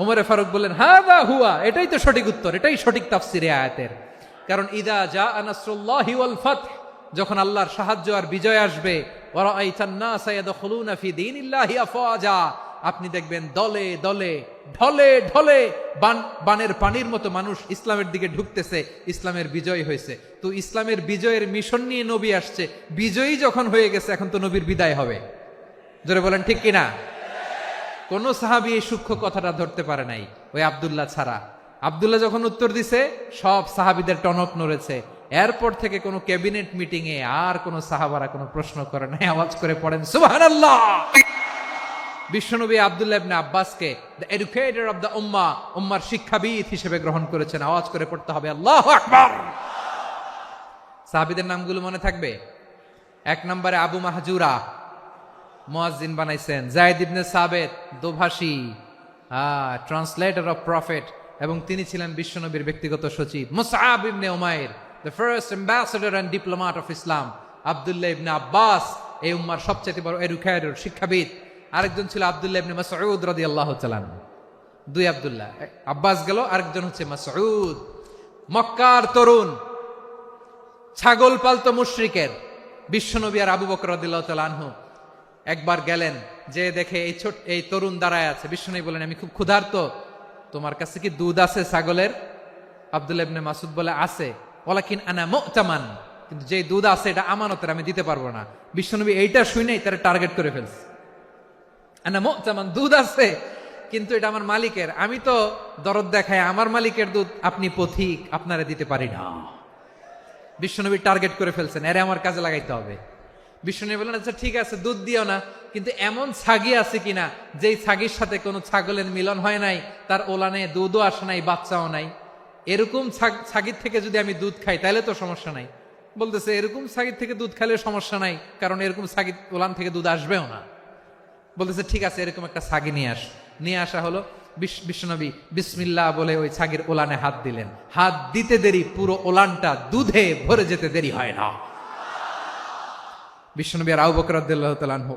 ওমরে ফারুক বললেন, হাযা হুয়া, এটাই তো সঠিক উত্তর, এটাই সঠিক তাফসীর এই আয়াতের। কারণ ইদা জাআ নাসরুল্লাহি ওয়াল ফাতহ, যখন আল্লাহর সাহায্য আর বিজয় আসবে, ওয়া রাআইতান নাসা ইয়াদখুলুনা ফি দীনিল্লাহি আফওয়াজা, আপনি দেখবেন দলে দলে, ঢলে ঢলে, বানের পানির মতো মানুষ ইসলামের দিকে ঢুকতেছে। ইসলামের বিজয় হয়েছে। তো ইসলামের বিজয়ের মিশন নিয়ে নবী আসছে। বিজয়ী যখন হয়ে গেছে, এখন তো নবীর বিদায় হবে। জোরে বলেন ঠিক কিনা? কোন সাহাবী এই সূক্ষ্ম কথাটা ধরতে পারে নাই, ওই আব্দুল্লাহ ছাড়া। আব্দুল্লাহ যখন উত্তর দিছে, সব সাহাবীদের টনক নড়েছে। এরপর থেকে কোনো ক্যাবিনেট মিটিং এ আর কোন সাহাবারা কোনো প্রশ্ন করে নাই। আওয়াজ করে পড়েন সুবহানাল্লাহ। বিশ্বনবী আব্দুল্লাহ ইবনে আব্বাসকে দ্য এডুকেটর অফ দ্য উম্মাহ, উম্মার শিক্ষাবিদ হিসেবে গ্রহণ করেছেন। আওয়াজ করে পড়তে হবে আল্লাহু আকবার। সাহাবীদের নামগুলো মনে থাকবে? এক নম্বরে আবু মাহজুরা, মুয়াজ্জিন বানাইছেন। যায়েদ ইবনে সাবিত, দোভাষী, ট্রান্সলেটর অফ প্রফেট। এবং তিনি ছিলেন বিশ্বনবীর ব্যক্তিগত সচিব। মুসআব ইবনে উমাইর, the first ambassador and diplomat of Islam. আব্দুল্লাহ ইবনে আব্বাস, এই উম্মার সবচেয়ে বড় এডুকেটর, শিক্ষাবিদ। আরেকজন ছিল আব্দুল্লাহ ইবনে মাসউদ রাদিয়াল্লাহু তাআলা। দুই আব্দুল্লাহ, আব্বাস গেল, আরেকজন হচ্ছে মাসউদ। মক্কার তরুণ, ছাগল পালতো মুশরিকের। বিশ্বনবী আর আবু বকর রাদিয়াল্লাহু তাআলা আনহু একবার গেলেন, যে দেখে এই তরুণ দাঁড়ায় আছে। বিশ্বনবী বলেন, আমি খুব ক্ষুধার্ত, তোমার কাছে কি দুধ আছে ছাগলের? আব্দুল্লাহ ইবনে মাসউদ বলে, আছে। ওয়ালাকিন আনা মুতামান, কিন্তু যে দুধ আছে এটা আমানতের, আমি দিতে পারবো না। বিশ্বনবী এইটা শুনেই তারা টার্গেট করে ফেলছে। আনা মুতামান, দুধ আছে কিন্তু এটা আমার মালিকের, আমি তো দরদ দেখায় আমার মালিকের দুধ, আপনি পথিক, আপনারা দিতে পারি না। বিশ্বনবী টার্গেট করে ফেলছেন, এরে আমার কাজে লাগাইতে হবে। বিশ্বনবী বললেন, আচ্ছা ঠিক আছে, দুধ দিও না, কিন্তু এমন ছাগি আছে কিনা যেই ছাগির সাথে কোনো ছাগলের মিলন হয় নাই, তার ওলানে দুধও আসে নাই, বাচ্চাও নাই, এরকম ছাগির থেকে যদি আমি দুধ খাই তাহলে তো সমস্যা নাই। বলতেছে, এরকম ছাগির থেকে দুধ খাইলে সমস্যা নাই, কারণ এরকম ছাগির ওলান থেকে দুধ আসবেও না। বলতেছে, ঠিক আছে, এরকম একটা ছাগি নিয়ে আসা হলো। বিশ্বনবী বিসমিল্লাহ বলে ওই ছাগির ওলানে হাত দিলেন। হাত দিতে দেরি, পুরো ওলানটা দুধে ভরে যেতে দেরি হয় না। বিশ্বনবী আর আবু বকর রাদিয়াল্লাহু তাআলা আনহু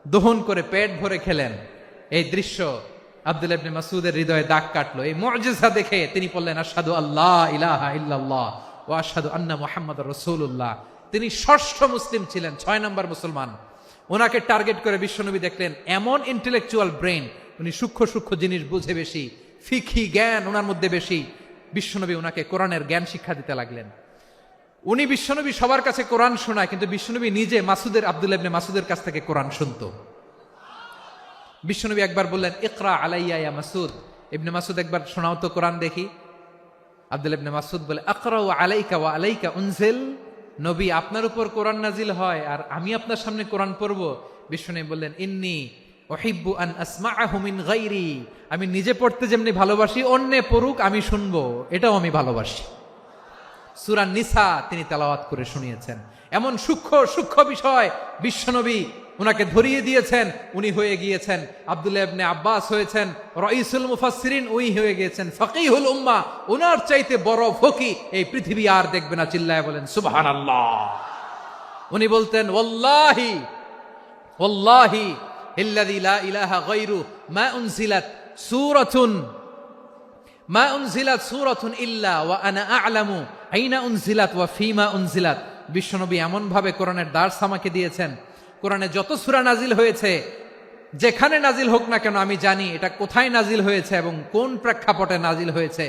দহন করে পেট ভরে খেলেন। এই দৃশ্য আব্দুল্লাহ ইবনে মাসউদের হৃদয়ে দাগ কাটলো। এই মুআজিজা দেখে তিনি বললেন, আশহাদু আল্লা ইলাহা ইল্লাল্লাহ ওয়া আশহাদু আন্না মুহাম্মাদুর রাসূলুল্লাহ। তিনি ষষ্ঠ মুসলিম ছিলেন, 6 নম্বর মুসলমান। ওনাকে টার্গেট করে বিশ্বনবী দেখলেন এমন ইন্টেলেকচুয়াল ব্রেন, উনি সূক্ষ্ম সূক্ষ্ম জিনিস বুঝে বেশি, ফিকহি জ্ঞান ওনার মধ্যে বেশি। বিশ্বনবী ওনাকে কোরআনের জ্ঞান শিক্ষা দিতে লাগলেন। উনি বিশ্বনবী সবার কাছে কোরআন শোনায়, কিন্তু বিশ্বনবী নিজে আব্দুল্লাহ ইবনে মাসউদের কাছ থেকে কোরআন শুনতো। বিশ্বনবী একবার বললেন, ইকরা আলাইয়া ইয়া মাসউদ। ইবনে মাসউদ, একবার শোনাও তো কোরআন দেখি। আব্দুল্লাহ ইবনে মাসউদ বলে, আকরাউ আলাইকা ওয়া আলাইকা উনজিল। নবী, আপনার উপর কোরআন নাজিল হয় আর আমি আপনার সামনে কোরআন পড়ব। বিশ্বনবী বললেন, ইন্নী উহিব্বু আন আসমাআহু মিন গায়রি। আমি নিজে পড়তে যেমনি ভালোবাসি, অন্যে পড়ুক আমি শুনবো, এটাও আমি ভালোবাসি। সূরা নিসা তিনি তেলাওয়াত করে শুনিয়েছেন। এমন সূক্ষ্ম সূক্ষ্ম বিষয় বিশ্বনবী উনাকে ধরিয়ে দিয়েছেন। উনি হয়ে গিয়েছেন, আব্দুল্লাহ ইবনে আব্বাস হয়েছেন রাইসুল মুফাসসিরিন, উনি হয়ে গিয়েছেন ফাকিহুল উম্মাহ। উনার চাইতে বড় ফকি এই পৃথিবী আর দেখবে না। চিল্লায় বলেন সুবহানাল্লাহ। উনি বলতেন, ওয়াল্লাহি ওয়াল্লাহি ইল্লাযী লা ইলাহা গায়রু মা উনজিলাত সূরাতুন ইল্লা ওয়া আনা আ'লামু আইনা উনজিলাত ওয়া ফীমা উনজিলাত। বিশ্বনবী এমন ভাবে কোরআনের দার্স আমাকে দিয়েছেন, কোরআনে যত সূরা নাজিল হয়েছে, যেখানে নাজিল হোক না কেন আমি জানি এটা কোথায় নাজিল হয়েছে এবং কোন প্রেক্ষাপটে নাজিল হয়েছে।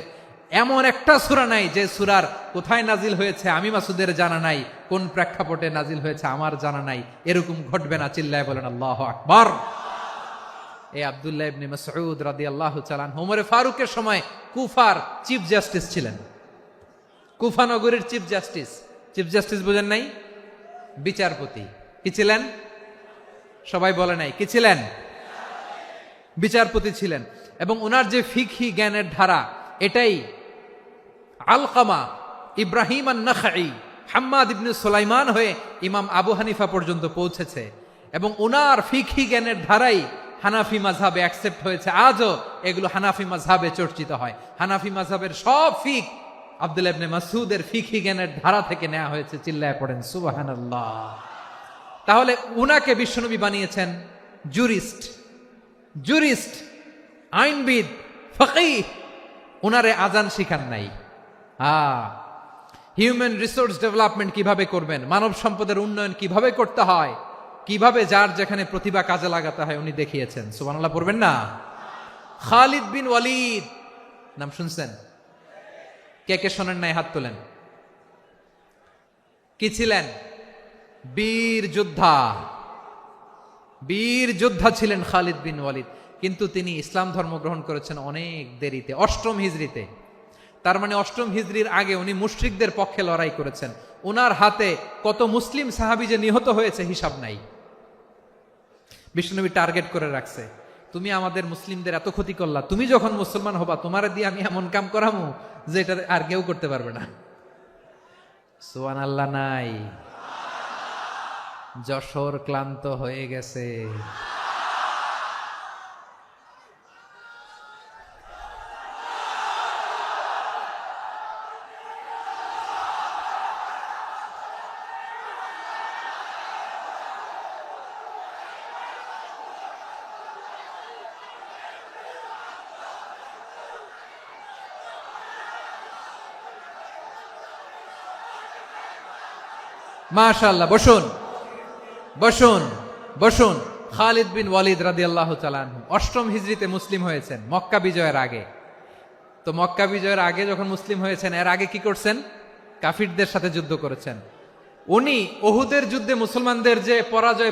এমন একটা সূরা নাই যে সূরার কোথায় নাজিল হয়েছে আমি মাসুদের জানা নাই, কোন প্রেক্ষাপটে নাজিল হয়েছে আমার জানা নাই। এরকম ঘটবে না। চিল্লায় বলেন আল্লাহু আকবার। এই আব্দুল্লাহ ইবনে মাসউদ রাদিয়াল্লাহু তাআলা আনহু ওমর ফারুকের সময় কুফার চিফ জাস্টিস ছিলেন। কুফা নগরীর চিফ জাস্টিস বুঝেন নাই? বিচারপতি। কি ছিলেন? সবাই বলে নাই, কি ছিলেন? বিচারপতি ছিলেন। এবং ওনার যে ফিকহি জ্ঞানের ধারা, এটাই আলকামা, ইব্রাহিম আন-নাখাই, হাম্মাদ ইবনে সুলাইমান হয়ে ইমাম আবু হানিফা পর্যন্ত পৌঁছেছে। এবং ওনার ফিকহি জ্ঞানের ধারাই হানাফি মাযহাবে অ্যাকসেপ্ট হয়েছে। আজও এগুলো হানাফি মাযহাবে চর্চিত হয়। হানাফি মাযহাবের সব ফিক আব্দুল্লাহ ইবনে মাসউদের ফিকহি জ্ঞানের ধারা থেকে নেওয়া হয়েছে। চিল্লায় পড়েন সুবহানাল্লাহ। তাহলে উনাকে বিশ্বনবী বানিয়েছেন জুরিস্ট, আইনবিদ, ফকিহ। উনারে আজান শিখান নাই। হিউম্যান রিসোর্স ডেভেলপমেন্ট কিভাবে করবেন, মানব সম্পদের উন্নয়ন কিভাবে করতে হয়, কিভাবে যার যেখানে প্রতিভা কাজে লাগাতে হয় উনি দেখিয়েছেন। সুবহানাল্লাহ পড়বেন না? খালিদ বিন ওয়ালিদ নাম শুনছেন? কে কে শোনেন নাই হাত তোলেন। কি ছিলেন? বীর যোদ্ধা ছিলেন খালিদ বিন ওয়ালিদ। কিন্তু তিনি ইসলাম ধর্ম গ্রহণ করেছেন অনেক দেরিতে, 8ম হিজরিতে। তার মানে 8ম হিজরির আগে উনি মুশরিকদের পক্ষে লড়াই করেছেন। ওনার হাতে কত মুসলিম সাহাবী যে নিহত হয়েছে হিসাব নাই। বিশ্বনবী টার্গেট করে রাখছে, তুমি আমাদের মুসলিমদের এত ক্ষতি করলা, তুমি যখন মুসলমান হবা তোমারে দিয়ে আমি এমন কাম করামু যে এটা আর কেউ করতে পারবে না। সুবহানাল্লাহ নাই? যশোর ক্লান্ত হয়ে গেছে। মাশাআল্লাহ, বসুন বসুন বসুন। খালিদ বিন ওয়ালিদ রাদিয়াল্লাহু তাআলা আনহু 8ম হিজরিতে মুসলিম হয়েছেন, মক্কা বিজয়ের আগে। তো মক্কা বিজয়ের আগে যখন মুসলিম হয়েছেন, এর আগে কি করছেন? কাফিরদের সাথে যুদ্ধ করেছেন। উনি উহুদের যুদ্ধে মুসলমানদের যে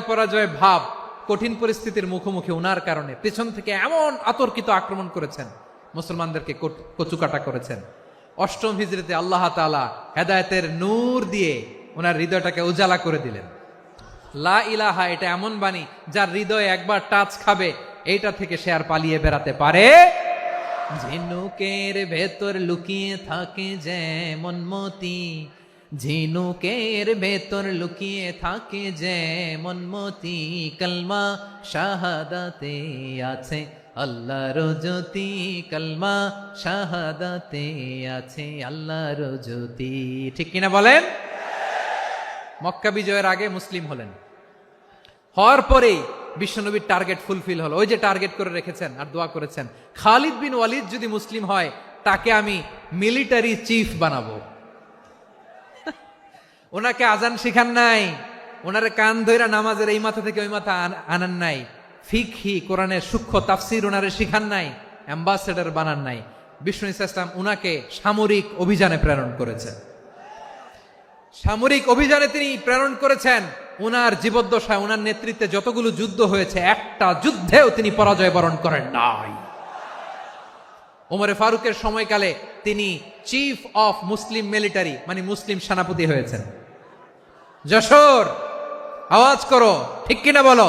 পরাজয় ভাব, কঠিন পরিস্থিতির মুখোমুখি উনার কারণে পেছন থেকে এমন আতর্কিত আক্রমণ করেছেন, মুসলমানদেরকে কচুকাটা করেছেন। 8ম হিজরিতে আল্লাহ তাআলা হেদায়েতের নূর দিয়ে ওনার হৃদয়টাকে উজালা করে দিলেন। লা ইলাহা, এটা এমন বাণী যার হৃদয়ে একবার টাচ খাবে, এইটা থেকে সে আর পালিয়ে বেড়াতে পারে। ঝিনুকের ভেতর লুকিয়ে থাকে যেমন মতি, ঝিনুকের ভেতর লুকিয়ে থাকে যেমন মতি, কলমা শাহাদাতে আছে আল্লাহর জ্যোতি, কলমা শাহাদাতে আছে আল্লাহর জ্যোতি। ঠিক কিনা বলেন? মক্কা বিজয়ের আগে মুসলিম হলেন, হওয়ার পরেই বিশ্বনবীর টার্গেট ফুলফিল হলো। ওই যে টার্গেট করে রেখেছেন আর দোয়া করেছেন, খালিদ বিন ওয়ালিদ যদি মুসলিম হয় তাকে আমি মিলিটারি চিফ বানাবো। ওনাকে আজান শিখান নাই, ওনারে কান ধইরা নামাজের এই মাথা থেকে ওই মাথা আনান নাই, ফিকহি কোরআনের সূক্ষ্ম তাফসীর ওনারে শিখান নাই, অ্যাম্বাসেডর বানান নাই। বিষ্ণু ইসলাম উনাকে সামরিক অভিযানে প্রেরণ করেছেন। সামরিক অভিযানে তিনি প্রেরণ করেছেন। উনার জীবদ্দশায় উনার নেতৃত্বে যতগুলো যুদ্ধ হয়েছে, একটা যুদ্ধেও তিনি পরাজয় বরণ করেন নাই। ওমরে ফারুকের সময়কালে তিনি চিফ অফ মুসলিম মিলিটারি, মানে মুসলিম সেনাপতি হয়েছেন। যশোর, আওয়াজ করো, ঠিক কিনা বলো?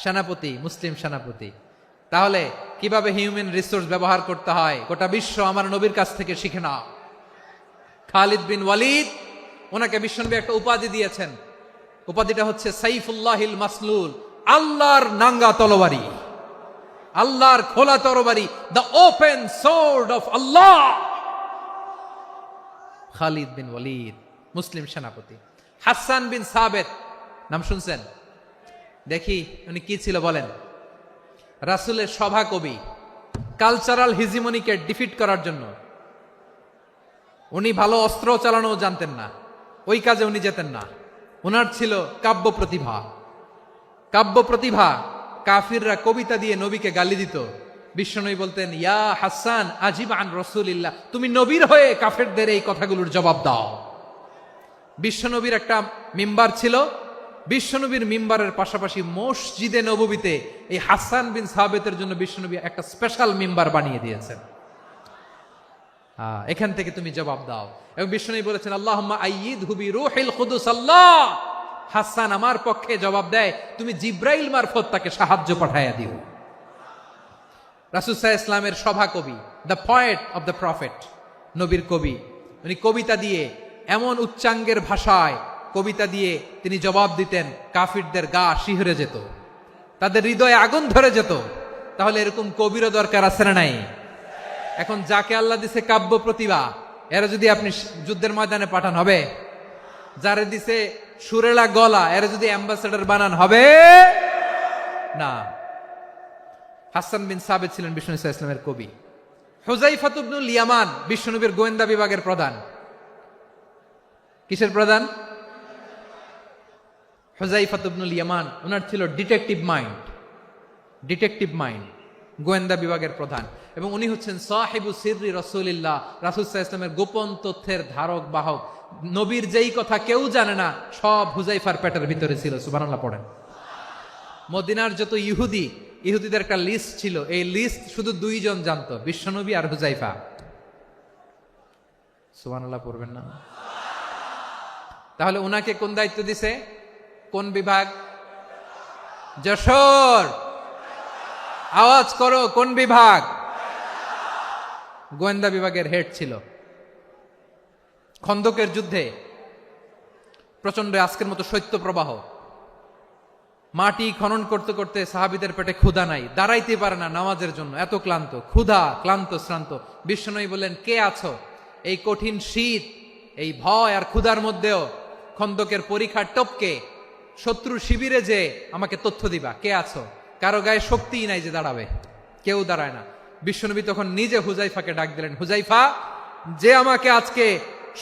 সেনাপতি, মুসলিম সেনাপতি। তাহলে কিভাবে হিউম্যান রিসোর্স ব্যবহার করতে হয় গোটা বিশ্ব আমার নবীর কাছ থেকে শিখে নাও। খালিদ বিন ওয়ালিদ, ওনাকে বিশ্বনবী একটা উপাধি দিয়েছেন। উপাধিটা হচ্ছে সাইফুল্লাহিল মাসলুল, আল্লাহর নাঙ্গা তরবারি, আল্লাহর খোলা তরবারি, দ্য ওপেন সোর্ড অফ আল্লাহ। খালিদ বিন ওয়ালিদ মুসলিম সেনাপতি। হাসান বিন সাবেত, নাম শুনছেন? দেখি উনি কি ছিল বলেন। রাসূলের সভা কবি, কালচারাল হিজিমনিকে ডিফিট করার জন্য। উনি ভালো অস্ত্র চালানো জানতেন না, ওই কাজে উনি যেতেন না। ওনার ছিল কাব্য প্রতিভা। কাব্য প্রতিভা, কাফিররা কবিতা দিয়ে নবীকে গালি দিত। বিশ্বনবী বলতেন, ইয়া হাসান আজিব আন রাসূলিল্লাহ, তুমি নবীর হয়ে কাফেরদের এই কথাগুলোর জবাব দাও। বিশ্বনবীর একটা মিম্বার ছিল। বিশ্বনবীর মিম্বারের পাশাপাশি মসজিদে নববীতে এই হাসান বিন সাবেতের জন্য বিশ্বনবী একটা স্পেশাল মিম্বার বানিয়ে দিয়েছেন। এখান থেকে তুমি জবাব দাও। এবং বিশ্বনবী বলেছেন, আল্লাহুম্মা আইয়িদহু বিরূহিল কুদুস, আল্লাহ হাসান আমার পক্ষে জবাব দেয়, তুমি জিব্রাইল মারফত তাকে সাহায্য পাঠাইয়া দিও। রাসূল সাল্লাল্লাহু আলাইহি ইসলামের সভা কবি, the poet of the prophet, নবীর কবি। উনি কবিতা দিয়ে, এমন উচ্চাঙ্গের ভাষায় কবিতা দিয়ে তিনি জবাব দিতেন, কাফিরদের গা শিহরে যেত, তাদের হৃদয়ে আগুন ধরে যেত। তাহলে এরকম কবিরও দরকার আছে না নাই? এখন যাকে আল্লাহ দিছে কাব্য প্রতিভা, এরা যদি আপনি যুদ্ধের ময়দানে পাঠান হবে? যারে দিছে সুরেলা গলা, এরা যদি অ্যাম্বাসেডর বানান হবে না। হাসান বিন সাবেত ছিলেন বিষ্ণু ইসলামের কবি। হুযায়ফা ইবনুল ইয়ামান বিশ্বনবীর গোয়েন্দা বিভাগের প্রধান। কিসের প্রধান? হুযায়ফা ইবনুল ইয়ামান। ওনার ছিল ডিটেকটিভ মাইন্ড, ডিটেকটিভ মাইন্ড, গোয়েন্দা বিভাগের প্রধান। এবং উনি হচ্ছেন সাহিবু সিররি রাসূলিল্লাহ, রাসূল সাল্লাল্লাহু আলাইহি ওয়াসাল্লামের গোপন তথ্যের ধারক বাহক। নবীর যেই কথা কেউ জানে না, সব হুযায়ফার পেটের ভিতরে ছিল। সুবহানাল্লাহ পড়েন। মদিনার যত ইহুদিদের একটা লিস্ট ছিল, এই লিস্ট শুধু 2 জন জানতো, বিশ্বনবী আর হুযায়ফা। সুবহানাল্লাহ পড়বেন না? তাহলে উনাকে কোন দায়িত্ব দিছে? কোন বিভাগ? যশোর, আওয়াজ করো, কোন বিভাগ? গোয়েন্দা বিভাগের হেড ছিল। খন্দকের যুদ্ধে প্রচন্ড আজকের মতো শৈত্য প্রবাহ, মাটি খনন করতে করতে সাহাবীদের পেটে ক্ষুধা নাই, দাঁড়াইতে পারে না নামাজের জন্য, এত ক্লান্ত, ক্ষুধা, ক্লান্ত, শ্রান্ত। বিশ্বনবী বললেন, কে আছো? এই কঠিন শীত, এই ভয় আর ক্ষুধার মধ্যেও খন্দকের পরীক্ষার টপকে শত্রু শিবিরে যে আমাকে তথ্য দিবা, কে আছো? কারো গায়ে শক্তিই নাই যে দাঁড়াবে, কেউ দাঁড়ায় না। বিশ্বনবী তখন নিজে হুযায়ফাকে ডাক দিলেন, হুযায়ফা, যে আমাকে আজকে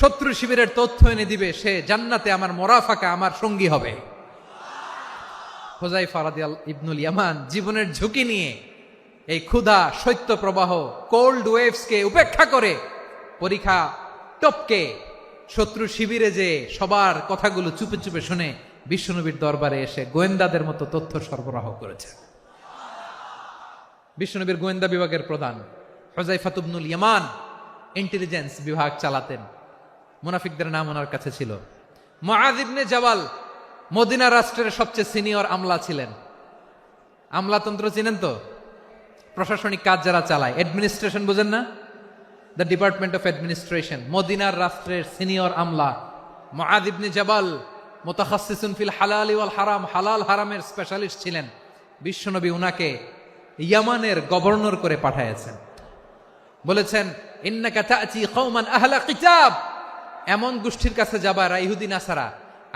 শত্রু শিবিরের তথ্য এনে দিবে, সে জান্নাতে আমার মোরাফাকা, আমার সঙ্গী হবে। হুযায়ফা রাদিয়াল্লাহু ইবনুল ইয়ামান জীবনের ঝুঁকি নিয়ে এই ক্ষুধা, শৈত্য প্রবাহ, কোল্ড ওয়েভসকে উপেক্ষা করে পরীক্ষা টপকে শত্রু শিবিরে যে সবার কথাগুলো চুপে চুপে শুনে বিশ্বনবীর দরবারে এসে গোয়েন্দাদের মতো তথ্য সরবরাহ করেছে। বিশ্বনবীর গোয়েন্দা বিভাগের প্রধান হুযায়ফা ইবনুল ইয়ামান ইন্টেলিজেন্স বিভাগ চালাতেন। মুনাফিকদের নাম ওনার কাছে ছিল। মুআয ইবনে জাবাল মদিনা রাষ্ট্রের সবচেয়ে সিনিয়র আমলা ছিলেন। আমলাতন্ত্র চিনেন তো? প্রশাসনিক কাজ যারা চালায়, অ্যাডমিনিস্ট্রেশন বুঝেন না? The department of administration. মদিনার রাষ্ট্রের সিনিয়র আমলা মুআয ইবনে জাবাল মুতাখাসসিসুন ফিল হালাল ওয়াল হারাম, হালাল হারামের স্পেশালিস্ট ছিলেন। বিশ্বনবী উনাকে ইয়ামানের গভর্নর করে পাঠাইছেন। বলেছেন, ইন্নাকা তা'তি কওমান আহলা কিতাব, এমন গোষ্ঠীর কাছে যাবা যারা ইহুদি নাসারা,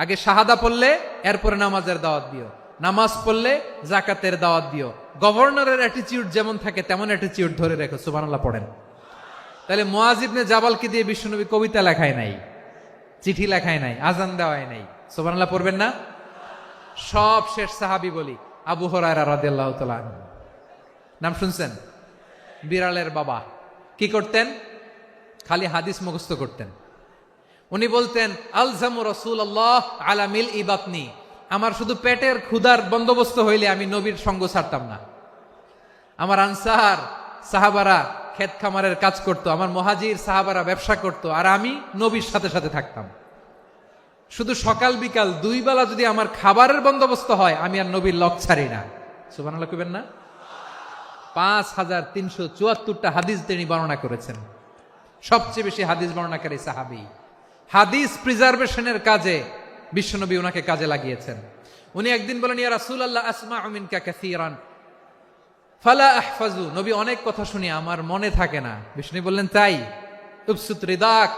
আগে শাহাদা পড়লে এরপরে নামাজের দাওয়াত দিও, নামাজ পড়লে যাকাতের দাওয়াত দিও। গভর্নরের অ্যাটিটিউড যেমন থাকে তেমন অ্যাটিটিউড ধরে রেখো। সুবহানাল্লাহ পড়েন। তাহলে মুআয ইবনে জাবালকে দিয়ে বিশ্বনবী কবিতা লেখায় নাই, চিঠি লেখায় নাই, আজান দেওয়ায় নাই। সুবহানাল্লাহ পড়বেন না? সব শেষ সাহাবী বলি আবু হুরায়রা রাদিয়াল্লাহু তাআলা আনহু। নাম শুনছেন? বিড়ালের বাবা। কি করতেন? খালি হাদিস মুখস্থ করতেন। উনি বলতেন, আলজামু রাসূলুল্লাহ আলা মিল ইবাতনি, আমার শুধু পেটের ক্ষুধার বন্দোবস্ত হইলে আমি নবীর সঙ্গ ছাড়তাম না। আমার আনসার সাহাবারা ক্ষেত খামারের কাজ করত, আমার মুহাজির সাহাবারা ব্যবসা করত, আর আমি নবীর সাথে সাথে থাকতাম। শুধু সকাল বিকাল দুই বেলা যদি আমার খাবারের বন্দোবস্ত হয়, আমি আর নবীর লক ছাড়ি না। সুবহানাল্লাহ কইবেন না? 5374টা হাদিস তিনি বর্ণনা করেছেন। সবচেয়ে বেশি হাদিস বর্ণনাকারী সাহাবী। হাদিস প্রিজার্ভেশনের কাজে বিশ্বনবী উনাকে কাজে লাগিয়েছেন। উনি একদিন বলেন, ইয়া রাসূলুল্লাহ আসমাউ মিনকা কাসীরান ফালা আহফাজু, নবী অনেক কথা শুনি আমার মনে থাকে না। বিষ্ণু বললেন, তাই? উবসুত রিদাক,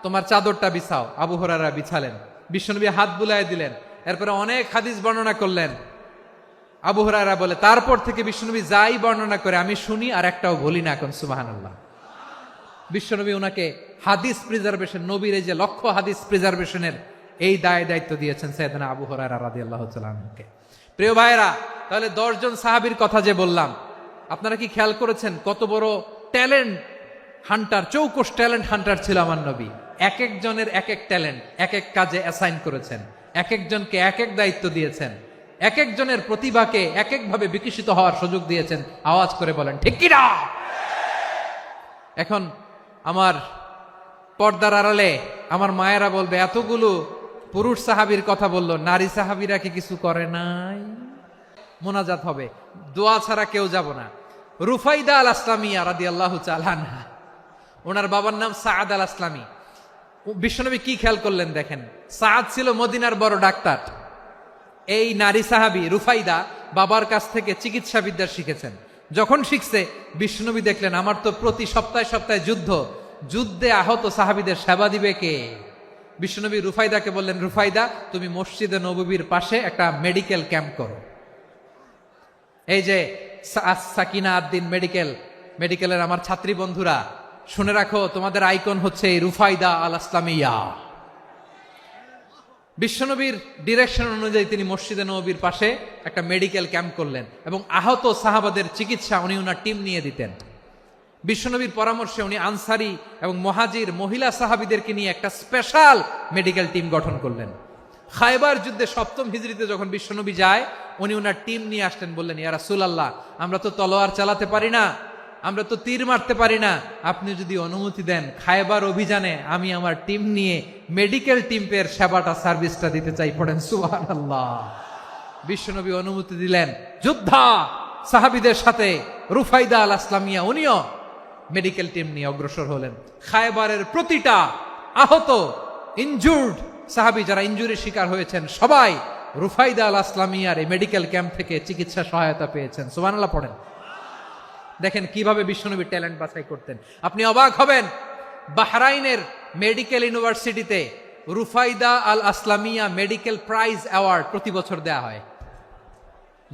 তোমার চাদরটা বিছাও। আবু হুরায়রা বিছালেন, বিশ্বনবী হাত বুলায় দিলেন, এরপরে অনেক হাদিস বর্ণনা করলেন। আবু হুরায়রা বলে, তারপর থেকে বিশ্বনবী যাই বর্ণনা করে আমি শুনি আর একটাও বলি না। এখন সুবহানাল্লাহ। বিশ্বনবী ওনাকে হাদিস প্রিজার্ভেশন, নবীর এই যে লক্ষ্য হাদিস প্রিজার্ভেশনের এই দায়িত্ব দিয়েছেন সাইয়েদনা আবু হুরায়রা রাদিয়াল্লাহু তাআলা আনহুকে। প্রিয় ভাইরা, তাহলে 10 জন সাহাবীর কথা যে বললাম, আপনারা কি খেয়াল করেছেন কত বড় ট্যালেন্ট হান্টার, চৌকস ট্যালেন্ট হান্টার ছিল আমার নবী। এক একজনের এক এক ট্যালেন্ট এক এক কাজে অ্যাসাইন করেছেন, এক একজনকে এক এক দায়িত্ব দিয়েছেন, এক একজনের প্রতিভাকে এক একভাবে বিকশিত হওয়ার সুযোগ দিয়েছেন। আওয়াজ করে বলেন ঠিক কি না? এখন আমার পর্দার আড়ালে আমার মায়েরা বলবে, এতগুলো পুরুষ সাহাবীর কথা বললো, নারী সাহাবীরা কি কিছু করে নাই? মোনাজাত হবে, দোয়া ছাড়া কেউ যাব না। রুফাইদা আল আসলামিয়া রাদিয়াল্লাহু তাআলা আনহা, ওনার বাবার নাম সাআদ আল আসলামি। বিশ্বনবী কি খেয়াল করলেন দেখেন, সাআদ ছিল মদিনার বড় ডাক্তার। এই নারী সাহাবী রুফাইদা বাবার কাছ থেকে চিকিৎসা বিদ্যা শিখেছেন। যখন শিখছে, বিশ্বনবী দেখলেন আমার তো প্রতি সপ্তাহে সপ্তাহে যুদ্ধে আহত সাহাবীদের সেবা দিবে কে? বিশ্বনবী রুফাইদাকে বললেন, রুফাইদা তুমি মসজিদে নববীর পাশে একটা মেডিকেল ক্যাম্প করো। এই যে সাকিনা আদ্দিন মেডিকেলের আমার ছাত্রী বন্ধুরা, শুনে রাখো, তোমাদের আইকন হচ্ছে এই রুফাইদা আল আসলামিয়া। বিশ্বনবীর ডিরেকশন অনুযায়ী তিনি মসজিদে নববীর পাশে একটা মেডিকেল ক্যাম্প করলেন এবং আহত সাহাবাদের চিকিৎসা উনি ওনার টিম নিয়ে দিতেন। বিশ্বনবীর পরামর্শে উনি আনসারি এবং মুহাজির মহিলা সাহাবীদেরকে নিয়ে একটা স্পেশাল মেডিকেল টিম গঠন করলেন। খায়বার যুদ্ধে 7ম হিজরিতে যখন বিশ্বনবী যায়, উনি ওনার টিম নিয়ে আসলেন, বললেন, ইয়া রাসূলুল্লাহ, আমরা তো তলোয়ার চালাতে পারি না, আমরা তো তীর মারতে পারি না, আপনি যদি অনুমতি দেন খায়বার অভিযানে আমি আমার টিম নিয়ে মেডিকেল টিমের সেবাটা সার্ভিসটা দিতে চাই। পড়েন সুবহানাল্লাহ। বিশ্বনবী অনুমতি দিলেন। যোদ্ধা সাহাবীদের সাথে রুফাইদা আল আসলামিয়া উনিও মেডিকেল টিম নিয়ে অগ্রসর হলেন। খায়বারের প্রতিটা আহত ইনজুর্ড সাহাবী যারা ইনজুরির শিকার হয়েছেন, সবাই রুফাইদা আল আসলামিয়ার এই মেডিকেল ক্যাম্প থেকে চিকিৎসা সহায়তা পেয়েছেন। সুবহানাল্লাহ পড়েন। দেখেন কিভাবে বিশ্বনবী ট্যালেন্ট বাছাই করতেন। আপনি অবাক হবেন, বাহরাইনের মেডিকেল ইউনিভার্সিটিতে রুফাইদা আল আসলামিয়া মেডিকেল প্রাইজ অ্যাওয়ার্ড প্রতি বছর দেয়া হয়।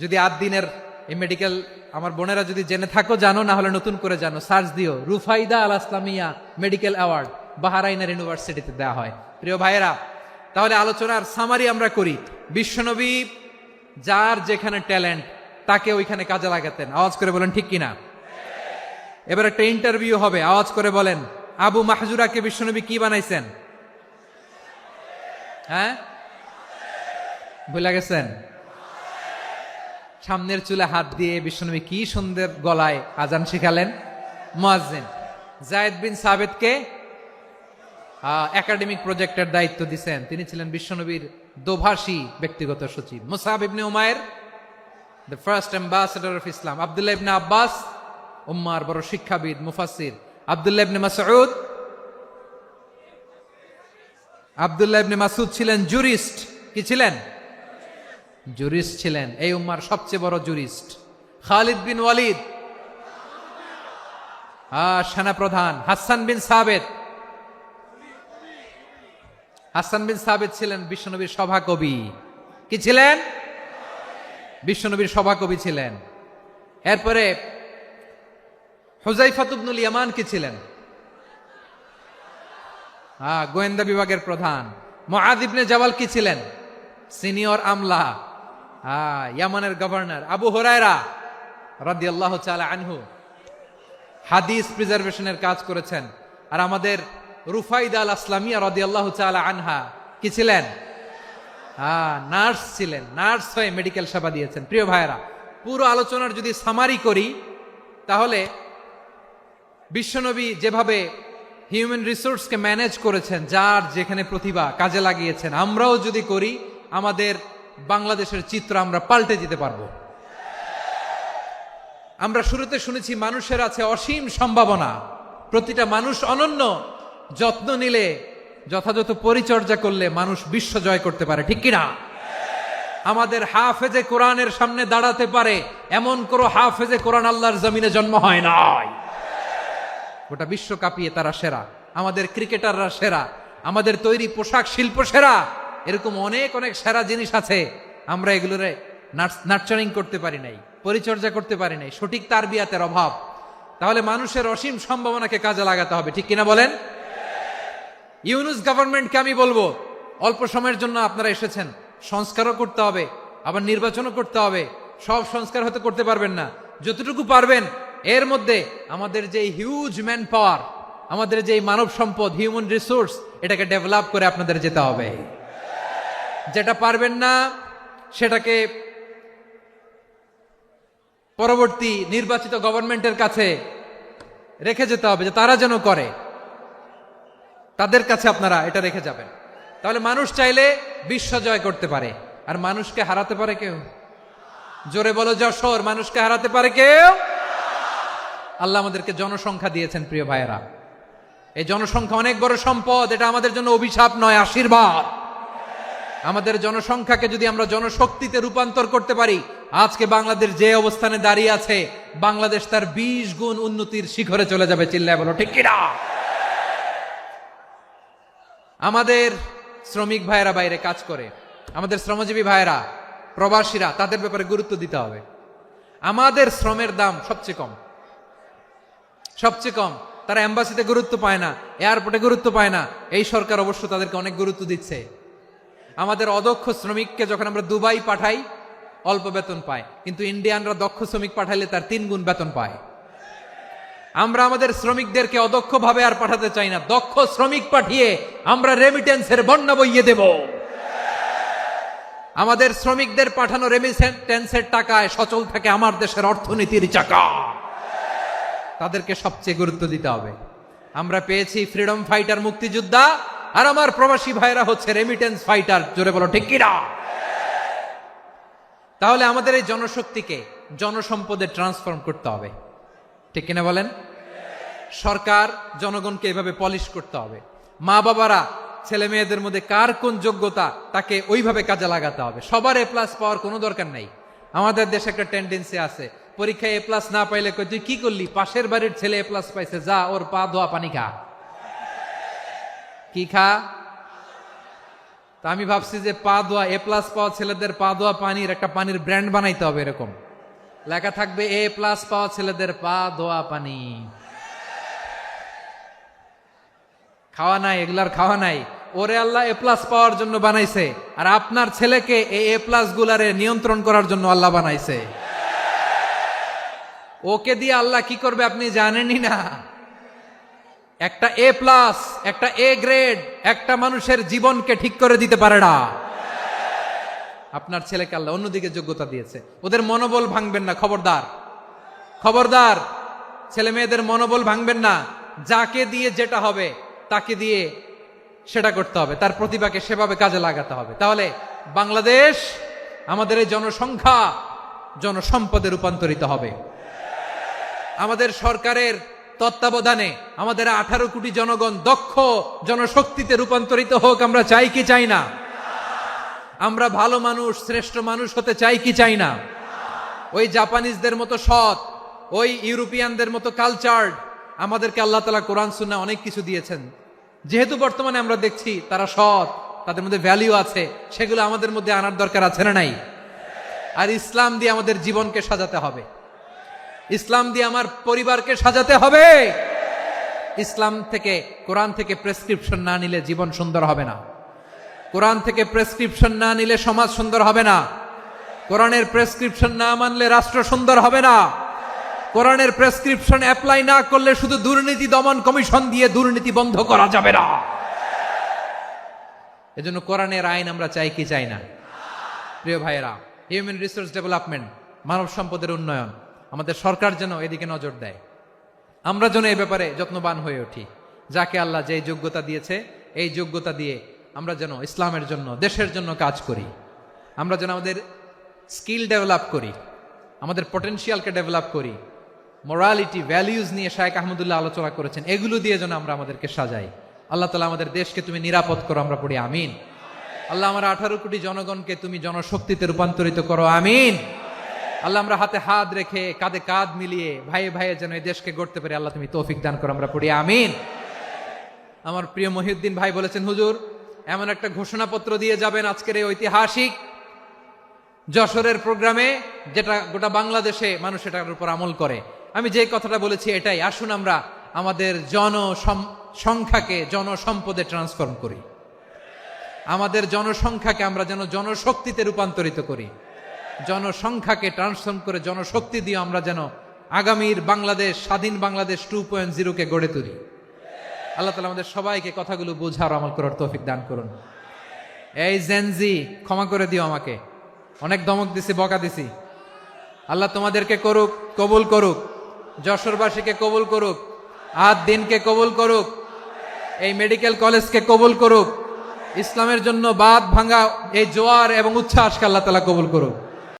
যদি 8 দিনের এই মেডিকেল, আমার বোনেরা যদি জেনে থাকো জানো, না হলে নতুন করে জানো, সার্চ দিও রুফাইদা আল আসলামিয়া মেডিকেল অ্যাওয়ার্ড। বাহরাইনের ইউনিভার্সিটিতে দেওয়া হয়। প্রিয় ভাইয়েরা, তাহলে আলোচনার সামারি আমরা করি। বিশ্বনবী যার যেখানে ট্যালেন্ট তাকে ওইখানে কাজে লাগাতেন। আওয়াজ করে বলেন ঠিক কিনা? এবার একটা ইন্টারভিউ হবে, আওয়াজ করে বলেন আবু মাহজুরাকে বিশ্বনবী কি বানাইছেন? হ্যাঁ, ভুলে গেছেন? সামনের চুলে হাত দিয়ে বিশ্বনবী কি সুন্দর গলায় আজান শিখালেন। মুয়াজ্জিন। যায়েদ বিন সাবিতকে একাডেমিক প্রজেক্টের দায়িত্ব দিয়েছেন, তিনি ছিলেন বিশ্বনবীর দোভাষী ব্যক্তিগত সচিব। মুসাব ইবনে উমায়ের, the first ambassador of Islam. আব্দুল্লাহ ইবনে আব্বাস, উম্মার বড় শিক্ষাবিদ, মুফাসসির। আব্দুল্লাহ ইবনে মাসউদ, আব্দুল্লাহ ইবনে মাসউদ ছিলেন জুরিস্ট। কি ছিলেন? জুরিস্ট ছিলেন, এই উম্মার সবচেয়ে বড় জুরিস্ট। খালিদ বিন ওয়ালিদ, সেনাপ্রধান। হাসান বিন সাবিত, হাসান বিন সাবিত ছিলেন বিশ্বনবীর সভাকবি। কি ছিলেন? বিশ্বনবীর সভাকবি ছিলেন। এরপরে হুযায়ফা ইবনুল ইয়ামান কি ছিলেন? গোয়েন্দা বিভাগের প্রধান। মুআয ইবনে জাবাল কি ছিলেন? সিনিয়র আমলা, ইয়ামানের গভর্নর। আবু হুরায়রা রাদিয়াল্লাহু তাআলা আনহু হাদিস প্রিজার্ভেশনের কাজ করেছেন। আর আমাদের রুফাইদা আল আসলামিয়া রাদিয়াল্লাহু তাআলা আনহা কি ছিলেন? নার্স ছিলেন, নার্স হয়ে মেডিকেল সেবা দিয়েছেন। প্রিয় ভাইয়েরা, পুরো আলোচনার যদি সামারি করি তাহলে বিশ্বনবী যেভাবে হিউম্যান রিসোর্সকে ম্যানেজ করেছেন, যার যেখানে প্রতিভা কাজে লাগিয়েছেন, আমরাও যদি করি আমাদের বাংলাদেশের চিত্র আমরা পাল্টে দিতে পারবো। আমরা শুরুতে শুনেছি মানুষের আছে অসীম সম্ভাবনা, প্রতিটা মানুষ অনন্য, যত্ন নিলে, যথাযথ পরিচর্যা করলে মানুষ বিশ্ব জয় করতে পারে। ঠিক কিনা? আমাদের হাফেজে কোরআনের সামনে দাঁড়াতে পারে এমন কোন হাফেজে কোরআন আল্লাহর জমিনে জন্ম হয় নাই। গোটা বিশ্ব কাঁপিয়ে তারা সেরা, আমাদের ক্রিকেটাররা সেরা, আমাদের তৈরি পোশাক শিল্প সেরা। এরকম অনেক অনেক সেরা জিনিস আছে, আমরা এগুলোরে নার্চারিং করতে পারি নাই, পরিচর্যা করতে পারি নাই, সঠিক তারবিয়াতের অভাব। তাহলে মানুষের অসীম সম্ভাবনাকে কাজে লাগাতে হবে। ঠিক কিনা বলেন? ইউনুস গভর্নমেন্টকে আমি বলবো, অল্প সময়ের জন্য আপনারা এসেছেন, সংস্কারও করতে হবে, আবার নির্বাচনও করতে হবে। সব সংস্কার হয়তো করতে পারবেন না, যতটুকু পারবেন এর মধ্যে আমাদের যে হিউজ ম্যান পাওয়ার, আমাদের যে মানব সম্পদ, হিউম্যান রিসোর্স, এটাকে ডেভেলপ করে আপনাদের যেতে হবে। যেটা পারবেন না সেটাকে পরবর্তী নির্বাচিত গভর্নমেন্টের কাছে রেখে যেতে হবে, যে তারা যেন করে, তাদের কাছে আপনারা এটা রেখে যাবেন। তাহলে মানুষ চাইলে বিশ্ব জয় করতে পারে। আর মানুষকে হারাতে পারে কেউ? জোরে বলো যশোর, মানুষকে হারাতে পারে কেউ? আল্লাহ আমাদেরকে জনসংখ্যা দিয়েছেন। প্রিয় ভাইয়েরা, এই জনসংখ্যা অনেক বড় সম্পদ, এটা আমাদের জন্য অভিশাপ নয়, আশীর্বাদ। আমাদের জনসংখ্যাকে যদি আমরা জনশক্তিতে রূপান্তর করতে পারি, আজকে বাংলাদেশ যে অবস্থানে দাঁড়িয়ে আছে, বাংলাদেশ তার 20 গুণ উন্নতির শিখরে চলে যাবে। চিল্লায় বলো ঠিক কিনা? আমাদের শ্রমিক ভাইয়েরা বাইরে কাজ করে, আমাদের শ্রমজীবী ভাইয়েরা, প্রবাসীরা, তাদের ব্যাপারে গুরুত্ব দিতে হবে। আমাদের শ্রমের দাম সবচেয়ে কম, সবচেয়ে কম। তারা এম্বাসিতে গুরুত্ব পায় না, এয়ারপোর্টে গুরুত্ব পায় না। এই সরকার অবশ্য তাদেরকে অনেক গুরুত্ব দিচ্ছে। আমাদের অদক্ষ শ্রমিককে যখন আমরা দুবাই পাঠাই, অল্প বেতন পায়, কিন্তু ইন্ডিয়ানরা দক্ষ শ্রমিক পাঠাইলে তার 3 গুণ বেতন পায়। আমরা আমাদের শ্রমিকদেরকে অদক্ষ ভাবে আর পাঠাতে চাই না, দক্ষ শ্রমিক পাঠিয়ে আমরা রেমিটেন্সের বন্যা বইয়ে দেব। আমাদের শ্রমিকদের পাঠানো রেমিটেন্সের টাকায় সচল থাকে আমার দেশের অর্থনীতির চাকা। তাদেরকে সবচেয়ে গুরুত্ব দিতে হবে। আমরা পেয়েছি ফ্রিডম ফাইটার, মুক্তিযোদ্ধা, আর আমার প্রবাসী ভাইরা হচ্ছে রেমিটেন্স ফাইটার। জোরে বলো ঠিক কিনা? তাহলে আমাদের এই জনশক্তিকে জনসম্পদে ট্রান্সফর্ম করতে হবে। ঠিক কিনা বলেন? সরকার জনগণকে এভাবে পলিশ করতে হবে। মা বাবারা ছেলে মেয়েদের মধ্যে কার কোন যোগ্যতা তাকে ওইভাবে কাজে লাগাতে হবে। সবার এ প্লাস পাওয়ার কোনো দরকার নাই। আমাদের দেশে একটা টেন্ডেন্সি আছে, পরীক্ষায় এ প্লাস না পাইলে কই তুই কি করলি, পাশের বাড়ির ছেলে এ প্লাস পাইছে, যা ওর পা ধোয়া পানি খা। কি খা? তা আমি ভাবছি যে পা ধোয়া, এ প্লাস পাওয়া ছেলেদের পা ধোয়া পানির একটা পানির ব্র্যান্ড বানাইতে হবে। এরকম লেখা থাকবে, এ প্লাস পাওয়া ছেলেদের পা ধোয়া পানি। খাওয়া নাই, এগুলার খাওয়া নাই। ওরে আল্লাহ এ প্লাস পাওয়ার জন্য বানাইছে, আর আপনার ছেলেকে এই এ প্লাস গুলারে নিয়ন্ত্রণ করার জন্য আল্লাহ বানাইছে। ওকে দিয়ে আল্লাহ কি করবে আপনি জানেনই না। একটা এ প্লাস, একটা এ গ্রেড একটা মানুষের জীবনকে ঠিক করে দিতে পারে না। আপনার ছেলেকে আল্লাহ অন্যদিকে যোগ্যতা দিয়েছে। ওদের মনোবল ভাঙবেন না, খবরদার খবরদার। ছেলে মেয়েদের মনোবল ভাঙবেন না। যাকে দিয়ে যেটা হবে তাকে দিয়ে সেটা করতে হবে, তার প্রতিভাকে সেভাবে কাজে লাগাতে হবে। তাহলে বাংলাদেশ, আমাদের এই জনসংখ্যা জনসম্পদে রূপান্তরিত হবে। আমাদের সরকারের তত্ত্বাবধানে আমাদের 18 কোটি জনগণ দক্ষ জনশক্তিতে রূপান্তরিত হোক, আমরা চাই কি চাই না? আমরা ভালো মানুষ, শ্রেষ্ঠ মানুষ হতে চাই কি চাই না? ওই জাপানিজদের মতো সৎ, ওই ইউরোপিয়ানদের মতো কালচার্ড। আমাদেরকে আল্লাহ তাআলা কোরআন সুন্নাহ অনেক কিছু দিয়েছেন। যেহেতু বর্তমানে আমরা দেখছি তারা সৎ, তাদের মধ্যে ভ্যালিউ আছে, সেগুলো আমাদের মধ্যে আনার দরকার আছে না নাই? আর ইসলাম দিয়ে আমাদের জীবনকে সাজাতে হবে, ইসলাম দিয়ে আমার পরিবারকে সাজাতে হবে। ইসলাম থেকে, কোরআন থেকে প্রেসক্রিপশন না নিলে জীবন সুন্দর হবে না। কোরআন থেকে প্রেসক্রিপশন না নিলে সমাজ সুন্দর হবে না। কোরআনের প্রেসক্রিপশন না মানলে রাষ্ট্র সুন্দর হবে না। কোরআনের প্রেসক্রিপশন অ্যাপ্লাই না করলে শুধু দুর্নীতি দমন কমিশন দিয়ে দুর্নীতি বন্ধ করা যাবে না। এজন্য কোরআনের আইন আমরা চাই কি চাই না? প্রিয় ভাইয়েরা, হিউম্যান রিসোর্স ডেভেলপমেন্ট, মানব সম্পদের উন্নয়ন, আমাদের সরকার যেন এদিকে নজর দেয়। আমরা যেন এই ব্যাপারে যত্নবান হয়ে উঠি। যাকে আল্লাহ যে যোগ্যতা দিয়েছে, এই যোগ্যতা দিয়ে আমরা যেন ইসলামের জন্য, দেশের জন্য কাজ করি। আমরা যেন আমাদের স্কিল ডেভেলপ করি, আমাদের পটেনশিয়ালকে ডেভেলপ করি। মোরালিটি, ভ্যালিউজ নিয়ে শায়েখ আহমদুল্লাহ আলোচনা করেছেন, এগুলো দিয়ে যেন আমরা আমাদেরকে সাজাই। আল্লাহ তাআলা আমাদের দেশকে তুমি নিরাপদ করো, আমরা পড়ি আমিন। আল্লাহ আমার 18 কোটি জনগণকে তুমি জনশক্তিতে রূপান্তরিত করো, আমিন। আল্লাহ আমরা হাতে হাত রেখে, কাঁধে কাঁধ মিলিয়ে ভাইয়ে ভাইয়ে যেন এই দেশকে গড়তে পারি, আল্লাহ তুমি তৌফিক দান করো, আমরা পড়ি আমিন। আমার প্রিয় মহিউদ্দিন ভাই বলেছেন, হুজুর এমন একটা ঘোষণাপত্র দিয়ে যাবেন আজকের এই ঐতিহাসিক যশোরের প্রোগ্রামে, যেটা গোটা বাংলাদেশে মানুষ এটার উপর আমল করে। আমি যে কথাটা বলেছি এটাই, আসুন আমরা আমাদের জনসংখ্যাকে জনসম্পদে ট্রান্সফর্ম করি। আমাদের জনসংখ্যাকে আমরা যেন জনশক্তিতে রূপান্তরিত করি। জনসংখ্যাকে ট্রান্সফর্ম করে জনশক্তি দিয়ে আমরা যেন আগামীর বাংলাদেশ, স্বাধীন বাংলাদেশ 2.0 কে গড়ে তুলি। আল্লাহ তাআলা আমাদের সবাইকে কথাগুলো বোঝার, আমল করার তৌফিক দান করুন। এই জেনজি, ক্ষমা করে দিও আমাকে, অনেক ধমক দিছি, বকা দিছি। আল্লাহ তোমাদেরকে করুক, কবুল করুক, যশোরবাসীকে কবুল করুক, আদ দিনকে কবুল করুক, এই মেডিকেল কলেজকে কবুল করুক, ইসলামের জন্য বাঁধ ভাঙা এই জোয়ার এবং উচ্ছ্বাসকে আল্লাহ তাআলা কবুল করুক।